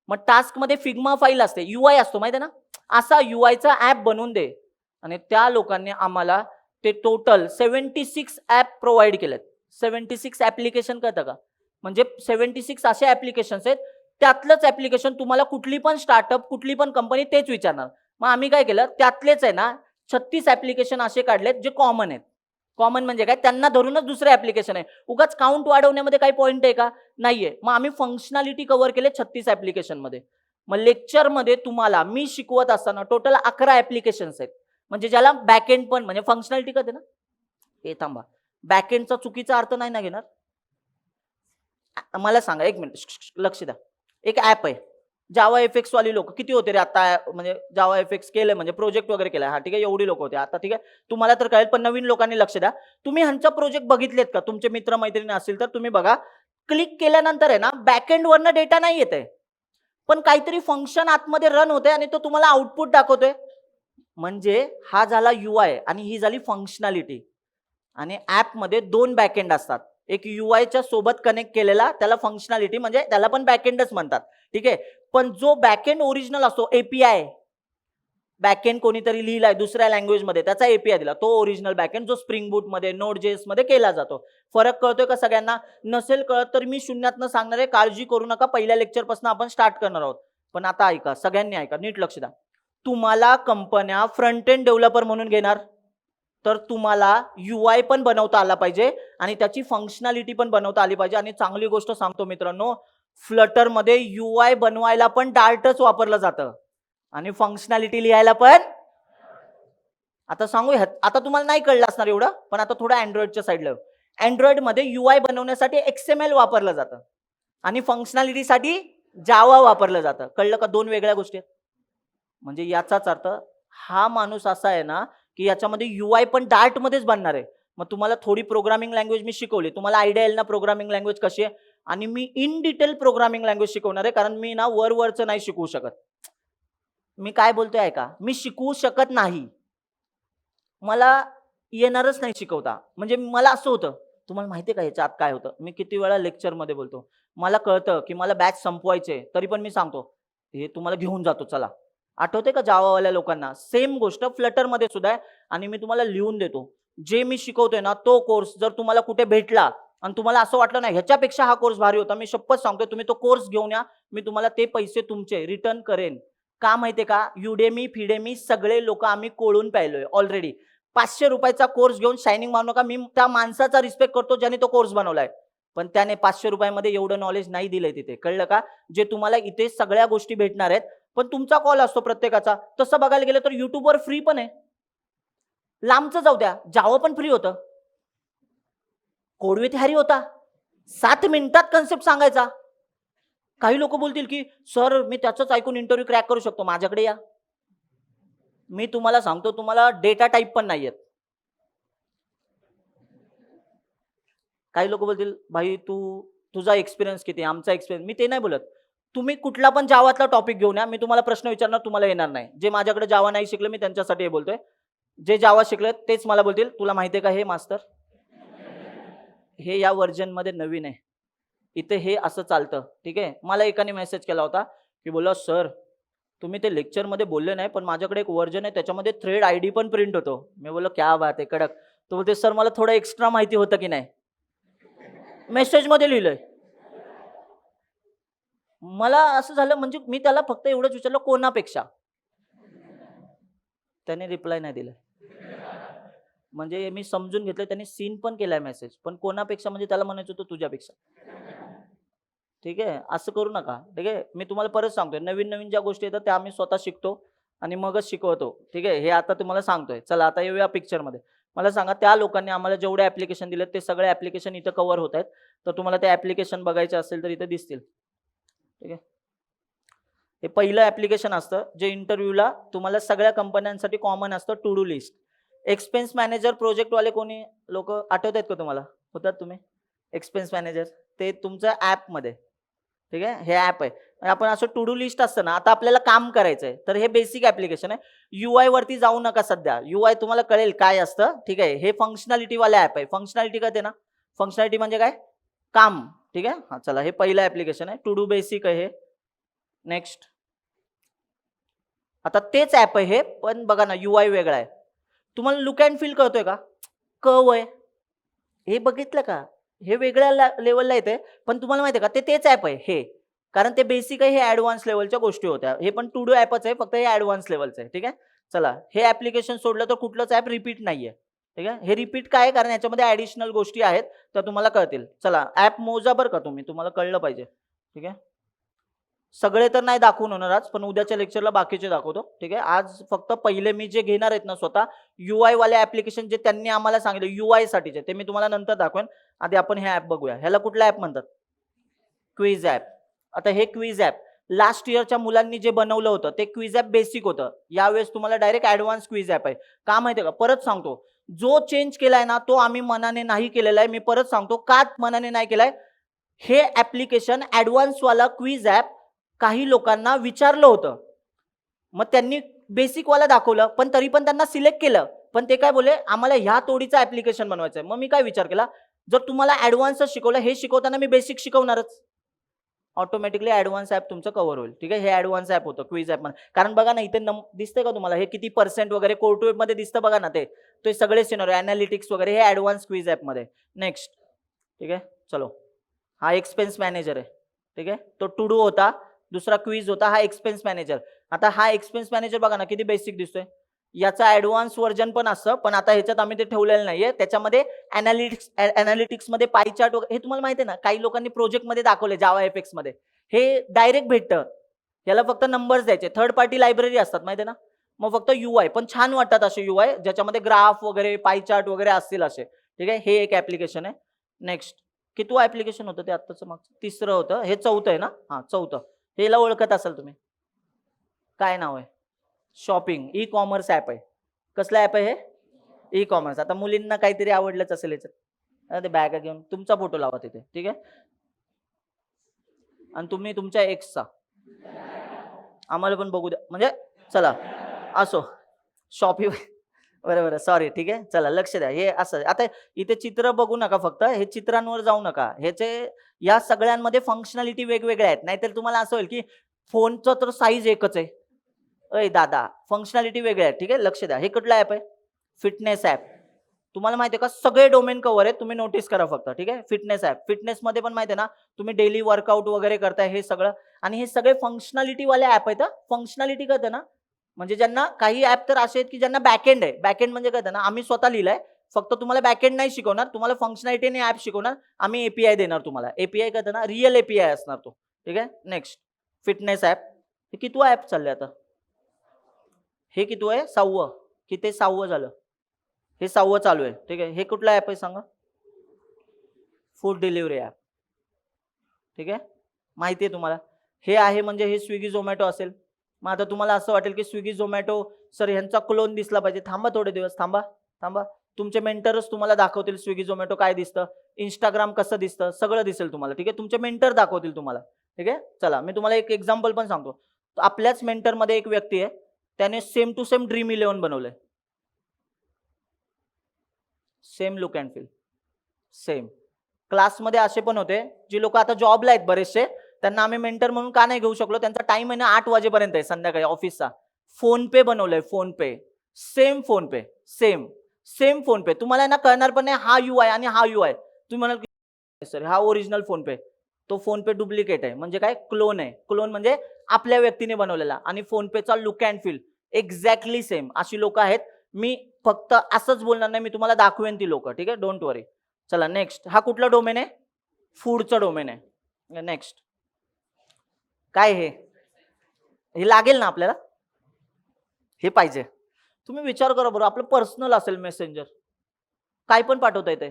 मग टास्कमध्ये फिग्मा फाईल असते, UI असतो माहिती आहे ना, असा UIचा ॲप बनवून दे. आणि त्या लोकांनी आम्हाला ते टोटल 76 ॲप प्रोव्हाइड केलेत. 76 ॲप्लिकेशन कळतं का? म्हणजे 76 असे ॲप्लिकेशन्स आहेत. त्यातलंच ॲप्लिकेशन तुम्हाला कुठली पण स्टार्टअप, कुठली पण कंपनी तेच विचारणार. मग आम्ही काय केलं, त्यातलेच आहे ना 36 ॲप्लिकेशन असे काढलेत जे कॉमन आहेत. कॉमन म्हणजे काय, त्यांना धरूनच दुसरे ॲप्लिकेशन आहे. उगाच काउंट वाढवण्यामध्ये काही पॉईंट आहे का? नाहीये. मग आम्ही फंक्शनॅलिटी कव्हर केले 36 ॲप्लिकेशनमध्ये. मग लेक्चरमध्ये तुम्हाला मी शिकवत असताना टोटल 11 ॲप्लिकेशन्स आहेत. म्हणजे ज्याला बॅकएंड पण, म्हणजे फंक्शनॅलिटी कळते ना. हे थांबा, बॅकएंडचा चुकीचा अर्थ नाही ना घेणार. मला सांगा, 1 मिनिट लक्ष द्या. एक ॲप आहे जावा एफएक्स वाली लोक किती होते रे आता, म्हणजे जावा एफएक्स केले म्हणजे प्रोजेक्ट वगैरे केला, हा ठीक आहे, एवढी लोक होते. आता ठीक आहे, तुम्हाला तर कळेल, पण नवीन लोकांनी लक्ष द्या. तुम्ही ह्यांचा प्रोजेक्ट बघितलेत का? तुमचे मित्र मैत्रिणी असतील तर तुम्ही बघा. क्लिक केल्यानंतर आहे ना, बॅकएंड वरनं डेटा नाही येत आहे, पण काहीतरी फंक्शन आतमध्ये रन होते आणि तो तुम्हाला आउटपुट दाखवतोय. म्हणजे हा झाला UI आणि ही झाली फंक्शनॅलिटी. आणि ॲपमध्ये 2 बॅकएंड असतात. एक UIच्या सोबत कनेक्ट केलेला, त्याला फंक्शनॅलिटी, म्हणजे त्याला पण बॅकएंडच म्हणतात, ठीक आहे. पण जो बॅकएंड ओरिजिनल असतो, API बॅकएंड कोणीतरी लिहिलाय दुसऱ्या लँग्वेजमध्ये, त्याचा API दिला, तो ओरिजिनल बॅकएंड जो स्प्रिंग बूट मध्ये, नोड.js मध्ये केला जातो. फरक कळतोय का सगळ्यांना? नसेल कळत तर मी शून्यातनं सांगणार आहे, काळजी करू नका. पहिल्या लेक्चर पासून आपण स्टार्ट करणार आहोत. पण आता ऐका, सगळ्यांनी ऐका, नीट लक्ष द्या. तुम्हाला कंपन्या फ्रंट एंड डेव्हलपर म्हणून घेणार, तर तुम्हाला UI पण बनवता आला पाहिजे आणि त्याची फंक्शनॅलिटी पण बनवता आली पाहिजे. आणि चांगली गोष्ट सांगतो मित्रांनो, फ्लटरमध्ये UI बनवायला पण डार्टच वापरलं जातं आणि फंक्शनॅलिटी लिहायला पण. आता सांगू, आता तुम्हाला नाही कळलं असणार एवढं, पण आता थोडं अँड्रॉइडच्या साईडला. अँड्रॉइडमध्ये UI बनवण्यासाठी XML वापरलं जातं आणि फंक्शनॅलिटीसाठी जावा वापरलं जातं. कळलं का? 2 वेगळ्या गोष्टी आहेत. म्हणजे याचाच अर्थ, हा माणूस असा आहे ना की याच्यामध्ये UI पण डार्ट मध्येच बनणार आहे. मग तुम्हाला थोडी प्रोग्रामिंग लँग्वेज मी शिकवली, तुम्हाला आयडिया येईल ना प्रोग्रामिंग लँग्वेज कशी आहे. आणि मी इन डिटेल प्रोग्रामिंग लँग्वेज शिकवणार आहे, कारण मी ना वरवरचं नाही शिकवू शकत. मी काय बोलतोय ऐका, मी शिकवू शकत नाही, मला येणारच नाही शिकवता. म्हणजे मला असं होतं, तुम्हाला माहिती आहे का ह्याच्या आत काय होतं, मी किती वेळा लेक्चरमध्ये बोलतो, मला कळतं की मला बॅच संपवायचे, तरी पण मी सांगतो हे तुम्हाला घेऊन जातो चला. आठवते का जावावाल्या लोकांना? सेम गोष्ट फ्लटरमध्ये सुद्धा आहे. आणि मी तुम्हाला लिहून देतो, जे मी शिकवतोय ना तो कोर्स जर तुम्हाला कुठे भेटला आणि तुम्हाला असं वाटलं नाही ह्याच्यापेक्षा हा कोर्स भारी होता, मी शपथ सांगतोय तुम्ही तो कोर्स घेऊन या, मी तुम्हाला ते पैसे तुमचे रिटर्न करेन. का माहितीये का? युडेमी फिडेमी सगळे लोक आम्ही कोळून पाहिलोय ऑलरेडी. 500 रुपयाचा कोर्स घेऊन शायनिंग मारू नका. मी त्या माणसाचा रिस्पेक्ट करतो ज्याने तो कोर्स बनवलाय. पण त्याने 500 रुपयामध्ये एवढं नॉलेज नाही दिलंय तिथे, कळलं का? जे तुम्हाला इथे सगळ्या गोष्टी भेटणार आहेत, पण तुमचा कॉल असतो प्रत्येकाचा. तसं बघायला गेलं तर युट्यूबवर फ्री पण आहे. लांबचं जाऊ द्या, जावं पण फ्री होतं. कोड विथ हॅरी होता, 7 मिनिटात कन्सेप्ट सांगायचा. काही लोक बोलतील की सर मी त्याचंच ऐकून इंटरव्ह्यू क्रॅक करू शकतो, माझ्याकडे या. मी तुम्हाला सांगतो, तुम्हाला डेटा टाईप पण नाही येत. काही लोक बोलतील भाई तुझा एक्सपिरियन्स किती, आमचा एक्सपिरियन्स. मी ते नाही बोलत. तुम्ही कुठला पण जावातला टॉपिक घेऊन या, मी तुम्हाला प्रश्न विचारणार, तुम्हाला येणार नाही. जे माझ्याकडे जावा नाही शिकले, मी त्यांच्यासाठी हे बोलतोय. जे जावा शिकले तेच मला बोलतील तुला माहितीये का हे मास्टर, हे या व्हर्जन मध्ये नवीन आहे, इथे हे असं चालतं. ठीक आहे. मला एकाने मेसेज केला होता की बोला सर तुम्ही ते लेक्चर मध्ये बोलले नाही, पण माझ्याकडे एक व्हर्जन आहे त्याच्यामध्ये थ्रेड आयडी पण प्रिंट होतो. मी बोललो क्या बात आहे, कडक. तो बोलते सर मला थोडं एक्स्ट्रा माहिती होतं की नाही, मेसेज मध्ये लिहिलंय. मला असं झालं, म्हणजे मी त्याला फक्त एवढंच विचारलं कोणापेक्षा, त्याने रिप्लाय नाही दिला. म्हणजे मी समजून घेतलं, त्याने सीन पण केलाय मेसेज, पण कोणापेक्षा म्हणजे त्याला म्हणायचं होतं तुझ्यापेक्षा. ठीक आहे, असं करू नका. ठीक आहे, मी तुम्हाला परत सांगतोय, नवीन नवीन ज्या गोष्टी येतात त्या आम्ही स्वतः शिकतो आणि मगच शिकवतो. ठीक आहे, हे आता तुम्हाला सांगतोय. चला आता येऊया पिक्चरमध्ये. मला सांगा, त्या लोकांनी आम्हाला जेवढे ऍप्लिकेशन दिलेत ते सगळे ऍप्लिकेशन इथं कव्हर होत आहेत. तर तुम्हाला ते ऍप्लिकेशन बघायचे असेल तर इथे दिसतील. ठीक आहे, हे पहिलं ऍप्लिकेशन असतं जे इंटरव्ह्यूला तुम्हाला सगळ्या कंपन्यांसाठी कॉमन असतं, to do list. Expense manager प्रोजेक्टवाले कोणी लोक आठवत आहेत का तुम्हाला? होतात तुम्ही एक्सपेन्स मॅनेजर? ते तुमच्या ॲपमध्ये. ठीक आहे, हे ॲप आहे. आपण असं टू डू लिस्ट असतं ना, आता आपल्याला काम करायचं आहे, तर हे बेसिक ऍप्लिकेशन आहे. UI वरती जाऊ नका सध्या. UI तुम्हाला कळेल काय असतं. ठीक आहे, हे फंक्शनॅलिटी वाले ॲप आहे. फंक्शनॅलिटी कळते ना? फंक्शनॅलिटी म्हणजे काय? काम. ठीक आहे, हा चला, हे पहिलं ऍप्लिकेशन आहे, टू डू बेसिक आहे हे. नेक्स्ट. आता तेच ॲप आहे हे, पण बघा ना UI वेगळा आहे. तुम्हाला लुक अँड फील कळतोय का? कर्व आहे, हे बघितलं का? हे वेगळ्या लेवलला येते, पण तुम्हाला माहिती आहे का ते तेच ॲप आहे हे. कारण ते बेसिक आहे, हे ॲडव्हान्स लेवलच्या गोष्टी होत्या. हे पण टू डू ॲपच आहे, फक्त हे ॲडव्हान्स लेवलचं आहे. ठीक आहे, चला, हे ऍप्लिकेशन सोडलं तर कुठलंच ॲप रिपीट नाहीये. ठीक आहे, हे रिपीट काय आहे? कारण याच्यामध्ये ऍडिशनल गोष्टी आहेत, त्या तुम्हाला कळतील. चला, ॲप मोजा बरं का तुम्ही, तुम्हाला कळलं पाहिजे. ठीक आहे, सगळे तर नाही दाखवून होणार आज, पण उद्याच्या लेक्चरला बाकीचे दाखवतो. ठीक आहे, आज फक्त पहिले मी जे घेणार आहेत ना स्वतः UI वाले ऍप्लिकेशन, जे त्यांनी आम्हाला सांगितलं UI साठीचे, ते मी तुम्हाला नंतर दाखवेन. आधी आपण हे ऍप बघूया. ह्याला कुठला ऍप म्हणतात? Quiz app. आता हे क्विज ऍप लास्ट इयरच्या मुलांनी जे बनवलं होतं ते क्विज ऍप बेसिक होतं. यावेळेस तुम्हाला डायरेक्ट ऍडव्हान्स क्विज ऍप आहे. का माहितीये का? परत सांगतो, जो चेंज केलाय ना तो आम्ही मनाने नाही केलेला आहे. मी परत सांगतो, का मनाने नाही केलाय? हे ऍप्लिकेशन ऍडव्हान्स वाला क्विज ऍप काही लोकांना विचारलं होतं, मग त्यांनी बेसिक वाला दाखवलं, पण तरी पण त्यांना सिलेक्ट केलं. पण ते काय बोलले, आम्हाला ह्या तोडीचं ऍप्लिकेशन बनवायचं आहे. मग मी काय विचार केला, जर तुम्हाला ऍडव्हान्सच शिकवलं, हे शिकवताना मी बेसिक शिकवणारच, ऑटोमॅटिकली ऍडव्हान्स ऍप तुमचं कव्हर होईल. ठीक आहे, हे ऍडव्हान्स ऍप होतं क्विज ऍप मध्ये. कारण बघा ना, इथे दिसतंय का तुम्हाला हे किती पर्सेंट वगैरे कोर्ट मध्ये दिसतं बघा ना, ते सगळे सिनॅरिओ अॅनालिटिक्स वगैरे हे ऍडव्हान्स क्विज ऍप मध्ये. नेक्स्ट. ठीक आहे, चलो, हा एक्सपेन्स मॅनेजर आहे. ठीक आहे, तो टू डू होता, दुसरा क्विज होता, हा एक्सपेन्स मॅनेजर. आता हा एक्सपेन्स मॅनेजर बघा ना किती बेसिक दिसतोय. याचा ऍडव्हान्स व्हर्जन पण असतं, पण आता ह्याच्यात आम्ही ते ठेवलेलं नाहीये. त्याच्यामध्ये अॅनालिटिक्स मध्ये पाई चार्ट वगैरे हे तुम्हाला माहिती आहे ना, काही लोकांनी प्रोजेक्ट मध्ये दाखवले जावा एफएक्स मध्ये. हे डायरेक्ट भेटतं, याला फक्त नंबर्स द्यायचे. थर्ड पार्टी लायब्ररी असतात माहिती आहे ना, मग फक्त UI पण छान वाटतात असे UI, ज्याच्यामध्ये ग्राफ वगैरे पाई चार्ट वगैरे असतील असे. ठीक आहे, हे एक ऍप्लिकेशन आहे. नेक्स्ट. कितवं ऍप्लिकेशन होतं ते आत्ताचं? मागचं तिसरं होतं, हे चौथं आहे ना? हा, चौथं. हेला ओळखत असाल तुम्ही, काय नाव आहे? शॉपिंग ई कॉमर्स ऍप आहे. कसला ऍप आहे हे? E commerce. आता मुलींना काहीतरी आवडलंच असेल याच्यात, ते बॅग घेऊन तुमचा फोटो लावा तिथे. ठीक आहे, आणि तुम्ही तुमच्या एक्सचा, आम्हाला पण बघू द्या. म्हणजे चला, असो, शॉपिंग. बरं, सॉरी. ठीक आहे, चला लक्ष द्या. हे असं आता इथे चित्र बघू नका, फक्त हे चित्रांवर जाऊ नका. ह्याचे या सगळ्यांमध्ये फंक्शनॅलिटी वेगवेगळ्या आहेत, नाहीतर तुम्हाला असं होईल की फोनचं तर साईज एकच आहे. अय दादा, फंक्शनॅलिटी वेगळ्या आहेत. ठीक आहे, लक्ष द्या. हे कुठला ऍप आहे? Fitness app. तुम्हाला माहिती आहे का, सगळे डोमेन कव्हर आहेत, तुम्ही नोटीस करा फक्त. ठीक आहे, फिटनेस ऍप. फिटनेस मध्ये पण माहिती आहे ना, तुम्ही डेली वर्कआउट वगैरे करताय हे सगळं, आणि हे सगळे फंक्शनॅलिटी वाले ऍप आहेत. फंक्शनॅलिटी कळतं ना, म्हणजे ज्यांना काही ऍप तर असे आहेत की ज्यांना बॅकएंड आहे. बॅकएंड म्हणजे कळतं ना, आम्ही स्वतः लिहिलंय. फक्त तुम्हाला बॅकएंड नाही शिकवणार, तुम्हाला फंक्शनॅलिटी आणि ऍप शिकवणार. आम्ही एपीआय देणार तुम्हाला. एपीआय काय देणार? रिअल एपीआय असणार तो. ठीक आहे. Next fitness app. हे कितवं ऍप चाललंय आता? हे कितवं आहे? 6वं. की ते 6वं झालं? हे 6वं चालू आहे. ठीक आहे. हे कुठलं ऍप आहे सांगा? Food delivery app. ठीक आहे. माहिती आहे तुम्हाला? हे आहे म्हणजे हे स्विगी झोमॅटो असेल. मग आता तुम्हाला असं वाटेल की स्विगी झोमॅटो सर ह्यांचा क्लोन दिसला पाहिजे. थांबा थोडे दिवस, थांबा थांबा. तुमचे मेंटरच तुम्हाला दाखवतील स्विगी झोमॅटो काय दिसतं, इंस्टाग्राम कसं दिसतं, सगळं दिसेल तुम्हाला. ठीक आहे. तुमचे मेंटर दाखवतील तुम्हाला. ठीक आहे. चला मी तुम्हाला एक एक्झाम्पल पण सांगतो. आपल्याच मेंटरमध्ये एक व्यक्ती आहे, त्याने सेम टू सेम ड्रीम 11 बनवलंय. Same look and feel same. क्लासमध्ये असे पण होते जी लोक आता जॉबला आहेत बरेचसे, त्यांना आम्ही मेंटर म्हणून का नाही घेऊ शकलो? त्यांचा टाइम आहे ना 8 वाजेपर्यंत आहे संध्याकाळी ऑफिसचा. फोन पे बनवलंय, फोन पे. सेम फोन पे, सेम सेम फोन पे. तुम्हाला ना कळणार पण नाही हा यू आय आणि हा यू आय. तुम्ही म्हणाल की सर हा ओरिजिनल फोन पे. तो फोन पे डुप्लिकेट आहे. म्हणजे काय? क्लोन आहे. क्लोन म्हणजे आपल्या व्यक्तीने बनवलेला. आणि फोन पेचा look and feel exactly same. अशी लोक आहेत. मी फक्त असंच बोलणार नाही, मी तुम्हाला दाखवेन ती लोक. ठीक आहे. डोंट वरी. चला नेक्स्ट. हा कुठला डोमेन आहे? फूडचं डोमेन आहे. नेक्स्ट काय हे लागेल ना आपल्याला? हे पाहिजे. तुम्ही विचार करा बरं, आपलं पर्सनल असेल मेसेंजर, काय पण पाठवता येते.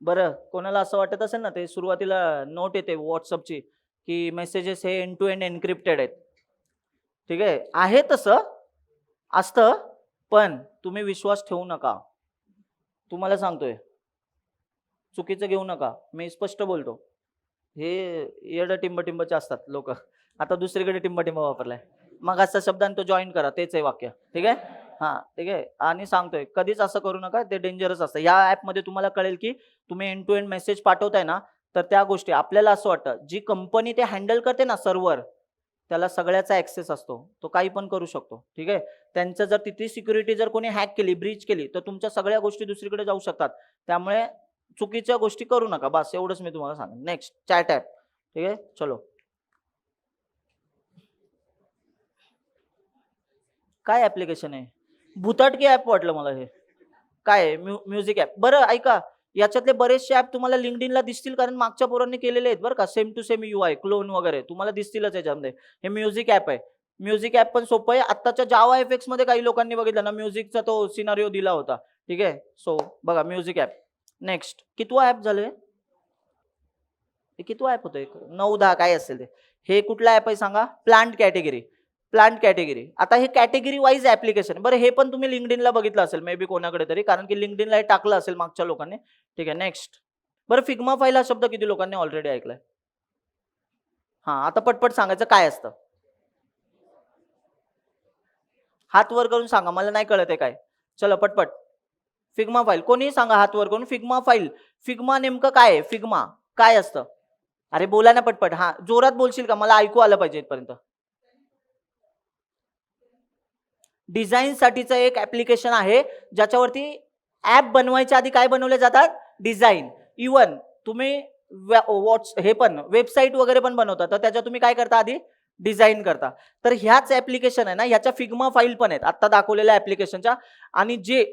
बरं कोणाला असं वाटत असेल ना, ते सुरुवातीला नोट येते व्हॉट्सअपची की मेसेजेस हे एंड टू एंड एन्क्रिप्टेड आहेत. ठीक आहे तसं असतं, पण तुम्ही विश्वास ठेवू नका. तुम्हाला सांगतोय, चुकीचं घेऊ नका. मी स्पष्ट बोलतो. हे येडं टिंबटिंबचे असतात लोक. आता दुसरीकडे टिंबटिंब वापरलाय. मग असा शब्द आणि तो जॉईन करा, तेच आहे वाक्य. ठीक आहे. हा ठीक आहे. आणि सांगतोय कधीच असं करू नका, ते डेंजरस असतं. या ऍपमध्ये तुम्हाला कळेल की तुम्ही एंड टू एंड मेसेज पाठवताय ना, तर त्या गोष्टी आपल्याला असं वाटतं जी कंपनी ते हँडल करते ना सर्व्हर, त्याला सगळ्याचा ऍक्सेस असतो. तो काही पण करू शकतो. ठीक आहे. त्यांचं जर तिथली सिक्युरिटी जर कोणी हॅक केली, ब्रीच केली, तर तुमच्या सगळ्या गोष्टी दुसरीकडे जाऊ शकतात. त्यामुळे चुकीच्या गोष्टी करू नका. बस एवढंच मी तुम्हाला सांगेन. Next chat app. ठीक आहे. चलो काय ऍप्लिकेशन आहे? भूताटकी ऍप वाटलं मला हे. काय आहे? Music app. बरं ऐका, याच्यातले बरेचसे ऍप तुम्हाला लिंक्डइनला दिसतील, कारण मागच्या पोरांनी केलेले आहेत बरं का. Same to same UI clone वगैरे तुम्हाला दिसतीलच याच्यामध्ये. हे म्युझिक ऍप आहे. म्युझिक ऍप पण सोपं आहे. आत्ताच्या जावा एफएक्स मध्ये काही लोकांनी बघितलं ना, म्युझिकचा तो सिनारिओ दिला होता. ठीक आहे. सो बघा म्युझिक ऍप. नेक्स्ट कितवा ऍप झालं हे कितवा ऍप होतं? 9-10 काय असेल ते. हे कुठला ऍप आहे सांगा? Plant category. Plant category. आता हे कॅटेगरी वाईज ऍप्लिकेशन. बरं हे पण तुम्ही लिंक्डइनला बघितलं असेल मे बी कोणाकडे तरी, कारण की लिंक्डइनला हे टाकलं असेल मागच्या लोकांनी. ठीक आहे. नेक्स्ट. बरं फिग्मा फाईल हा शब्द किती लोकांनी ऑलरेडी ऐकलाय? हा आता पटपट सांगायचं काय असतं. हात वर करून सांगा, मला नाही कळत आहे काय. चला पटपट. फिग्मा फाईल कोणीही सांगा हात वर करून. Figma file. फिग्मा नेमकं काय आहे? फिग्मा काय असतं? अरे बोला ना पटपट. हा जोरात बोलशील का? मला ऐकू आलं पाहिजे इथपर्यंत. डिझाईन साठीचं एक ऍप्लिकेशन आहे, ज्याच्यावरती ऍप बनवायच्या आधी काय बनवले जातात? डिझाईन. इवन तुम्ही हे पण वेबसाईट वगैरे पण बनवता, तर त्याच्यात तुम्ही काय करता? आधी डिझाईन करता. तर ह्याच ऍप्लिकेशन आहे ना, ह्याच्या फिग्मा फाईल पण आहेत आता दाखवलेल्या ऍप्लिकेशनच्या. आणि जे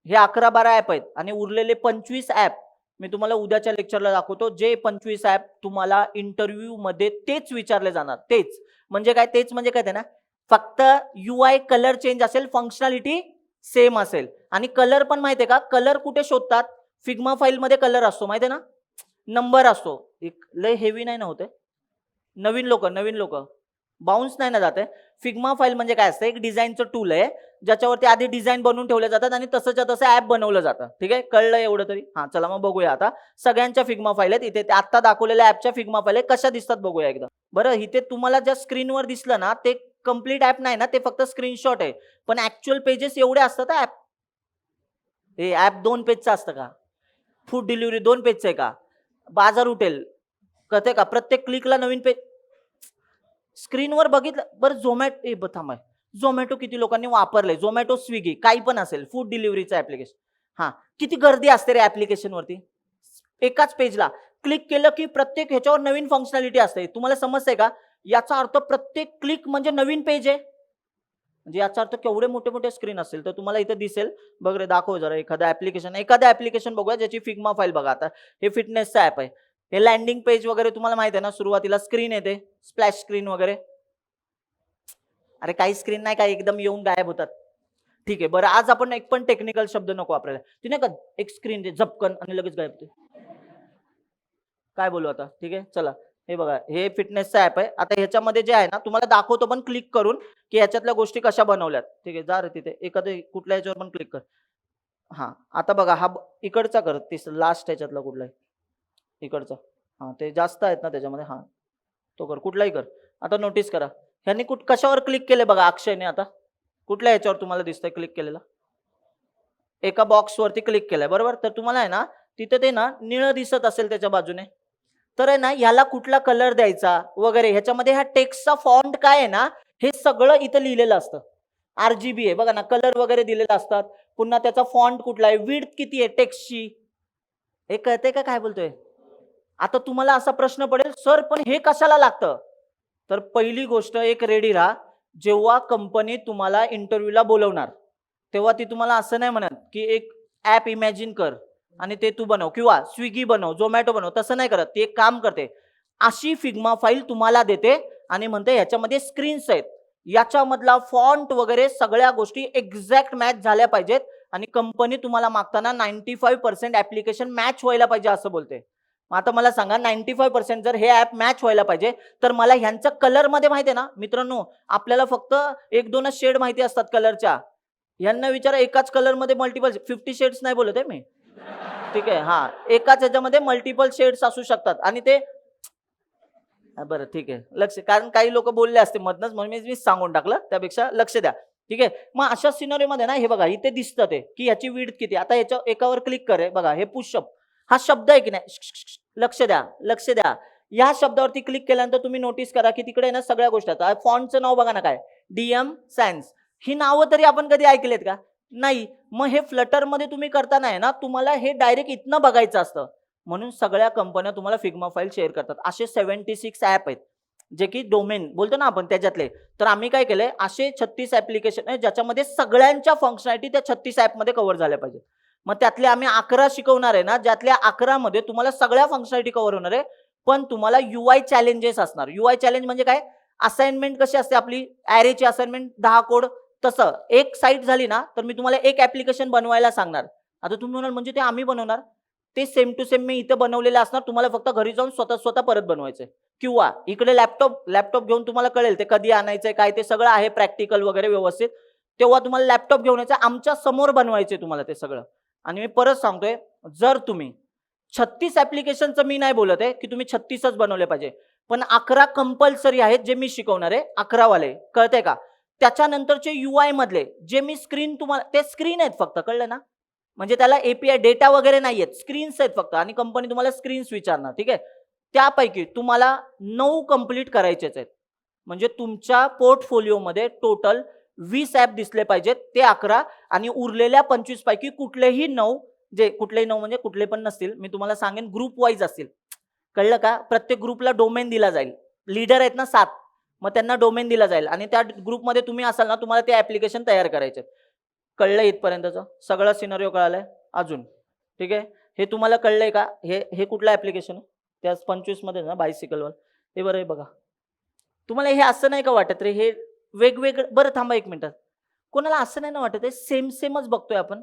हे 11-12 ऍप आहेत आणि उरलेले 25 ऍप मी तुम्हाला उद्याच्या लेक्चरला दाखवतो. जे 25 ऍप तुम्हाला इंटरव्ह्यू मध्ये तेच विचारले जाणार. तेच म्हणजे काय? तेच म्हणजे काय ते ना, फक्त यूआय कलर चेंज असेल, फंक्शनॅलिटी सेम असेल. आणि कलर पण माहितीये का? कलर कुठे शोधतात? फिग्मा फाईल मध्ये कलर असतो माहितीये ना, नंबर असतो. एक लय हेवी नाही ना होते. नवीन लोक बाउन्स नाही ना जाते. फिग्मा फाईल म्हणजे काय असतं? एक डिझाईनचं टूल आहे, ज्याच्यावरती आधी डिझाईन बनवून ठेवले जातात आणि तसंच्या तसं ऍप बनवलं जातं. ठीक आहे. कळलं एवढं तरी? हा चला मग बघूया आता. सगळ्यांच्या फिग्मा फाईल आहेत इथे. आता दाखवलेल्या ऍपच्या फिग्मा फाईल आहेत. कशा दिसतात बघूया एकदा. बरं इथे तुम्हाला ज्या स्क्रीनवर दिसलं ना, ते कंप्लीट ऍप नाही ना, ते फक्त स्क्रीनशॉट आहे. पण ऍक्च्युअल पेजेस एवढे असतात ऍप. हे ऍप 2 पेजचं असतं का? फूड डिलिव्हरी 2 पेजचं आहे का? बाजार उठेल कळते का? प्रत्येक क्लिकला नवीन पेज. स्क्रीनवर बघितलं. बरं झोमॅटो थांबा. झोमॅटो किती लोकांनी वापरलंय? झोमॅटो, स्विगी काही पण असेल फूड डिलिव्हरीचं ऍप्लिकेशन. हा किती गर्दी असते रे ऍप्लिकेशन वरती. एकाच पेजला क्लिक केलं की प्रत्येक ह्याच्यावर नवीन फंक्शनॅलिटी असते. तुम्हाला समजतंय का? याचा अर्थ प्रत्येक क्लिक म्हणजे नवीन पेज आहे. म्हणजे याचा अर्थ केवढे मोठे मोठे स्क्रीन असतील. तर तुम्हाला इथे दिसेल, बघ रे दाखव जरा एखादं ऍप्लिकेशन बघूया ज्याची फिग्मा फाईल बघा. आता हे फिटनेसचं ऍप आहे. हे लँडिंग पेज वगैरे तुम्हाला माहित आहे ना, सुरुवातीला स्क्रीन येते, स्प्लॅश स्क्रीन वगैरे. अरे काही स्क्रीन नाही, काय एकदम येऊन गायब होतात. ठीक आहे, बरं आज आपण एक पण टेक्निकल शब्द नको वापरायला. ती नाही का एक स्क्रीन दे झपकन आणि लगेच गायब होते. काय बोलू आता, ठीक आहे चला. हे बघा, हे फिटनेसचा ऍप आहे. आता ह्याच्यामध्ये जे आहे ना, तुम्हाला दाखवतो पण क्लिक करून की ह्याच्यातल्या गोष्टी कशा बनवल्यात. ठीक आहे, जा रे तिथे एखाद्या कुठल्या ह्याच्यावर पण क्लिक कर. हा आता बघा, हा इकडचा कर, लास्ट ह्याच्यातला कुठला आहे इकडचा. हा ते जास्त आहेत ना त्याच्यामध्ये, हा तो कर, कुठलाही कर. आता नोटीस करा, ह्यांनी कशावर क्लिक केले बघा अक्षयने. आता कुठल्या ह्याच्यावर तुम्हाला दिसतंय क्लिक केलेला? एका बॉक्सवरती क्लिक केलंय बरोबर. तर तुम्हाला आहे ना तिथे ते ना निळं दिसत असेल त्याच्या बाजूने, तर आहे ना ह्याला कुठला कलर द्यायचा वगैरे, ह्याच्यामध्ये ह्या टेक्स्टचा फॉन्ट काय आहे ना हे सगळं इथं लिहिलेलं असतं. RGB आहे बघा ना, कलर वगैरे दिलेले असतात. पुन्हा त्याचा फॉन्ट कुठला आहे, विड्थ किती आहे टेक्स्टची, हे कळतंय का काय बोलतोय? आता तुम्हाला असा प्रश्न पडेल, सर पण हे कशाला लागतं? तर पहिली गोष्ट एक रेडी राहा, जेव्हा कंपनी तुम्हाला इंटरव्ह्यूला बोलवणार तेव्हा ती तुम्हाला असं नाही म्हणत की एक ऍप इमॅजिन कर आणि ते तू बनव किंवा स्विगी बनव, झोमॅटो बनव, तसं नाही करत. ती एक काम करते, अशी फिग्मा फाईल तुम्हाला देते आणि म्हणते ह्याच्यामध्ये स्क्रीन्स आहेत, याच्यामधला फॉन्ट वगैरे सगळ्या गोष्टी एक्झॅक्ट मॅच झाल्या पाहिजेत आणि कंपनी तुम्हाला मागताना 95% ऍप्लिकेशन मॅच व्हायला पाहिजे असं बोलते. आता मला सांगा, 95% जर हे ऍप मॅच व्हायला पाहिजे तर मला ह्यांचा कलर मध्ये माहिती आहे ना मित्रांनो, आपल्याला फक्त 1-2च शेड माहिती असतात कलरच्या. यांना विचारा, एकाच कलर मध्ये मल्टिपल 50 शेड्स नाही बोलत आहे मी. ठीक आहे, हा एकाच ह्याच्यामध्ये मल्टिपल शेड्स असू शकतात आणि ते बरं ठीक आहे लक्ष, कारण काही लोक बोलले असते मधनच म्हणून मी सांगून टाकलं, त्यापेक्षा लक्ष द्या. ठीक आहे, मग अशा सिनरी मध्ये ना हे बघा इथे दिसतं ते की ह्याची विड्थ किती. आता ह्याच्या एकावर क्लिक करे बघा, हे पुशअप हा शब्द आहे की नाही, लक्ष द्या लक्ष द्या. या शब्दावरती क्लिक केल्यानंतर तुम्ही नोटीस करा की तिकडे ना सगळ्या गोष्टी आता फॉन्टचं नाव बघा ना काय, DM सॅन्स. ही नावं तरी आपण कधी ऐकलेत का? नाही. मग हे फ्लटर मध्ये तुम्ही करताना आहे ना, तुम्हाला हे डायरेक्ट इथनं बघायचं असतं. म्हणून सगळ्या कंपन्या तुम्हाला फिग्मा फाईल शेअर करतात. असे 76 ऍप आहेत जे की डोमेन बोलतो ना आपण त्याच्यातले. तर आम्ही काय केलंय, असे 36 ऍप्लिकेशन आहे ज्याच्यामध्ये सगळ्यांच्या फंक्शनॅलिटी त्या 36 ऍपमध्ये कव्हर झाल्या पाहिजेत. मग त्यातले आम्ही 11 शिकवणार आहे ना, ज्यातल्या 11 मध्ये तुम्हाला सगळ्या फंक्शनॅलिटी कव्हर होणार आहे. पण तुम्हाला UI चॅलेंजेस असणार. UI चॅलेंज म्हणजे काय, असाइनमेंट कशी असते आपली, ॲरेची असाइनमेंट 10 कोड, तसं एक साईट झाली ना तर मी तुम्हाला एक ऍप्लिकेशन बनवायला सांगणार. आता तुम्ही म्हणाल म्हणजे ते आम्ही बनवणार, ते सेम टू सेम मी इथे बनवलेले असणार, तुम्हाला फक्त घरी जाऊन स्वतः परत बनवायचंय. किंवा इकडे लॅपटॉप घेऊन तुम्हाला कळेल ते कधी आणायचंय काय, ते सगळं आहे प्रॅक्टिकल वगैरे व्यवस्थित. तेव्हा तुम्हाला लॅपटॉप घेऊन यायचं, आमच्या समोर बनवायचे तुम्हाला ते सगळं. आणि मी परत सांगतोय, जर तुम्ही 36 ऍप्लिकेशनचं मी नाही बोलत आहे की तुम्ही 36च बनवले पाहिजे, पण 11 कंपल्सरी आहेत जे मी शिकवणार आहे, 11 वाले, कळतंय का? त्याच्यानंतरचे UI मधले जे मी स्क्रीन तुम्हाला, ते स्क्रीन आहेत फक्त, कळलं ना? म्हणजे त्याला API डेटा वगैरे नाहीयेत, स्क्रीन्स आहेत फक्त. आणि कंपनी तुम्हाला स्क्रीन्स विचारणार, ठीक आहे. त्यापैकी तुम्हाला 9 कंप्लीट करायचेच आहेत. म्हणजे तुमच्या पोर्टफोलिओमध्ये टोटल 20 ऍप दिसले पाहिजेत, ते 11. आणि उरलेल्या 25 पैकी कुठलेही 9, जे कुठलेही 9 म्हणजे कुठले पण नसतील, मी तुम्हाला सांगेन ग्रुप वाईज असतील, कळलं का? प्रत्येक ग्रुपला डोमेन दिला जाईल. लीडर आहेत ना 7, मग त्यांना डोमेन दिला जाईल आणि त्या ग्रुपमध्ये तुम्ही असाल ना, तुम्हाला ते ऍप्लिकेशन तयार करायचे. कळलं इथपर्यंतचं सगळं सिनारिओ कळालाय अजून? ठीक आहे, हे तुम्हाला कळलंय का? हे कुठलं ऍप्लिकेशन आहे त्या 25 मध्ये ना, बायसिकलवर. हे बरं आहे बघा. तुम्हाला हे असं नाही का वाटत रे, हे वेगवेगळं? बरं थांबा एक मिनिट, कोणाला असं नाही ना वाटत आहे सेमच बघतोय आपण?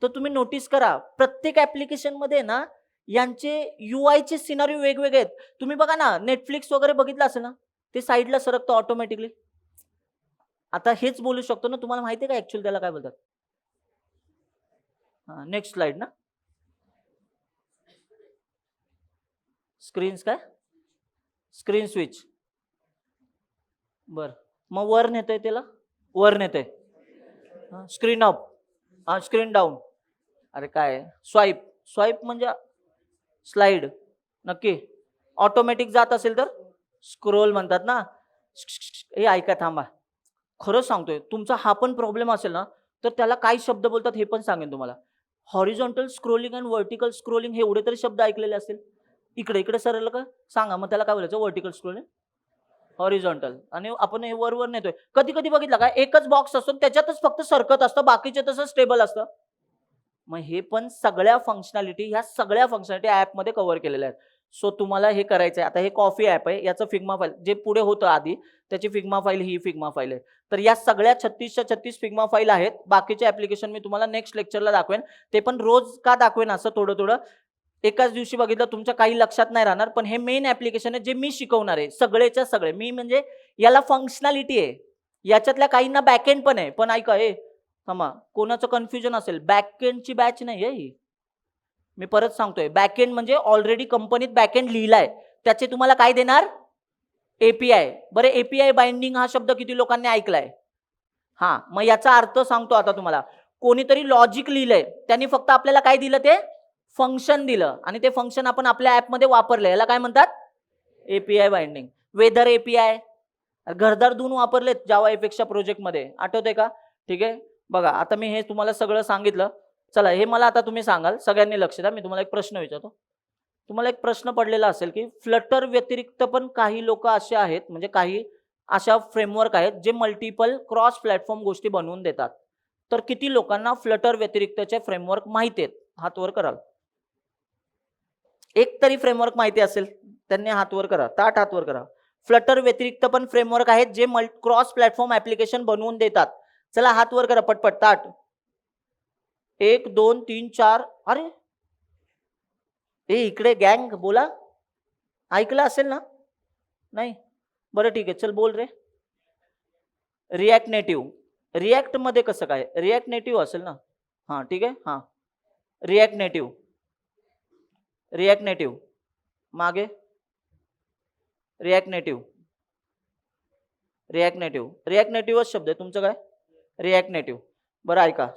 तर तुम्ही नोटीस करा, प्रत्येक ऍप्लिकेशन मध्ये ना यांचे UI चे सिनारिओ वेगवेगळे आहेत. तुम्ही बघा ना, नेटफ्लिक्स वगैरे बघितलं असेल ना, ते साईडला सरकतं ऑटोमॅटिकली. आता हेच बोलू शकतो ना, तुम्हाला माहिती आहे का ऍक्च्युअली त्याला काय बोलतात? नेक्स्ट स्लाइड ना, स्क्रीन्स काय, स्क्रीन स्विच. बर, मग वर नेतंय त्याला, वर नेतंय. Screen up, screen down. अरे काय, स्वाईप म्हणजे स्लाइड. नक्की ऑटोमॅटिक जात असेल तर स्क्रोल म्हणतात ना. हे ऐका थांबा, खरंच सांगतोय, तुमचा हा पण प्रॉब्लेम असेल ना, तर त्याला काय शब्द बोलतात हे पण सांगेन तुम्हाला. हॉरिझॉन्टल स्क्रोलिंग आणि व्हर्टिकल स्क्रोलिंग, हे एवढे तरी शब्द ऐकलेले असेल. इकडे सरळ का सांगा, मग त्याला काय बोलायचं? Vertical scrolling. हॉरिझॉन्टल, आणि आपण हे वर नेतोय. कधी कधी बघितलं का एकच बॉक्स असतो त्याच्यातच फक्त सरकत असतं, बाकीचे तसं स्टेबल असतं. मग हे पण सगळ्या फंक्शनॅलिटी, ह्या सगळ्या फंक्शनॅलिटी ॲपमध्ये कव्हर केलेल्या आहेत. सो तुम्हाला हे करायचं आहे. आता हे कॉफी ॲप आहे, याचं फिग्मा फाईल जे पुढे होतं आधी, त्याची फिग्मा फाईल ही फिग्मा फाईल आहे. तर या सगळ्या 36च्या 36 फिग्मा फाईल आहेत. बाकीचे ॲप्लिकेशन मी तुम्हाला नेक्स्ट लेक्चरला दाखवेन. ते पण रोज का दाखवेन असं थोडं थोडं, एकाच दिवशी बघितलं तुमच्या काही लक्षात नाही राहणार. पण हे मेन ॲप्लिकेशन आहे जे मी शिकवणार आहे, सगळेच्या सगळे. मी म्हणजे याला फंक्शनॅलिटी आहे, याच्यातल्या काहींना बॅकएंड पण आहे. पण ऐका, थांबा, कोणाचं कन्फ्युजन असेल, बॅकएंडची बॅच नाही आहे ही. मी परत सांगतोय, बॅकएंड म्हणजे ऑलरेडी कंपनीत बॅकएंड लिहिलाय, त्याचे तुम्हाला काय देणार, एपीआय. बरं, एपीआय बाइंडिंग हा शब्द किती लोकांनी ऐकलाय? हा, मग याचा अर्थ सांगतो आता तुम्हाला. कोणीतरी लॉजिक लिहिलंय, त्यांनी फक्त आपल्याला काय दिलं, ते फंक्शन दिलं, आणि ते फंक्शन आपण आपल्या ऍपमध्ये वापरलंय, याला काय म्हणतात, एपीआय बाइंडिंग. वेदर एपीआय घरदार धुवून वापरलेत जावा एफएक्सच्या प्रोजेक्टमध्ये, आठवतंय का? ठीक आहे, बघा आता मी हे तुम्हाला सगळं सांगितलं. चला, हे मला आता तुम्ही सांगाल, सगळ्यांनी लक्ष द्या, मी तुम्हाला एक प्रश्न विचारतो. तुम्हाला एक प्रश्न पडलेला असेल की फ्लटर व्यतिरिक्त पण काही लोक असे आहेत, म्हणजे काही अशा फ्रेमवर्क आहेत जे मल्टिपल क्रॉस प्लॅटफॉर्म गोष्टी बनवून देतात. तर किती लोकांना फ्लटर व्यतिरिक्तचे फ्रेमवर्क माहिती आहेत? हात वर कराल. एक तरी फ्रेमवर्क माहिती असेल त्यांनी हात वर करा, ताट हात वर करा. फ्लटर व्यतिरिक्त पण फ्रेमवर्क आहेत जे क्रॉस प्लॅटफॉर्म ऍप्लिकेशन बनवून देतात. चला हात वर करा पटपट, ताट. 1 2 3 4. अरे इकडे गँग बोला, ऐकलं असेल ना? नाही? बरं ठीक आहे, चल बोल रे. React Native. रिॲक्ट मध्ये कसं काय, रिॲक्ट नेटिव्ह असेल ना? हा ठीक आहे, हा रिॲक्ट नेटिव्ह. रिॲक्ट नेटिव्ह मागे, React Native. React Native, React नेटिव्हच शब्द आहे तुमचं काय, रिॲक्ट नेटिव्ह. बरं ऐका,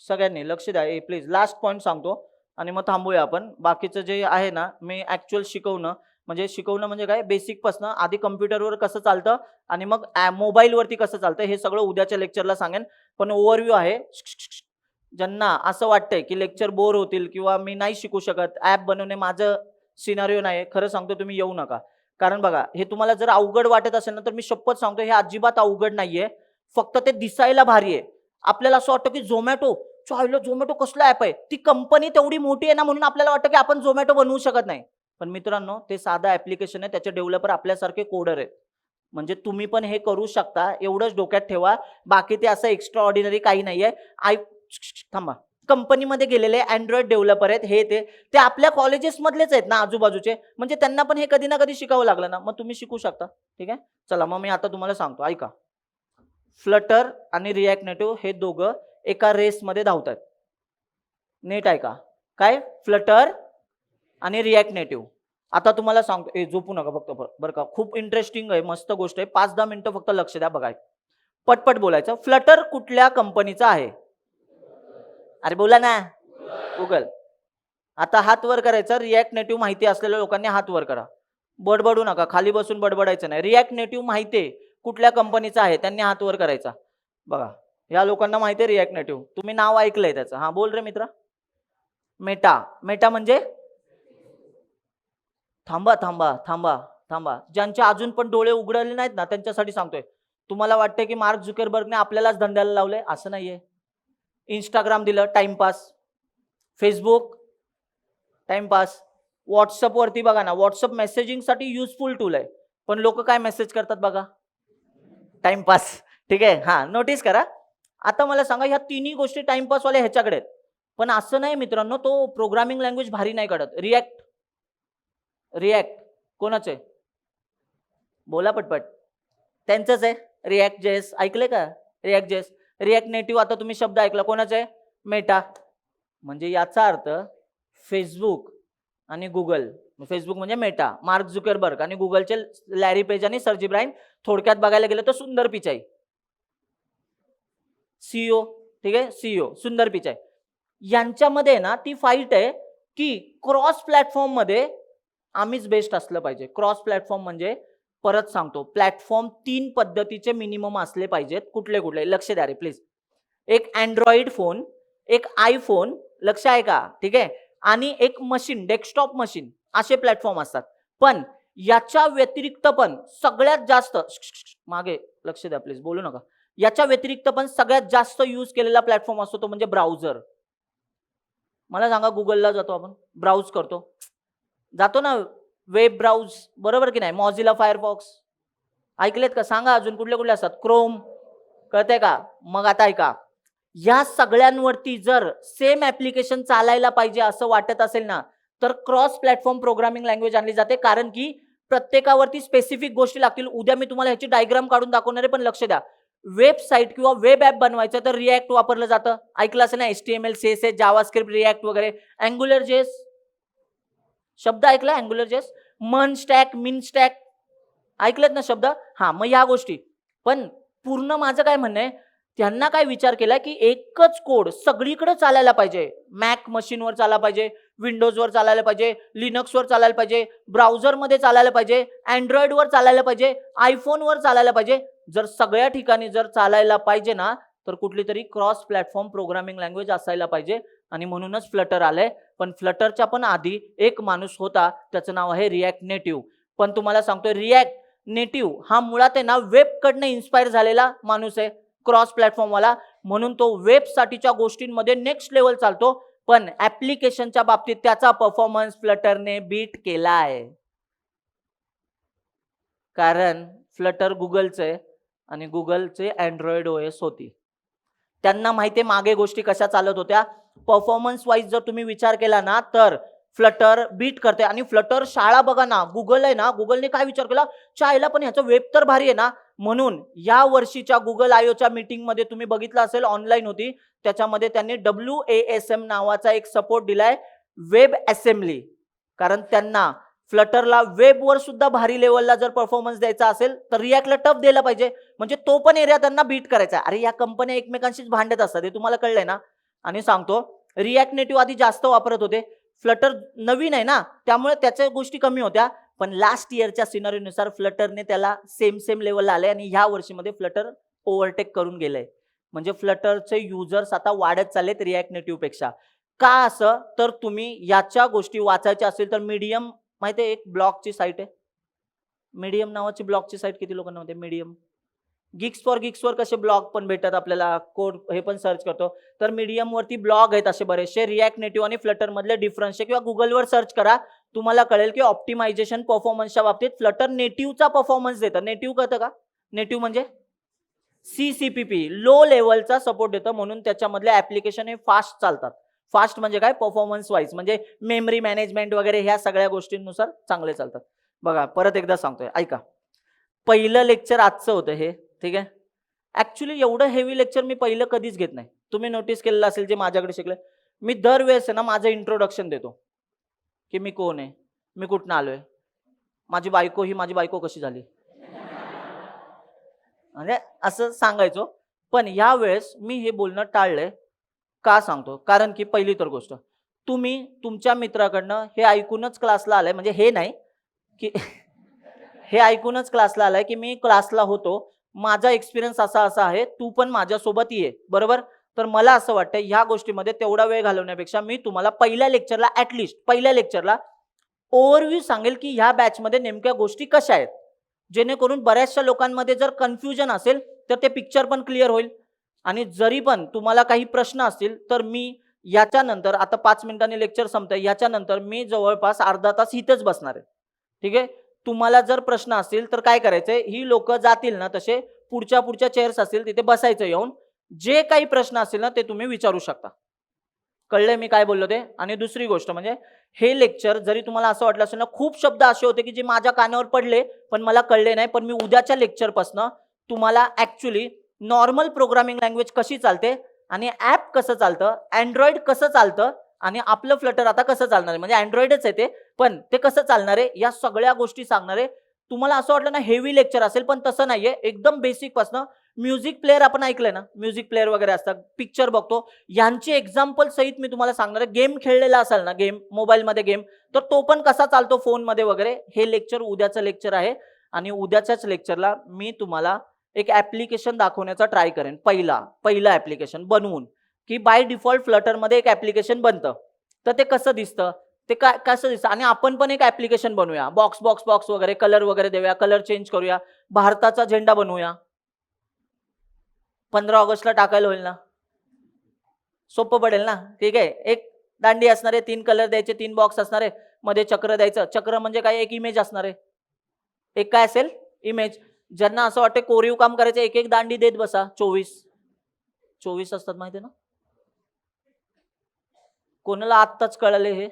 सगळ्यांनी लक्ष द्या, प्लीज लास्ट पॉईंट सांगतो आणि मग थांबूया आपण. बाकीचं जे आहे ना, मी ऍक्च्युअल शिकवणं म्हणजे काय, बेसिक पासून आधी कम्प्युटरवर कसं चालतं आणि मग मोबाईलवरती कसं चालतं हे सगळं उद्याच्या लेक्चरला सांगेन. पण ओव्हरव्ह्यू आहे. ज्यांना असं वाटतंय की लेक्चर बोर होतील किंवा मी नाही शिकू शकत, ऍप बनवणे माझं सिनारिओ नाही, खरं सांगतो तुम्ही येऊ नका. कारण बघा, हे तुम्हाला जर अवघड वाटत असेल ना, तर मी शपथ सांगतो हे अजिबात अवघड नाहीये. फक्त ते दिसायला भारी आहे. आपल्याला असं वाटतं की झोमॅटो कसला ऍप आहे, ती कंपनी तेवढी मोठी आहे ना, म्हणून आपल्याला वाटतं की आपण झोमॅटो बनवू शकत नाही. पण मित्रांनो, ते साधं ऍप्लिकेशन आहे, त्याचे डेव्हलपर आपल्यासारखे कोडर आहेत. म्हणजे तुम्ही पण हे करू शकता, एवढंच डोक्यात ठेवा. बाकी ते असं एक्स्ट्रा ऑर्डिनरी काही नाहीये. थांबा, कंपनीमध्ये गेलेले अँड्रॉइड डेव्हलपर आहेत, हे ते आपल्या कॉलेजेस मधलेच आहेत ना आजूबाजूचे, म्हणजे त्यांना पण हे कधी ना कधी शिकावं लागलं ना, मग तुम्ही शिकू शकता. ठीक आहे, चला मग मी आता तुम्हाला सांगतो, ऐका. फ्लटर आणि रिॲक्ट नेटिव्ह हे दोघं एका रेसमध्ये धावतात. नीट ऐका, काय, फ्लटर आणि रिॲक्ट नेटिव्ह. आता तुम्हाला सांगतो, झोपू नका फक्त बरं का, खूप इंटरेस्टिंग आहे, मस्त गोष्ट आहे. 5-10 मिनिटं फक्त लक्ष द्या, बघा, पटपट बोलायचं. फ्लटर कुठल्या कंपनीचा आहे? अरे बोला ना. गुगल. आता हात वर करायचा, रिॲक्ट नेटिव्ह माहिती असलेल्या लोकांनी हात वर करा. बडबडू नका, खाली बसून बडबडायचं नाही. रिॲक्ट नेटिव्ह माहिती कुठल्या कंपनीचा आहे त्यांनी हात वर करायचा. बघा, या लोकांना माहिती आहे रिॲक्ट नेटिव्ह, तुम्ही नाव ऐकलंय त्याचं. हा बोल रे मित्रा. मेटा. मेटा म्हणजे, थांबा थांबा थांबा थांबा, ज्यांचे अजून पण डोळे उघडले नाहीत ना, त्यांच्यासाठी सांगतोय. तुम्हाला वाटतंय की मार्क झुकरबर्गने आपल्यालाच धंद्याला लावलंय, असं नाहीये. इंस्टाग्राम दिलं टाइमपास, फेसबुक टाइमपास, व्हॉट्सअप वरती बघा ना, व्हॉट्सअप मेसेजिंगसाठी युजफुल टूल आहे, पण लोक काय मेसेज करतात बघा, टाइमपास. ठीक आहे, हा नोटीस करा. आता मला सांगा, ह्या तिन्ही गोष्टी टाइमपास वाले ह्याच्याकडे आहेत. पण असं नाही मित्रांनो, तो प्रोग्रामिंग लँग्वेज भारी नाही काढत. रिॲक्ट कोणाचं आहे, बोला पटपट. त्यांचंच आहे, रिॲक्ट जेएस. ऐकले का, रिॲक्ट जेएस. रिॲक्ट नेटिव्ह आता तुम्ही शब्द ऐकला, कोणाचं आहे, मेटा. म्हणजे याचा अर्थ फेसबुक आणि गुगल, फेसबुक म्हणजे मेटा, मार्क झुकरबर्ग, आणि गुगलचे लॅरी पेज आणि सर्जी ब्राइन. थोडक्यात बघायला गेलं तर सुंदर पिचाई, सीईओ. ठीक आहे, सीईओ सुंदर पिचाई. यांच्यामध्ये ना ती फाईट आहे की क्रॉस प्लॅटफॉर्म मध्ये आम्हीच बेस्ट असलं पाहिजे. क्रॉस प्लॅटफॉर्म म्हणजे, परत सांगतो, प्लॅटफॉर्म 3 पद्धतीचे मिनिमम असले पाहिजेत. कुठले कुठले, लक्ष द्या रे प्लीज. एक अँड्रॉइड फोन, एक आयफोन, लक्ष आहे का, ठीक आहे, आणि एक मशीन, डेस्कटॉप मशीन, असे प्लॅटफॉर्म असतात. पण याच्या व्यतिरिक्त पण सगळ्यात जास्त मागे लक्ष द्या प्लीज, बोलू नका. याच्या व्यतिरिक्त पण सगळ्यात जास्त यूज केलेला प्लॅटफॉर्म असतो तो म्हणजे ब्राउझर. मला सांगा, गुगलला जातो आपण, ब्राउज करतो, जातो ना, वेब ब्राउज, बरोबर की नाही? मॉझिला फायरफॉक्स ऐकलेत का? सांगा अजून कुठले कुठले असतात? क्रोम, कळतंय का? मग आता ऐका, या सगळ्यांवरती जर सेम ऍप्लिकेशन चालायला पाहिजे असं वाटत असेल ना, तर क्रॉस प्लॅटफॉर्म प्रोग्रामिंग लँग्वेज आणली जाते. कारण की प्रत्येकावरती स्पेसिफिक गोष्टी लागतील. उद्या मी तुम्हाला ह्याची डायग्राम काढून दाखवणार आहे, पण लक्ष द्या, वेबसाईट किंवा वेब ॲप बनवायचं तर रिॲक्ट वापरलं जातं. ऐकलं असेल ना, HTML, CSS, जावास्क्रिप्ट, रिॲक्ट वगैरे. अँग्युलर जेएस शब्द ऐकला? अँग्युलर जेएस, मन स्टॅक, मिन स्टॅक ऐकलेत ना शब्द? हा, मग या गोष्टी. पण पूर्ण माझं काय म्हणणं आहे, त्यांना काय विचार केला की एकच कोड सगळीकडे चालायला पाहिजे. मॅक मशीनवर चालायला पाहिजे, विंडोजवर चालायला पाहिजे, लिनक्सवर चालायला पाहिजे, ब्राउझरमध्ये चालायला पाहिजे, अँड्रॉइडवर चालायला पाहिजे, आयफोनवर चालायला पाहिजे. जर सगळ्या ठिकाणी जर चालायला पाहिजे ना, तर कुठली तरी क्रॉस प्लॅटफॉर्म प्रोग्रामिंग लँग्वेज असायला पाहिजे. आणि म्हणूनच फ्लटर आलंय. पण फ्लटरच्या पण आधी एक माणूस होता, त्याचं नाव आहे रिॲक्ट नेटिव्ह. पण तुम्हाला सांगतोय, रिॲक्ट नेटिव्ह हा मुळात आहे ना वेबकडनं इन्स्पायर झालेला माणूस आहे, क्रॉस प्लॅटफॉर्मवाला. म्हणून तो वेबसाठीच्या गोष्टींमध्ये नेक्स्ट लेवल चालतो. पण ऍप्लिकेशनच्या बाबतीत त्याचा परफॉर्मन्स फ्लटरने बीट केला आहे. कारण फ्लटर गुगलचं आहे आणि गुगलचे अँड्रॉइड OS होती. त्यांना माहिती आहे मागे गोष्टी कशा चालत होत्या. परफॉर्मन्स वाईज जर तुम्ही विचार केला ना, तर फ्लटर बीट करते. आणि फ्लटर शाळा बघा ना, गुगल आहे ना, गुगलने काय विचार केला, चायला पण ह्याचं वेब तर भारी आहे ना. म्हणून या वर्षीच्या गुगल आयोच्या मीटिंगमध्ये तुम्ही बघितलं असेल, ऑनलाईन होती, त्याच्यामध्ये त्यांनी WASM नावाचा एक सपोर्ट दिलाय, वेब असेंब्ली. कारण त्यांना फ्लटरला वेबवर सुद्धा भारी लेवलला जर परफॉर्मन्स द्यायचा असेल तर रिॲक्टला टफ द्यायला पाहिजे. म्हणजे तो पण एरिया त्यांना बीट करायचा. अरे या कंपन्या एकमेकांशीच भांडत असतात, हे तुम्हाला कळलंय ना. आणि सांगतो, रिॲक्ट नेटिव्ह आधी जास्त वापरत होते, फ्लटर नवीन आहे ना, त्यामुळे त्याच्या गोष्टी कमी होत्या. पण लास्ट इयरच्या सिनारीनुसार फ्लटरने त्याला सेम लेवलला आले आणि ह्या वर्षीमध्ये फ्लटर ओव्हरटेक करून गेलंय. म्हणजे फ्लटरचे युजर्स आता वाढत चाललेत रिॲक्ट नेटिव्ह पेक्षा. का असं? तर तुम्ही याच्या गोष्टी वाचायच्या असेल तर मीडियम, माहिती आहे, एक ब्लॉगची साईट आहे, मीडियम नावाची ब्लॉगची साईट. किती लोकांना माहिती आहे मीडियम? गिक्सवर कसे ब्लॉग पण भेटतात आपल्याला, कोड हे पण सर्च करतो, तर मीडियमवरती ब्लॉग आहेत असे बरेचसे. रिॲक्ट नेटिव्ह आणि फ्लटर मधले डिफरन्स किंवा गुगलवर सर्च करा, तुम्हाला कळेल की ऑप्टिमायझेशन परफॉर्मन्सच्या बाबतीत फ्लटर नेटिव्हचा परफॉर्मन्स देतं. नेटिव्ह कळतं का? नेटिव्ह म्हणजे CCPP, लो लेवलचा सपोर्ट देतं. म्हणून त्याच्यामधले ऍप्लिकेशन हे फास्ट चालतात. फास्ट म्हणजे काय? परफॉर्मन्स वाईज, म्हणजे मेमरी मॅनेजमेंट वगैरे ह्या सगळ्या गोष्टींनुसार चांगले चालतात. बघा, परत एकदा सांगतोय, ऐका. पहिलं लेक्चर आजचं होतं हे, ठीक आहे. ऍक्च्युली एवढं हेवी लेक्चर मी पहिलं कधीच घेत नाही. तुम्ही नोटीस केलेलं असेल जे माझ्याकडे शिकले, मी दरवेळेस आहे ना माझं इंट्रोडक्शन देतो की मी कोण आहे, मी कुठनं आलोय, माझी बायको कशी झाली, म्हणजे असं सांगायचो. पण यावेळेस मी हे बोलणं टाळलंय. का सांगतो? कारण की पहिली तर गोष्ट, तुम्ही तुमच्या मित्राकडनं हे ऐकूनच क्लासला आलाय, म्हणजे हे नाही की हे ऐकूनच क्लासला आलाय की मी क्लासला होतो, माझा एक्सपिरियन्स असा असा आहे, तू पण माझ्यासोबत ये, बरोबर. तर मला असं वाटतं ह्या गोष्टीमध्ये तेवढा वेळ घालवण्यापेक्षा मी तुम्हाला पहिल्या लेक्चरला, ऍटलिस्ट पहिल्या लेक्चरला ओव्हरव्ह्यू सांगेल की ह्या बॅचमध्ये नेमक्या गोष्टी कशा आहेत, जेणेकरून बऱ्याचशा लोकांमध्ये जर कन्फ्युजन असेल तर ते पिक्चर पण क्लिअर होईल. आणि जरी पण तुम्हाला काही प्रश्न असतील तर मी याच्यानंतर, आता 5 मिनिटांनी लेक्चर संपतंय, याच्यानंतर मी जवळपास अर्धा तास इथेच बसणार आहे, ठीक आहे. तुम्हाला जर प्रश्न असतील तर काय करायचंय, ही लोक जातील ना तसे पुढच्या चेअर्स असतील तिथे बसायचं येऊन, जे काही प्रश्न असतील ना ते तुम्ही विचारू शकता. कळलंय मी काय बोललो ते? आणि दुसरी गोष्ट म्हणजे, हे लेक्चर जरी तुम्हाला असं वाटलं असेल ना, खूप शब्द असे होते की जे माझ्या कानावर पडले पण मला कळले नाही, पण मी उद्याच्या लेक्चरपासनं तुम्हाला ऍक्च्युली नॉर्मल प्रोग्रामिंग लँग्वेज कशी चालते आणि ऍप कसं चालतं, अँड्रॉइड कसं चालतं आणि आपलं फ्लटर आता कसं चालणार आहे, म्हणजे अँड्रॉइडच आहे ते, पण ते कसं चालणार आहे, या सगळ्या गोष्टी सांगणार आहे. तुम्हाला असं वाटलं ना हेवी लेक्चर असेल, पण तसं नाहीये. एकदम बेसिक पासनं, म्युझिक प्लेअर आपण ऐकलंय ना, म्युझिक प्लेअर वगैरे असतात, पिक्चर बघतो, यांची एक्झाम्पल सहित मी तुम्हाला सांगणार आहे. गेम खेळलेला असाल ना, गेम मोबाईलमध्ये गेम, तर तो पण कसा चालतो फोनमध्ये वगैरे, हे लेक्चर उद्याचं लेक्चर आहे. आणि उद्याच्याच लेक्चरला मी तुम्हाला एक ऍप्लिकेशन दाखवण्याचा ट्राय करेन, पहिलं ऍप्लिकेशन बनवून, की बाय डिफॉल्ट फ्लटरमध्ये एक ऍप्लिकेशन बनतं, तर ते कसं दिसतं ते काय कसं दिसतं. आणि आपण पण एक ऍप्लिकेशन बनवूया, बॉक्स बॉक्स बॉक्स वगैरे, कलर वगैरे देऊया, कलर चेंज करूया, भारताचा झेंडा बनवूया, 15 ऑगस्टला टाकायला होईल ना, सोपं पडेल ना. ठीक आहे, एक दांडी असणार आहे, 3 कलर द्यायचे, 3 बॉक्स असणार आहे, मध्ये चक्र द्यायचं. चक्र म्हणजे काय, एक इमेज असणार आहे. एक काय असेल, इमेज. ज्यांना असं वाटतं कोरीव काम करायचं, एक एक दांडी देत बसा. 24 असतात माहिती आहे ना. कोणाला आत्ताच कळले हे,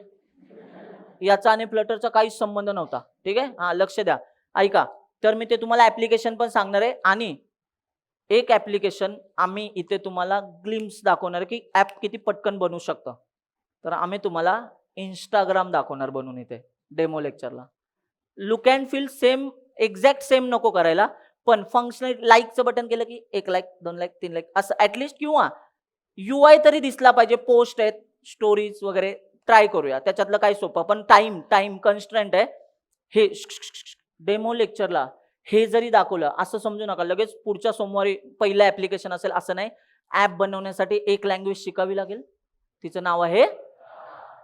याचा आणि फ्लटरचा काहीच संबंध नव्हता. ठीक आहे, हा लक्ष द्या, ऐका. तर मी ते तुम्हाला ऍप्लिकेशन पण सांगणार आहे, आणि एक ऍप्लिकेशन आम्ही इथे तुम्हाला ग्लिम्स दाखवणार की ऍप किती पटकन बनवू शकतं. तर आम्ही तुम्हाला इंस्टाग्राम दाखवणार बनवून इथे डेमो लेक्चरला. Look and feel same, exact same नको करायला, पण फंक्शनल लाईकचं बटन केलं की 1 लाईक 2 लाईक 3 लाईक असं ऍटलिस्ट, किंवा UI तरी दिसला पाहिजे. पोस्ट आहेत, स्टोरीज वगैरे ट्राय करूया, त्याच्यातलं काही सोपं. पण टाइम कन्स्ट्रेंट आहे. हे डेमो लेक्चरला हे जरी दाखवलं असं समजू नका लगेच पुढच्या सोमवारी पहिलं ऍप्लिकेशन असेल, असं नाही. ऍप बनवण्यासाठी एक लँग्वेज शिकावी लागेल, तिचं नाव आहे.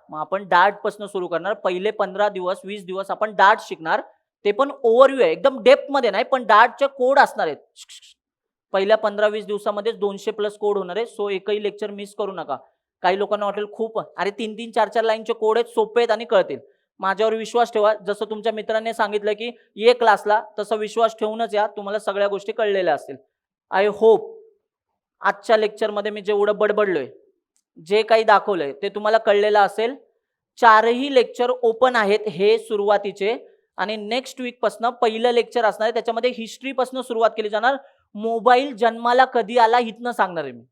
मग आपण डार्ट पासून सुरू करणार. पहिले 15 दिवस 20 दिवस आपण डार्ट शिकणार, ते पण ओव्हरव्ह्यू आहे, एकदम डेप्थ मध्ये नाही, पण डार्टचे कोड असणार आहेत. पहिल्या 15-20 दिवसामध्ये 200+ कोड होणार आहे. सो एकही लेक्चर मिस करू नका. काही लोकांना वाटेल खूप, अरे 3-3 4-4 लाईनचे कोड आहेत, सोपे आहेत आणि कळतील. माझ्यावर विश्वास ठेवा. जसं तुमच्या मित्रांनी सांगितलं की ये क्लासला, तसा विश्वास ठेवूनच या, तुम्हाला सगळ्या गोष्टी कळलेल्या असतील. आय होप आजच्या लेक्चरमध्ये मी जेवढं बडबडलोय, जे काही दाखवलंय ते तुम्हाला कळलेलं असेल. 4ही लेक्चर ओपन आहेत हे सुरुवातीचे, आणि नेक्स्ट वीक पासून पहिलं लेक्चर असणार आहे, त्याच्यामध्ये हिस्ट्री पासून सुरुवात केली जाणार. मोबाईल जन्माला कधी आला इथनं सांगणार आहे मी,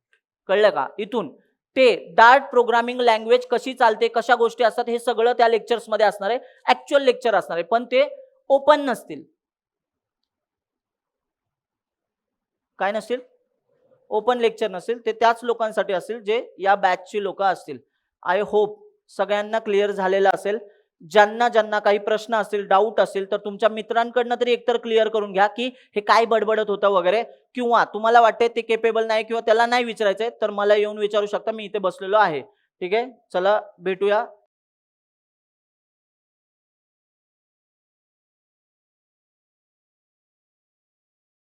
कळलं का. इथून ते डार्ट प्रोग्रामिंग लँग्वेज कशी चालते, कशा गोष्टी असतात, हे सगळं त्या लेक्चर्स मध्ये असणार आहे. ऍक्च्युअल लेक्चर असणार आहे, पण ते ओपन नसतील. काय नसतील, ओपन लेक्चर नसतील. ते त्याच लोकांसाठी असतील जे या बॅचची लोक असतील. आय होप सगळ्यांना क्लिअर झालेलं असेल. ज्यांना ज्यांना काही प्रश्न असतील, डाऊट असेल, तर तुमच्या मित्रांकडनं तरी एकतर क्लिअर करून घ्या की हे काय बडबडत होतं वगैरे, किंवा तुम्हाला वाटते ते केपेबल नाही किंवा त्याला नाही विचारायचंय, तर मला येऊन विचारू शकता, मी इथे बसलेलो आहे. ठीक आहे, चला भेटूया.